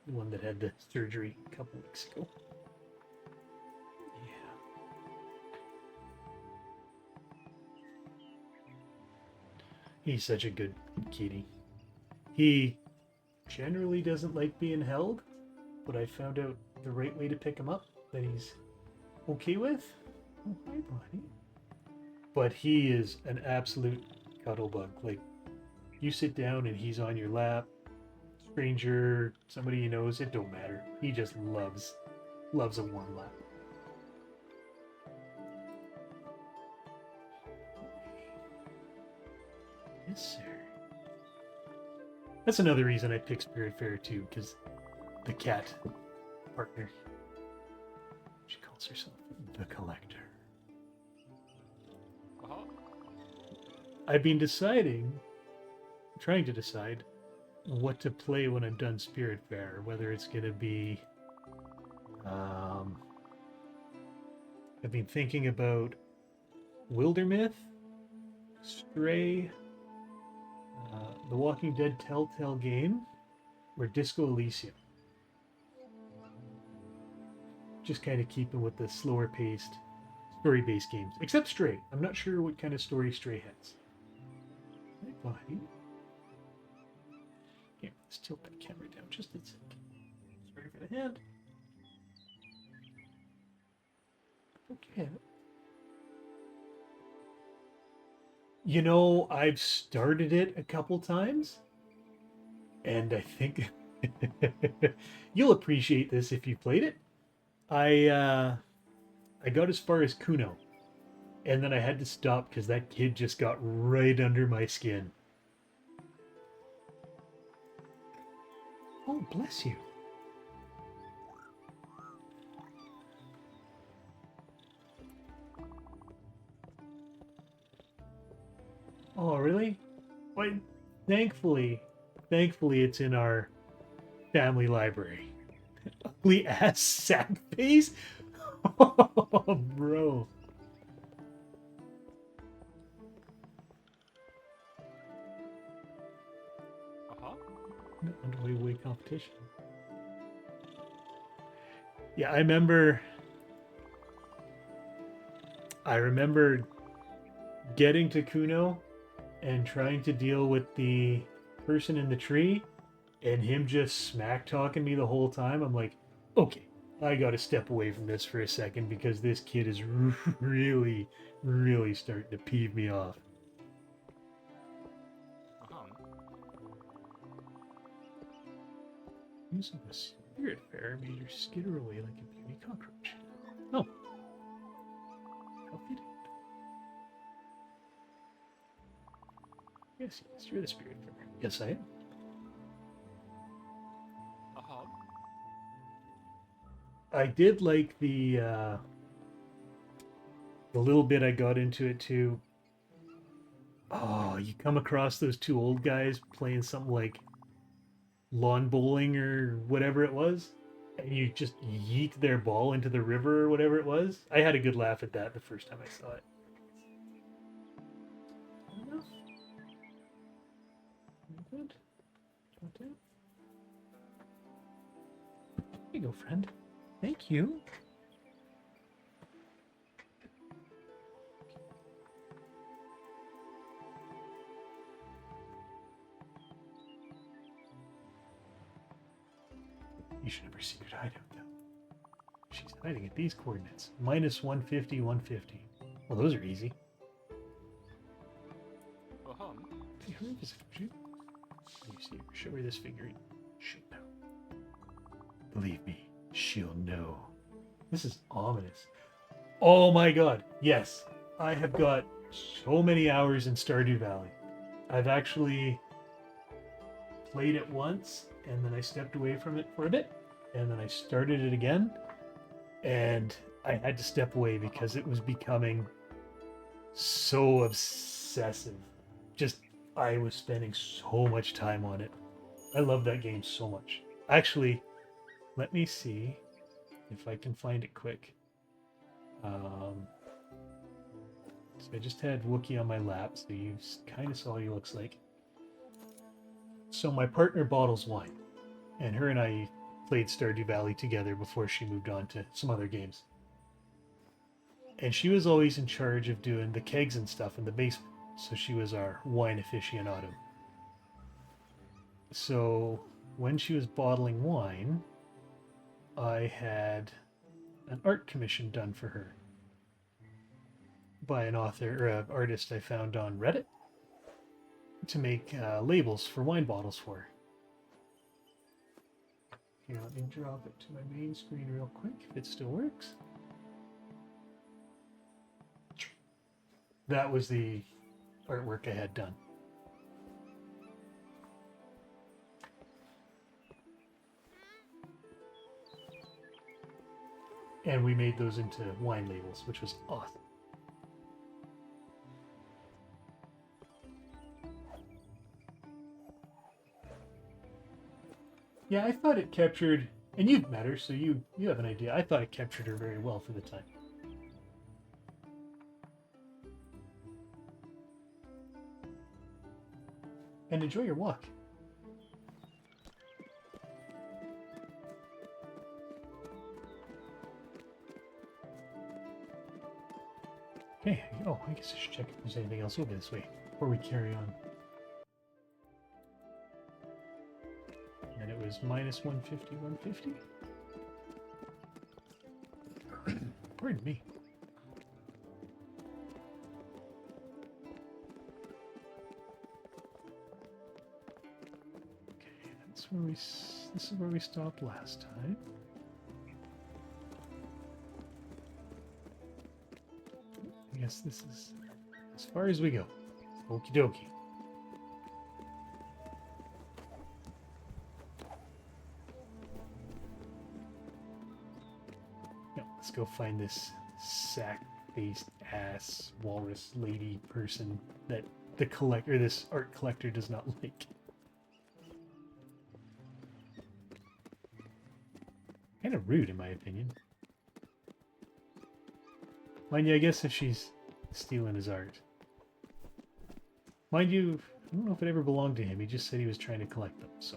The one that had the surgery a couple weeks ago. Yeah. He's such a good kitty. He generally doesn't like being held, but I found out the right way to pick him up that he's okay with. Oh, hi, buddy. But he is an absolute cuddle bug. Like, you sit down and he's on your lap. Stranger, somebody he knows, it don't matter. He just loves a warm lap. Yes, sir. That's another reason I picked Spiritfarer too, because the cat partner. She calls herself the Collector. Uh-huh. I've been trying to decide what to play when I'm done Spiritfarer, whether it's going to be... I've been thinking about Wildermyth, Stray, The Walking Dead Telltale game, or Disco Elysium. Just kind of keeping with the slower paced, story-based games. Except Stray. I'm not sure what kind of story Stray has. Hey, buddy. Here, let's tilt that camera down just a second. Sorry for the hand. Okay. You know, I've started it a couple times, and I think you'll appreciate this if you played it. I got as far as Kuno, and then I had to stop because that kid just got right under my skin. Oh, bless you. Oh, really? Wait, thankfully it's in our family library. Ugly ass sack face? Oh, bro. Uh-huh. Underway competition. Yeah, I remember getting to Kuno and trying to deal with the person in the tree and him just smack talking me the whole time. I'm like, okay, I gotta step away from this for a second because this kid is really, really starting to peeve me off. Uh-huh. Use of a Spiritfarer made her skitter away like a beauty cockroach. Oh. How fitting. Yes, you're the Spiritfarer. Yes, I am. Uh-huh. I did like the little bit I got into it too. Oh, you come across those two old guys playing something like lawn bowling or whatever it was, and you just yeet their ball into the river or whatever it was. I had a good laugh at that the first time I saw it. Good. There you go, friend. Thank you. You should have her secret hideout, though. She's hiding at these coordinates. Minus 150, 150. Well, those are easy. Uh-huh. Hey, hurry up, shoot. You see, show her this figurine. She'll know. Believe me, she'll know. This is ominous. Oh my god, yes. I have got so many hours in Stardew Valley. I've actually played it once, and then I stepped away from it for a bit, and then I started it again, and I had to step away because it was becoming so obsessive. Just, I was spending so much time on it. I love that game so much. Actually, let me see if I can find it quick. So I just had Wookiee on my lap, so you kind of saw what he looks like. So my partner bottles wine, and her and I played Stardew Valley together before she moved on to some other games. And she was always in charge of doing the kegs and stuff in the basement, so she was our wine aficionado. So when she was bottling wine, I had an art commission done for her by an author or an artist I found on Reddit to make labels for wine bottles for her. Here, let me drop it to my main screen real quick if it still works. That was the artwork I had done. And we made those into wine labels, which was awesome. Yeah, I thought it captured, and you've met her, so you have an idea. I thought it captured her very well for the time. And enjoy your walk. Okay, oh, I guess I should check if there's anything else over this way before we carry on. And it was minus 150, 150? Pardon me. Okay, that's where this is where we stopped last time. I guess this is as far as we go. Okie dokie. Now, let's go find this sack-faced ass walrus lady person that the collector, this art collector, does not like. Kind of rude, in my opinion. Mind you, I guess if she's stealing his art. Mind you, I don't know if it ever belonged to him. He just said he was trying to collect them, so.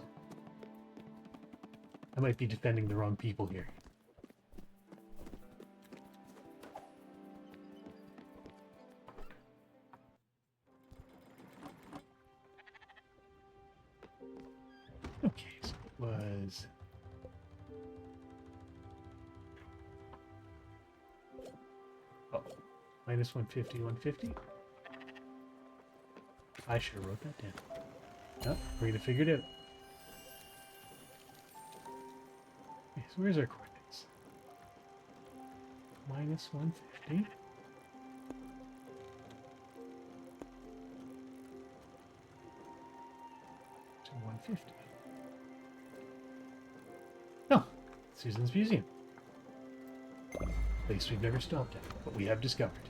I might be defending the wrong people here. Okay, so it was... Oh, minus 150, 150? I should have wrote that down. Nope, we're gonna figure it out. Okay, so where's our coordinates? Minus 150. To 150. Oh, Susan's Museum. Place we've never stopped at, but we have discovered.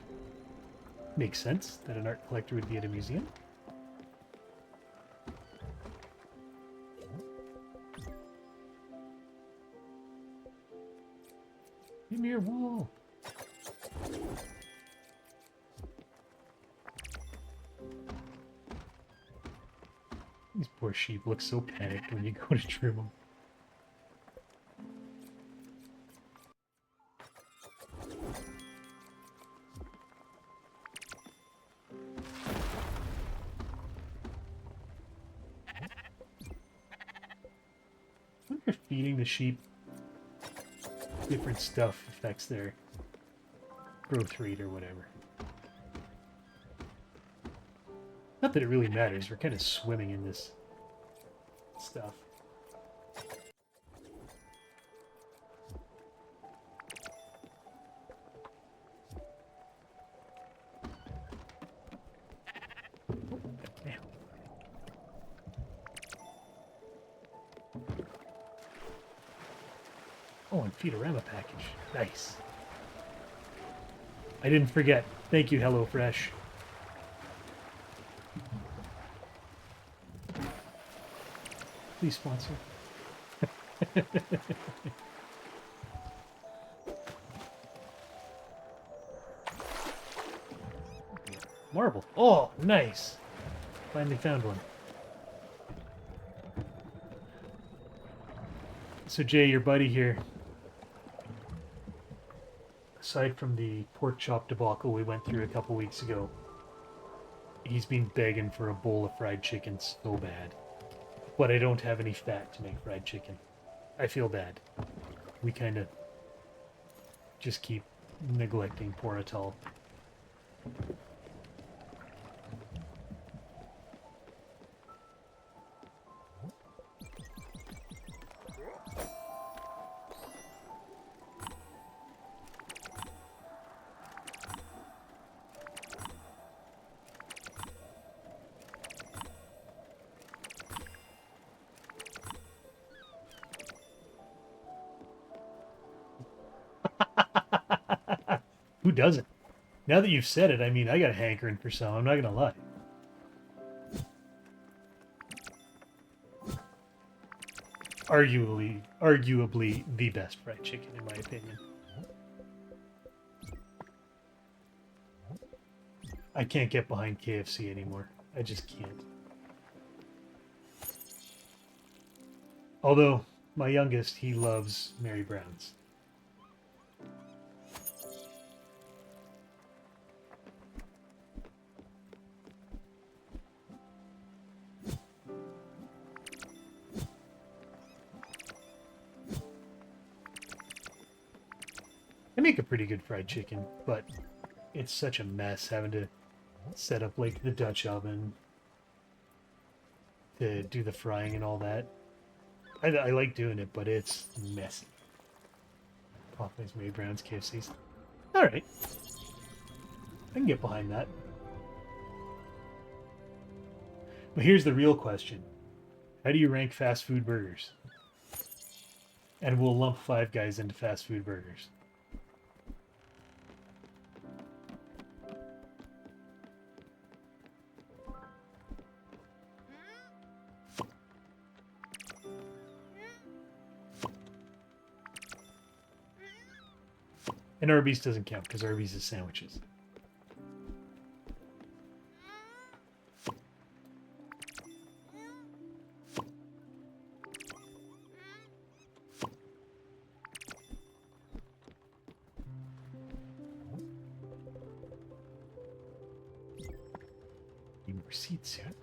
Makes sense that an art collector would be at a museum. These poor sheep look so panicked when you go to trim them. I wonder if feeding the sheep different stuff affects their growth rate or whatever. Not that it really matters, we're kind of swimming in this stuff. Damn. Oh, and Feedorama package. Nice. I didn't forget. Thank you, HelloFresh. Please sponsor. Marble. Oh, nice. Finally found one. So Jay, your buddy here, aside from the pork chop debacle we went through a couple weeks ago, he's been begging for a bowl of fried chicken so bad. But I don't have any fat to make fried chicken. I feel bad. We kind of just keep neglecting poor Atal. Who doesn't? Now that you've said it, I mean, I got a hankering for some, I'm not gonna lie. Arguably the best fried chicken, in my opinion. I can't get behind KFC anymore. I just can't. Although, my youngest, he loves Mary Brown's. I make a pretty good fried chicken, but it's such a mess having to set up like the Dutch oven to do the frying and all that. I like doing it, but it's messy. Popeyes, Mary Brown's, KFC's. Alright. I can get behind that. But here's the real question. How do you rank fast food burgers? And we'll lump Five Guys into fast food burgers. And Arby's doesn't count because Arby's is sandwiches. Need more seats soon.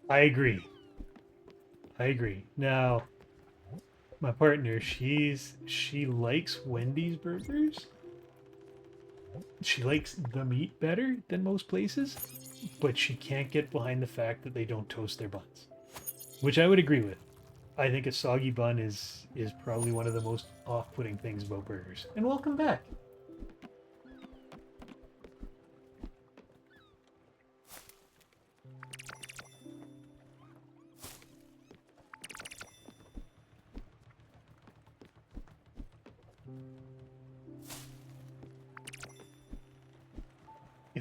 I agree. I agree. Now, my partner, she likes Wendy's burgers. She likes the meat better than most places, but she can't get behind the fact that they don't toast their buns, which I would agree with. I think a soggy bun is probably one of the most off-putting things about burgers. And welcome back.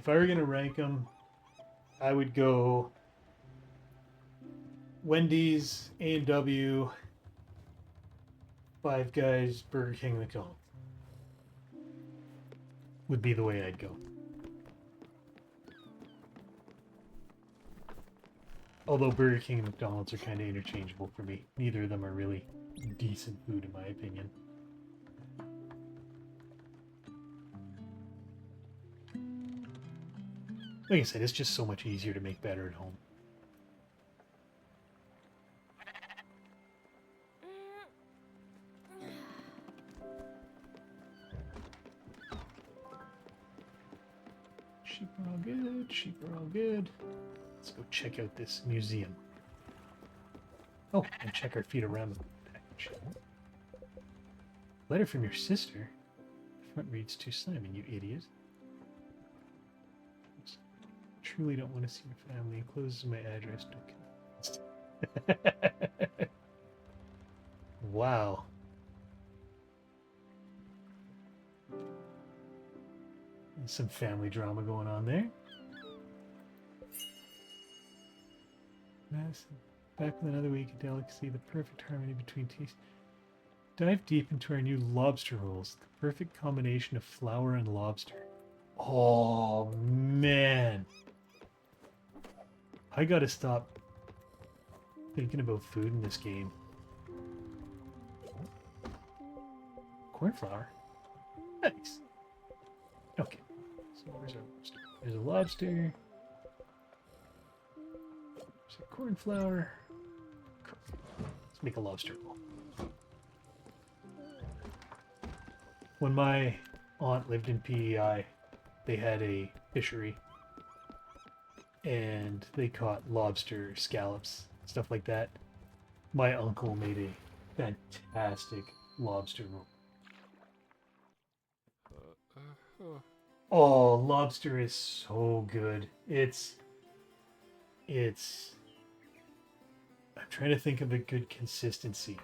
if I were gonna rank them, I would go Wendy's, A&W, Five Guys, Burger King, McDonald's. Would be the way I'd go. Although Burger King and McDonald's are kind of interchangeable for me. Neither of them are really decent food in my opinion. Like I said, it's just so much easier to make better at home. Sheep are all good, sheep are all good. Let's go check out this museum. Oh, and check our feet around the package. Letter from your sister? The front reads to Simon, you idiot. Truly don't want to see your family. Encloses my address. Don't Wow. There's some family drama going on there. Back with another week of delicacy, the perfect harmony between taste. Dive deep into our new lobster rolls. The perfect combination of flour and lobster. Oh, man. I gotta stop thinking about food in this game. Cornflour? Nice. Okay. So where's our lobster? There's a lobster. There's a cornflour. Let's make a lobster roll. When my aunt lived in PEI, they had a fishery. And they caught lobster, scallops, stuff like that. My uncle made a fantastic lobster roll. Oh, lobster is so good. It's I'm trying to think of a good consistency.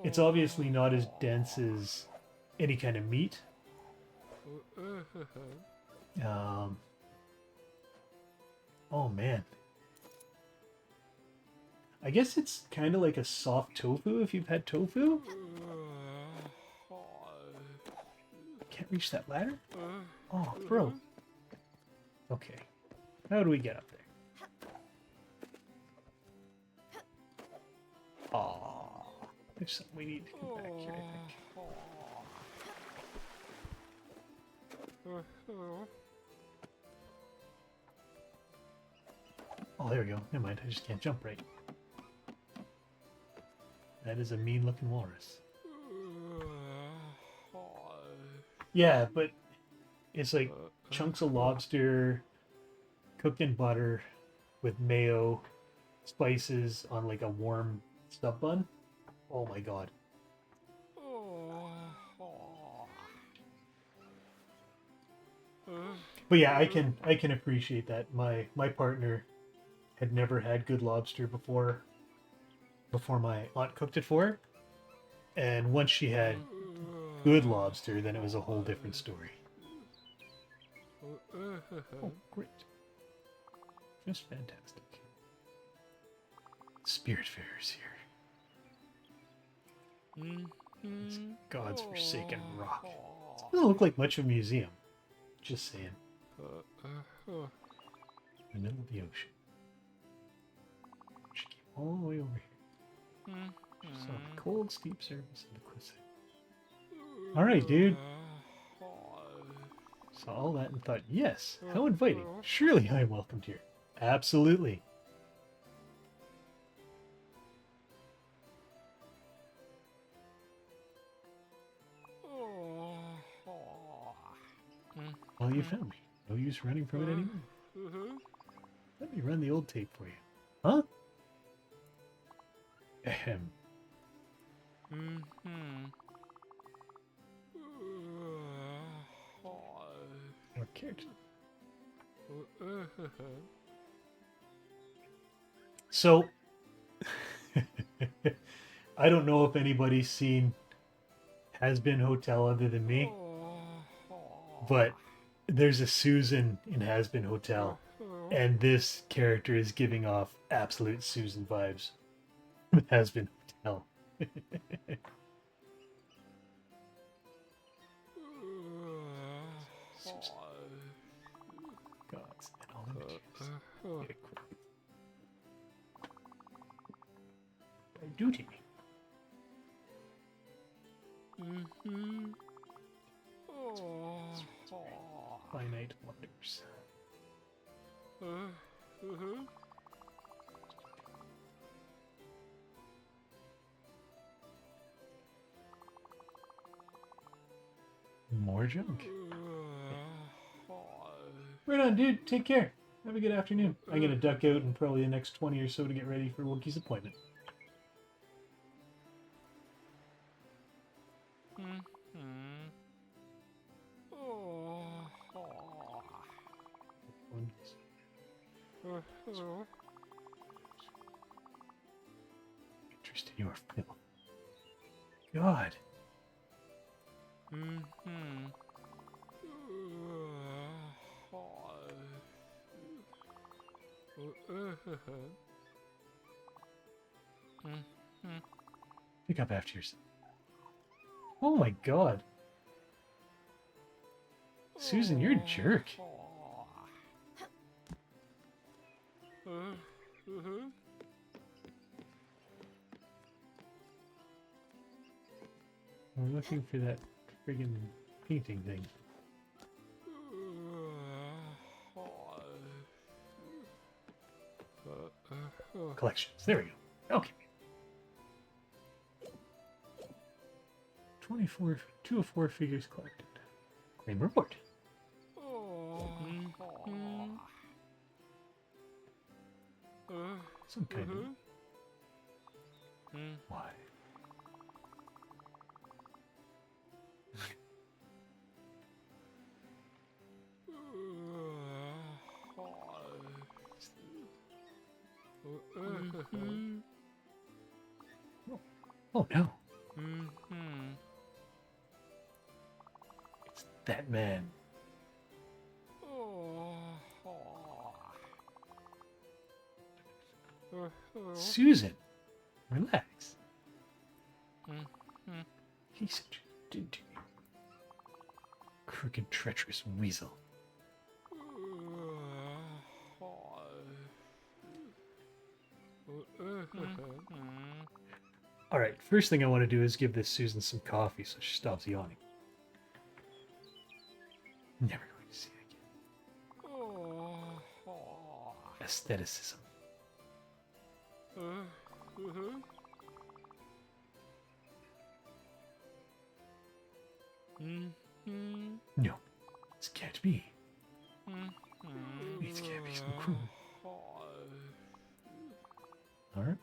It's obviously not as dense as any kind of meat. Oh man. I guess it's kind of like a soft tofu if you've had tofu. Can't reach that ladder? Oh, bro. Okay. How do we get up there? Aw. There's something we need to come back here, I think. Oh, there we go. Never mind. I just can't jump right. That is a mean-looking walrus. Yeah, but it's like chunks of lobster cooked in butter with mayo, spices on like a warm stub bun. Oh my god. But yeah, I can appreciate that. My partner had never had good lobster before my aunt cooked it for her. And once she had good lobster, then it was a whole different story. Oh, great. Just fantastic. Spiritfarer's here. It's God's forsaken rock. It doesn't look like much of a museum. Just saying. In the middle of the ocean. She came all the way over here. She saw the cold, steep surface of the cliffside. Alright, dude. Saw all that and thought, yes, how inviting. Surely I am welcomed here. Absolutely. Well, you found me. No use running from it anymore. Let me run the old tape for you. Huh? Ahem. Your character. So, I don't know if anybody's seen Has Been Hotel other than me, but there's a Susan in Has Been Hotel, and this character is giving off absolute Susan vibes with Has Been Hotel. Gods and all images. Yeah, by duty. Finite wonders. More junk. Right on, dude. Take care. Have a good afternoon. I'm gonna duck out in probably the next 20 or so to get ready for Wookie's appointment. Interest in your film. God. Pick up after yourself. Oh my god. Susan, you're a jerk. I'm looking for that friggin' painting thing. Collections. There we go. Okay. 2 of 4 figures collected. Claim report. Some kind of... Why? Oh no. It's that man. Susan, relax. He said you did to me. Crooked, treacherous weasel. Alright, first thing I want to do is give this Susan some coffee so she stops yawning. Never going to see it again. Aestheticism. No, this can't be. It can't be so cruel. Alright.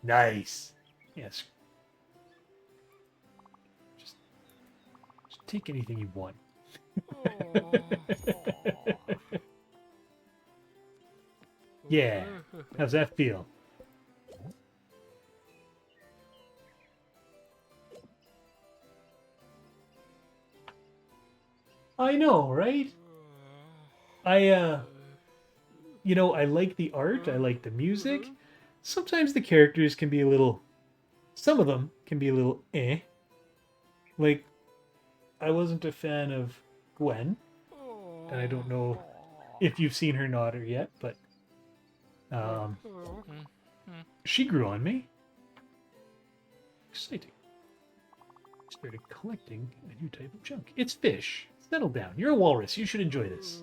Nice. Yes. Just take anything you want. Yeah. How's that feel? I know, right? You know, I like the art, I like the music. Sometimes the characters can be a little... Some of them can be a little eh. Like, I wasn't a fan of Gwen. And I don't know if you've seen her nod or yet, but... she grew on me. Exciting. Started collecting a new type of junk. It's fish. Settle down. You're a walrus. You should enjoy this.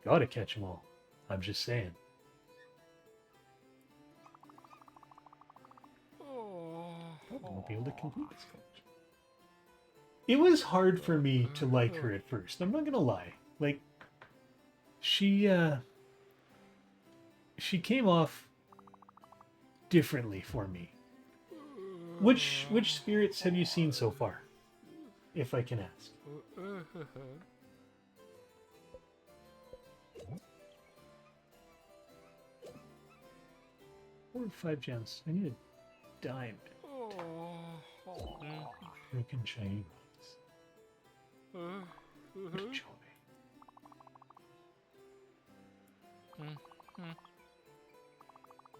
Gotta catch them all. I'm just saying. I won't be able to complete this collection. It was hard for me to like her at first. I'm not gonna lie. Like, she came off differently for me. Which spirits have you seen so far? If I can ask. or 5 gems? I need a diamond. Broken chains. Show me.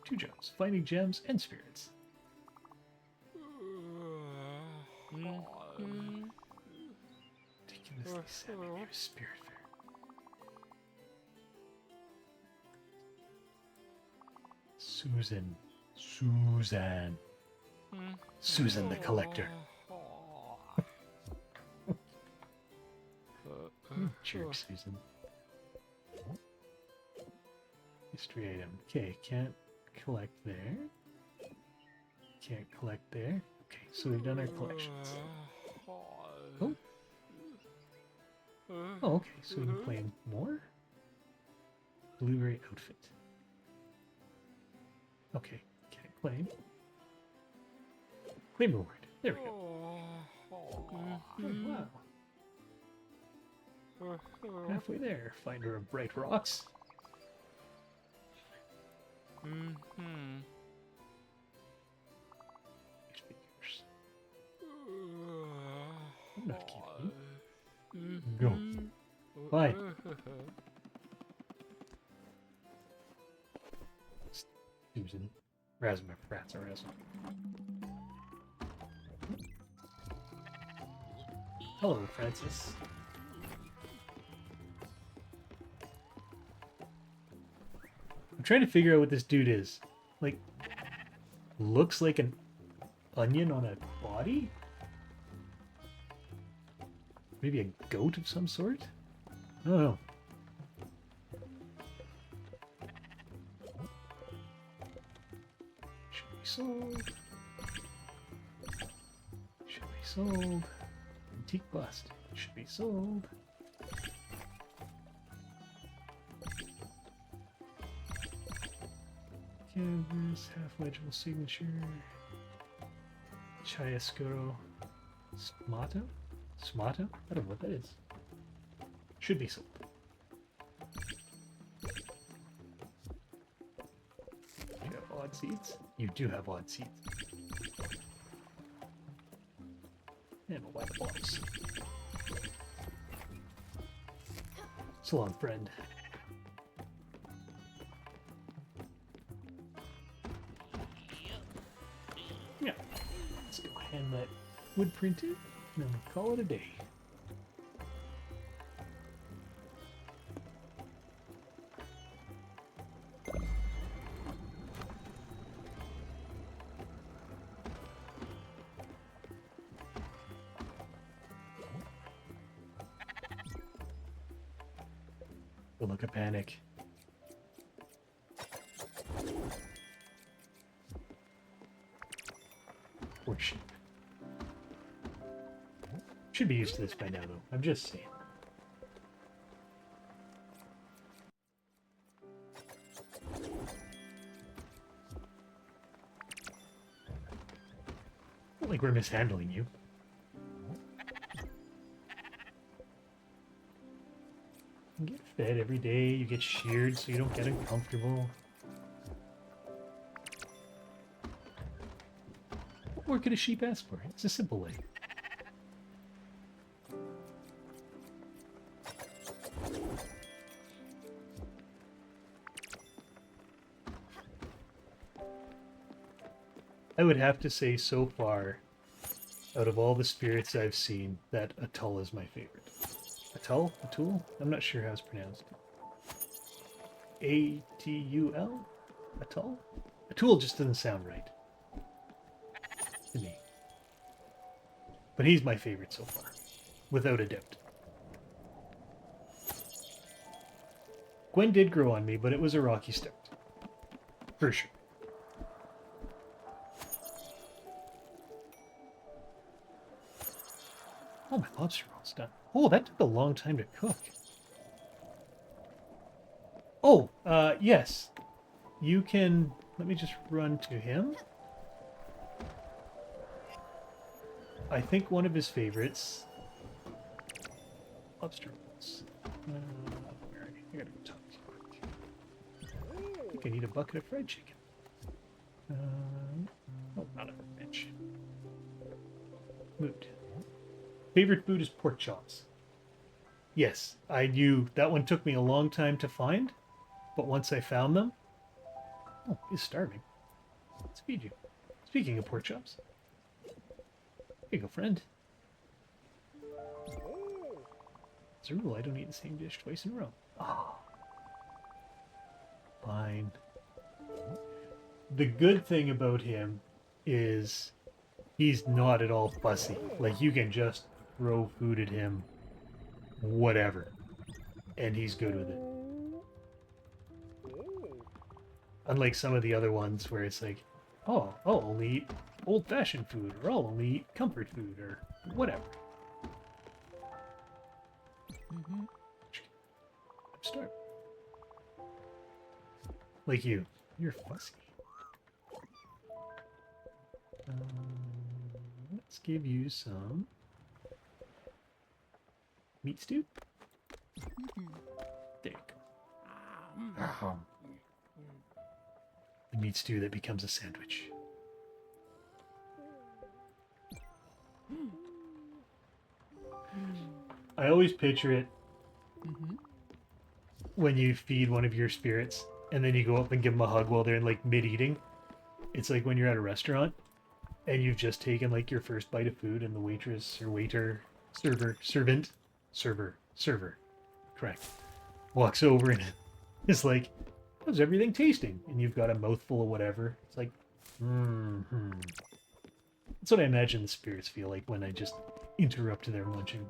2 gems. Finding gems and spirits. Ridiculously savvy near Spiritfarer. Susan. Susan the Collector. Jerk, Susan. History item. Okay, can't collect there. Can't collect there. Okay, so we've done our collections. Oh. Oh, okay, so we can claim more? Blueberry outfit. Okay, can't claim. Claim reward. There we go. Oh, wow. Halfway there. Finder of bright rocks. Speakers. I'm not kidding you. Go. Fine. Susan. Razma. Hello, Francis. I'm trying to figure out what this dude is. Like, looks like an onion on a body? Maybe a goat of some sort? I don't know. Should be sold. Should be sold. Antique bust. Should be sold. Canvas, half legible signature. Chiaroscuro. Smato? Smato? I don't know what that is. Should be sold. You have odd seeds? You do have odd seeds. And a white box. So long, friend. Yeah. Let's go hand that wood printed, and then we call it a day. The look of panic. Poor sheep. Should be used to this by now, though. I'm just saying. Not like we're mishandling you. You get fed every day, you get sheared so you don't get uncomfortable. What more could a sheep ask for? It's a simple way. I would have to say so far, out of all the spirits I've seen, that Atul is my favorite. Atul? Atul? I'm not sure how it's pronounced. A-T-U-L? Atul? Atul just doesn't sound right. To me. But he's my favorite so far. Without a doubt. Gwen did grow on me, but it was a rocky start. For sure. Oh, my lobster roll's done. Oh, that took a long time to cook. Oh, yes. You can... Let me just run to him. I think one of his favorites... Lobster rolls. Where are you? I gotta go talk to you quick. I think I need a bucket of fried chicken. Oh, not a bench. Mood. Favorite food is pork chops. Yes, I knew that one took me a long time to find, but once I found them, oh, he's starving. Let's feed you. Speaking of pork chops, here you go, friend. As a rule, I don't eat the same dish twice in a row. Ah, fine. The good thing about him is he's not at all fussy. Like, you can just throw food at him, whatever, and he's good with it. Unlike some of the other ones where it's like, oh, I'll only eat old-fashioned food, or I'll only eat comfort food, or whatever. I'm starving. Like you. You're fussy. Let's give you some meat stew. There you go. The meat stew that becomes a sandwich. I always picture it when you feed one of your spirits and then you go up and give them a hug while they're in like mid-eating. It's like when you're at a restaurant and you've just taken like your first bite of food and the waitress or waiter, server, correct, walks over and is like, how's everything tasting? And you've got a mouthful of whatever. It's like, That's what I imagine the spirits feel like when I just interrupt their munching.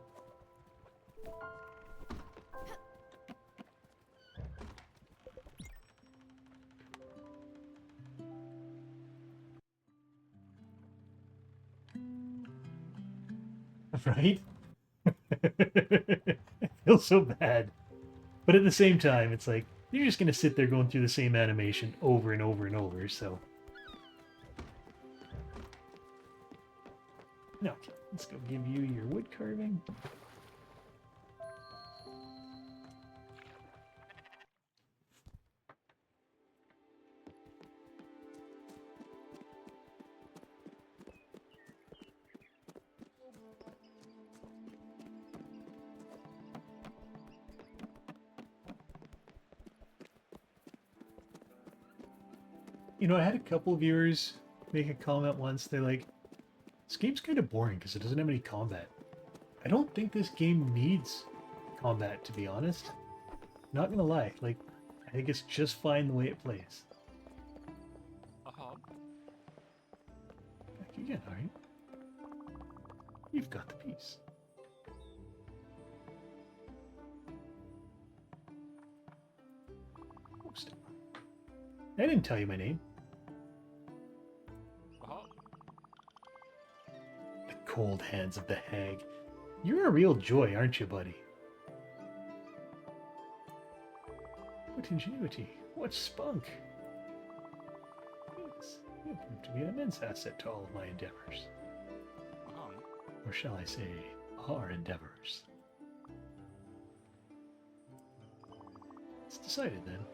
Right? I feel so bad. But at the same time, it's like, you're just going to sit there going through the same animation over and over and over, so... No, okay, let's go give you your wood carving. You know, I had a couple of viewers make a comment once. They're like, this game's kind of boring because it doesn't have any combat. I don't think this game needs combat, to be honest. Not gonna lie, like, I think it's just fine the way it plays. Back again, alright? You've got the piece. I didn't tell you my name. The cold hands of the hag. You're a real joy, aren't you, buddy? What ingenuity. What spunk. Yes, you prove to be an immense asset to all of my endeavors. Or shall I say, our endeavors. It's decided then.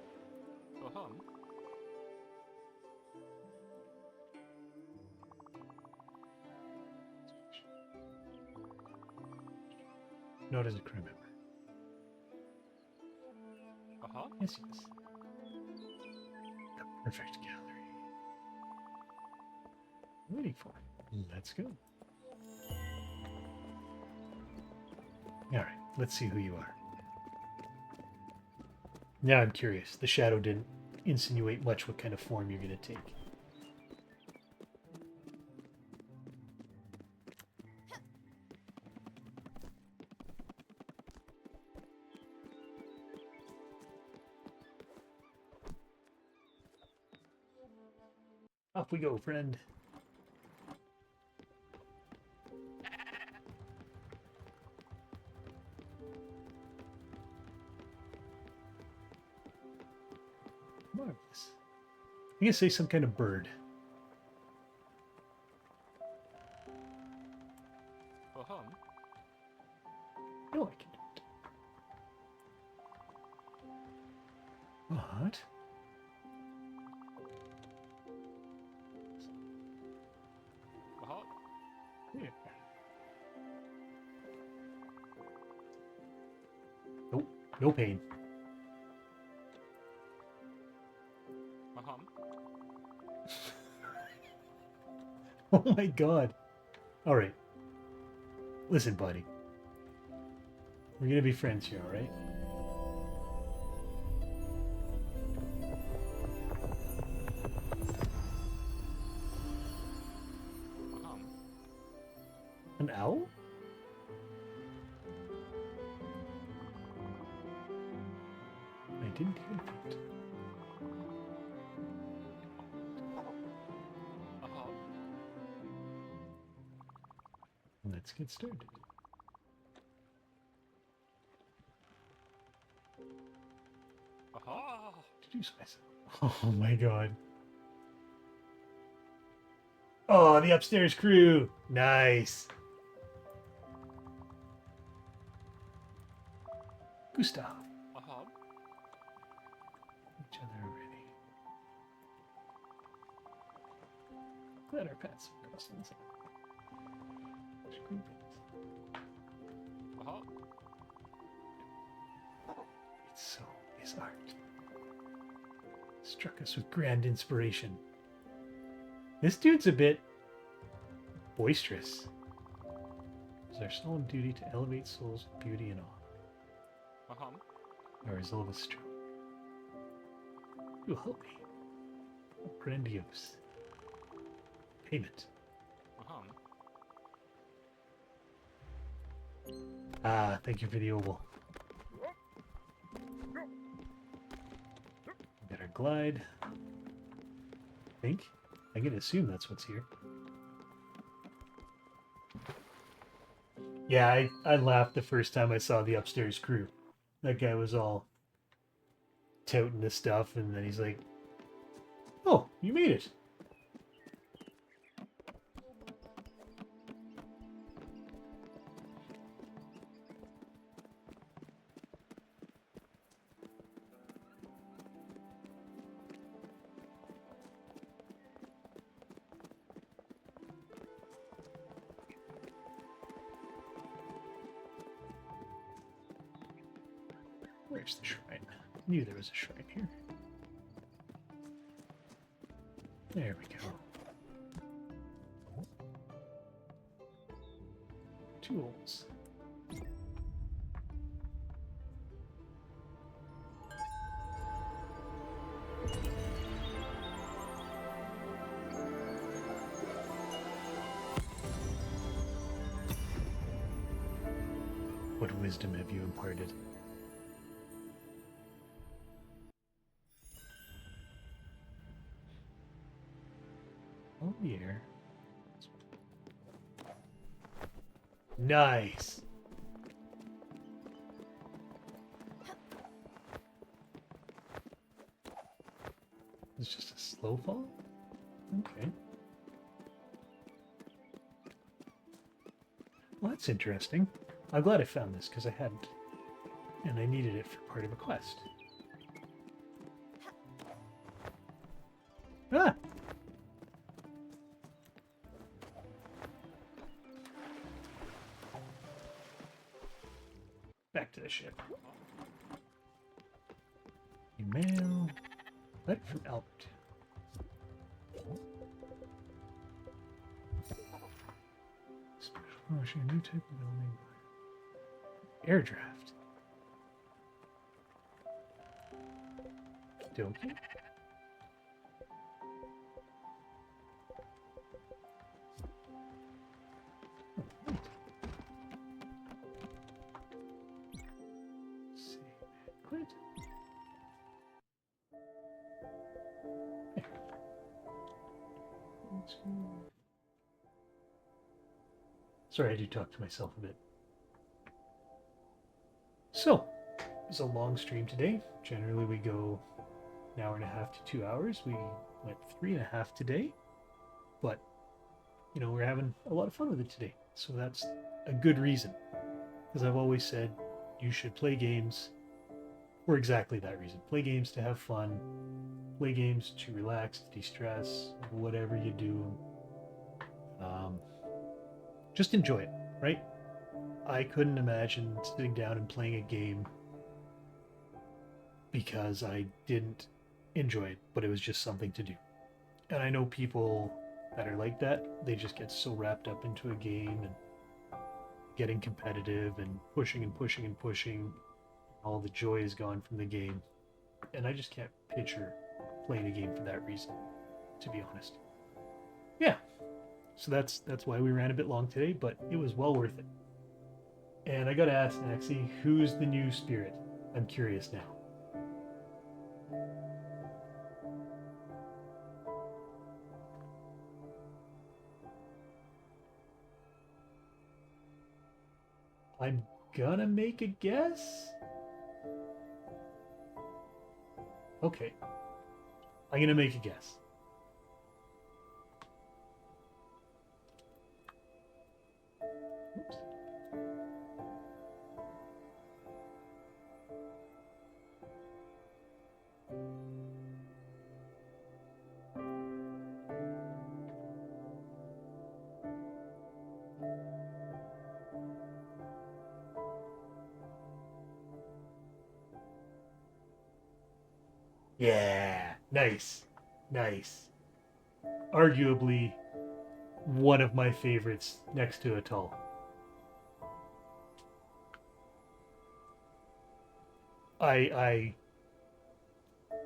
Not as a crew member. Yes, yes. The perfect gallery. Waiting for it. Let's go. Alright, let's see who you are. Now I'm curious. The shadow didn't insinuate much what kind of form you're going to take. Off we go, friend. Marvelous. I'm gonna say some kind of bird. No, I can do it. What? No pain. Uh-huh. Oh my god. Alright. Listen, buddy. We're gonna be friends here, alright? Uh-huh. An owl? I didn't hear that. Uh-huh. Let's get started. Uh-huh. Introduce myself. Oh my god. Oh, the upstairs crew. Nice. Gustav. Uh-huh. Each other already. Glad our paths are crossing the same. Uh-huh. It's so is art. Struck us with grand inspiration. This dude's a bit boisterous. It's our solemn duty to elevate souls with beauty and awe. Uh-huh. Our resolve is strong. You will help me. Grandiose. Payment. Uh-huh. Ah, thank you for the oval. Got our glide. I'm gonna assume that's what's here. Yeah, I laughed the first time I saw the upstairs crew. That guy was all touting this stuff, and then he's like, "Oh, you made it." Where's the shrine? Knew there was a shrine here. There we go. Tools. What wisdom have you imparted? Oh, yeah. Nice. It's just a slow fall? Okay. Well, that's interesting. I'm glad I found this because I hadn't. And I needed it for part of a quest. Ah! Back to the ship. Email. Letter from Albert. Special promotion, new type of building. Air draft. Dokie. Save and quit. There. Let's go. Sorry, I do talk to myself a bit. So, it's a long stream today. Generally, we go an hour and a half to 2 hours. We went 3.5 today, but you know, we're having a lot of fun with it today. So that's a good reason. Because I've always said you should play games for exactly that reason. Play games to have fun, play games to relax, de-stress, whatever you do. Just enjoy it, right? I couldn't imagine sitting down and playing a game because I didn't enjoy it, but it was just something to do. And I know people that are like that. They just get so wrapped up into a game and getting competitive and pushing and pushing and pushing. All the joy is gone from the game. And I just can't picture playing a game for that reason, to be honest. Yeah. So that's why we ran a bit long today, but it was well worth it. And I gotta ask, Naxi, who's the new spirit? I'm curious now. I'm gonna make a guess. Okay, I'm gonna make a guess. Oops. Yeah, nice, nice. Arguably one of my favorites next to Atoll. I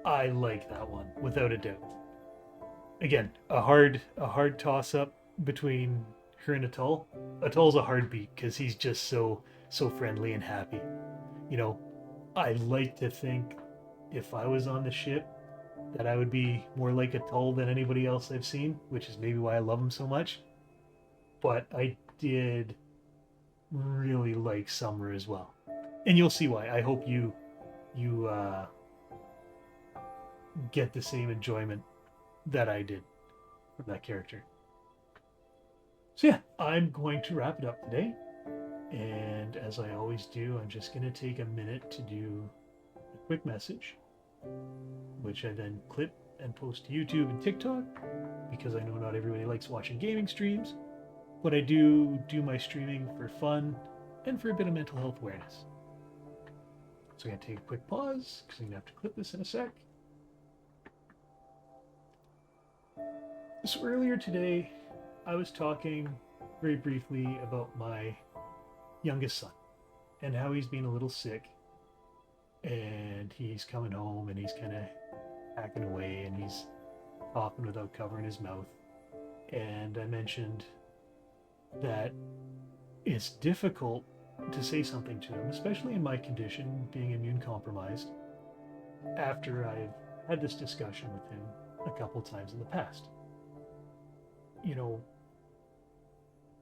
I like that one without a doubt. Again, a hard toss up between her and Atoll. Atoll's a hard beat because he's just so friendly and happy. You know, I like to think if I was on the ship that I would be more like Atoll than anybody else I've seen, which is maybe why I love him so much. But I did really like Summer as well, and you'll see why. I hope you get the same enjoyment that I did from that character. So yeah, I'm going to wrap it up today. And as I always do, I'm just going to take a minute to do a quick message, which I then clip and post to YouTube and TikTok, because I know not everybody likes watching gaming streams, but I do my streaming for fun and for a bit of mental health awareness. So I'm going to take a quick pause, because I'm going to have to clip this in a sec. So earlier today, I was talking very briefly about my youngest son and how he's been a little sick, and he's coming home and he's kind of hacking away and he's coughing without covering his mouth. And I mentioned that it's difficult to say something to him, especially in my condition, being immune compromised, after I've had this discussion with him a couple times in the past. You know,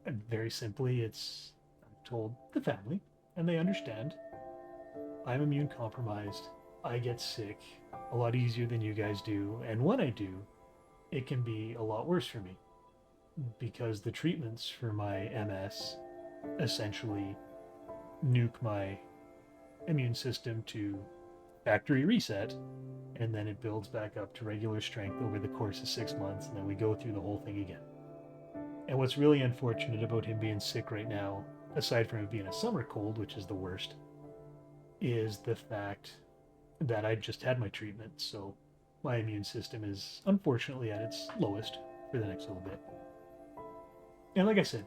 and very simply, I've told the family, and they understand. I'm immune compromised. I get sick a lot easier than you guys do. And when I do, it can be a lot worse for me because the treatments for my MS essentially nuke my immune system to factory reset, and then it builds back up to regular strength over the course of 6 months, and then we go through the whole thing again. And what's really unfortunate about him being sick right now, aside from it being a summer cold, which is the worst, is the fact that I just had my treatment. So my immune system is unfortunately at its lowest for the next little bit. And like I said,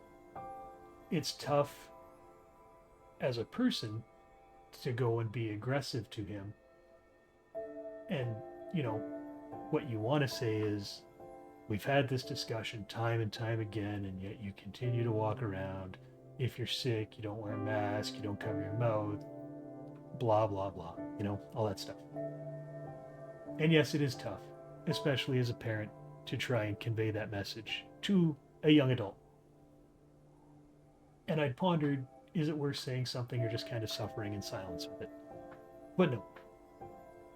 it's tough as a person to go and be aggressive to him. And, you know, what you want to say is, we've had this discussion time and time again, and yet you continue to walk around. If you're sick, you don't wear a mask, you don't cover your mouth, blah, blah, blah. You know, all that stuff. And yes, it is tough, especially as a parent, to try and convey that message to a young adult. And I'd pondered, is it worth saying something or just kind of suffering in silence with it? But no.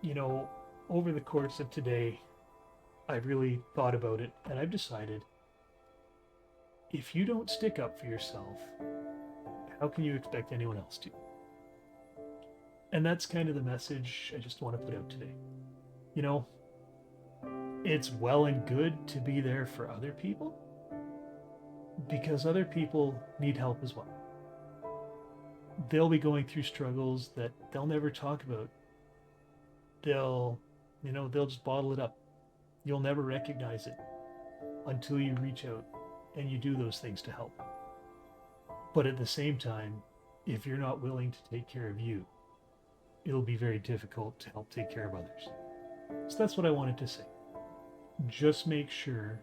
You know, over the course of today, I've really thought about it, and I've decided, if you don't stick up for yourself, how can you expect anyone else to? And that's kind of the message I just want to put out today. You know, it's well and good to be there for other people, because other people need help as well. They'll be going through struggles that they'll never talk about they'll, they'll just bottle it up. You'll never recognize it until you reach out and you do those things to help. But at the same time, if you're not willing to take care of you, it'll be very difficult to help take care of others. So that's what I wanted to say. Just make sure,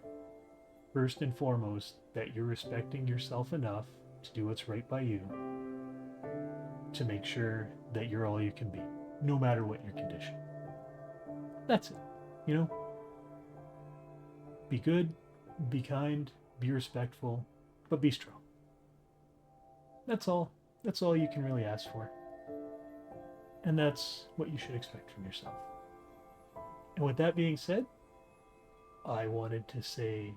first and foremost, that you're respecting yourself enough to do what's right by you, to make sure that you're all you can be, no matter what your condition. That's it. Be good, be kind, be respectful, but be strong. That's all. That's all you can really ask for. And that's what you should expect from yourself. And with that being said, I wanted to say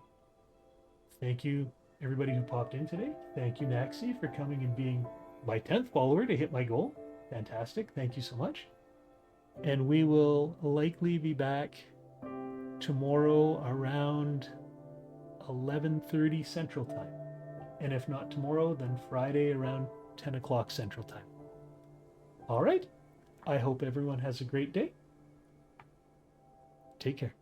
thank you, everybody who popped in today. Thank you, Naxi, for coming and being my 10th follower to hit my goal. Fantastic. Thank you so much. And we will likely be back tomorrow around 11:30 Central Time. And if not tomorrow, then Friday around 10 o'clock Central Time. All right. I hope everyone has a great day. Take care.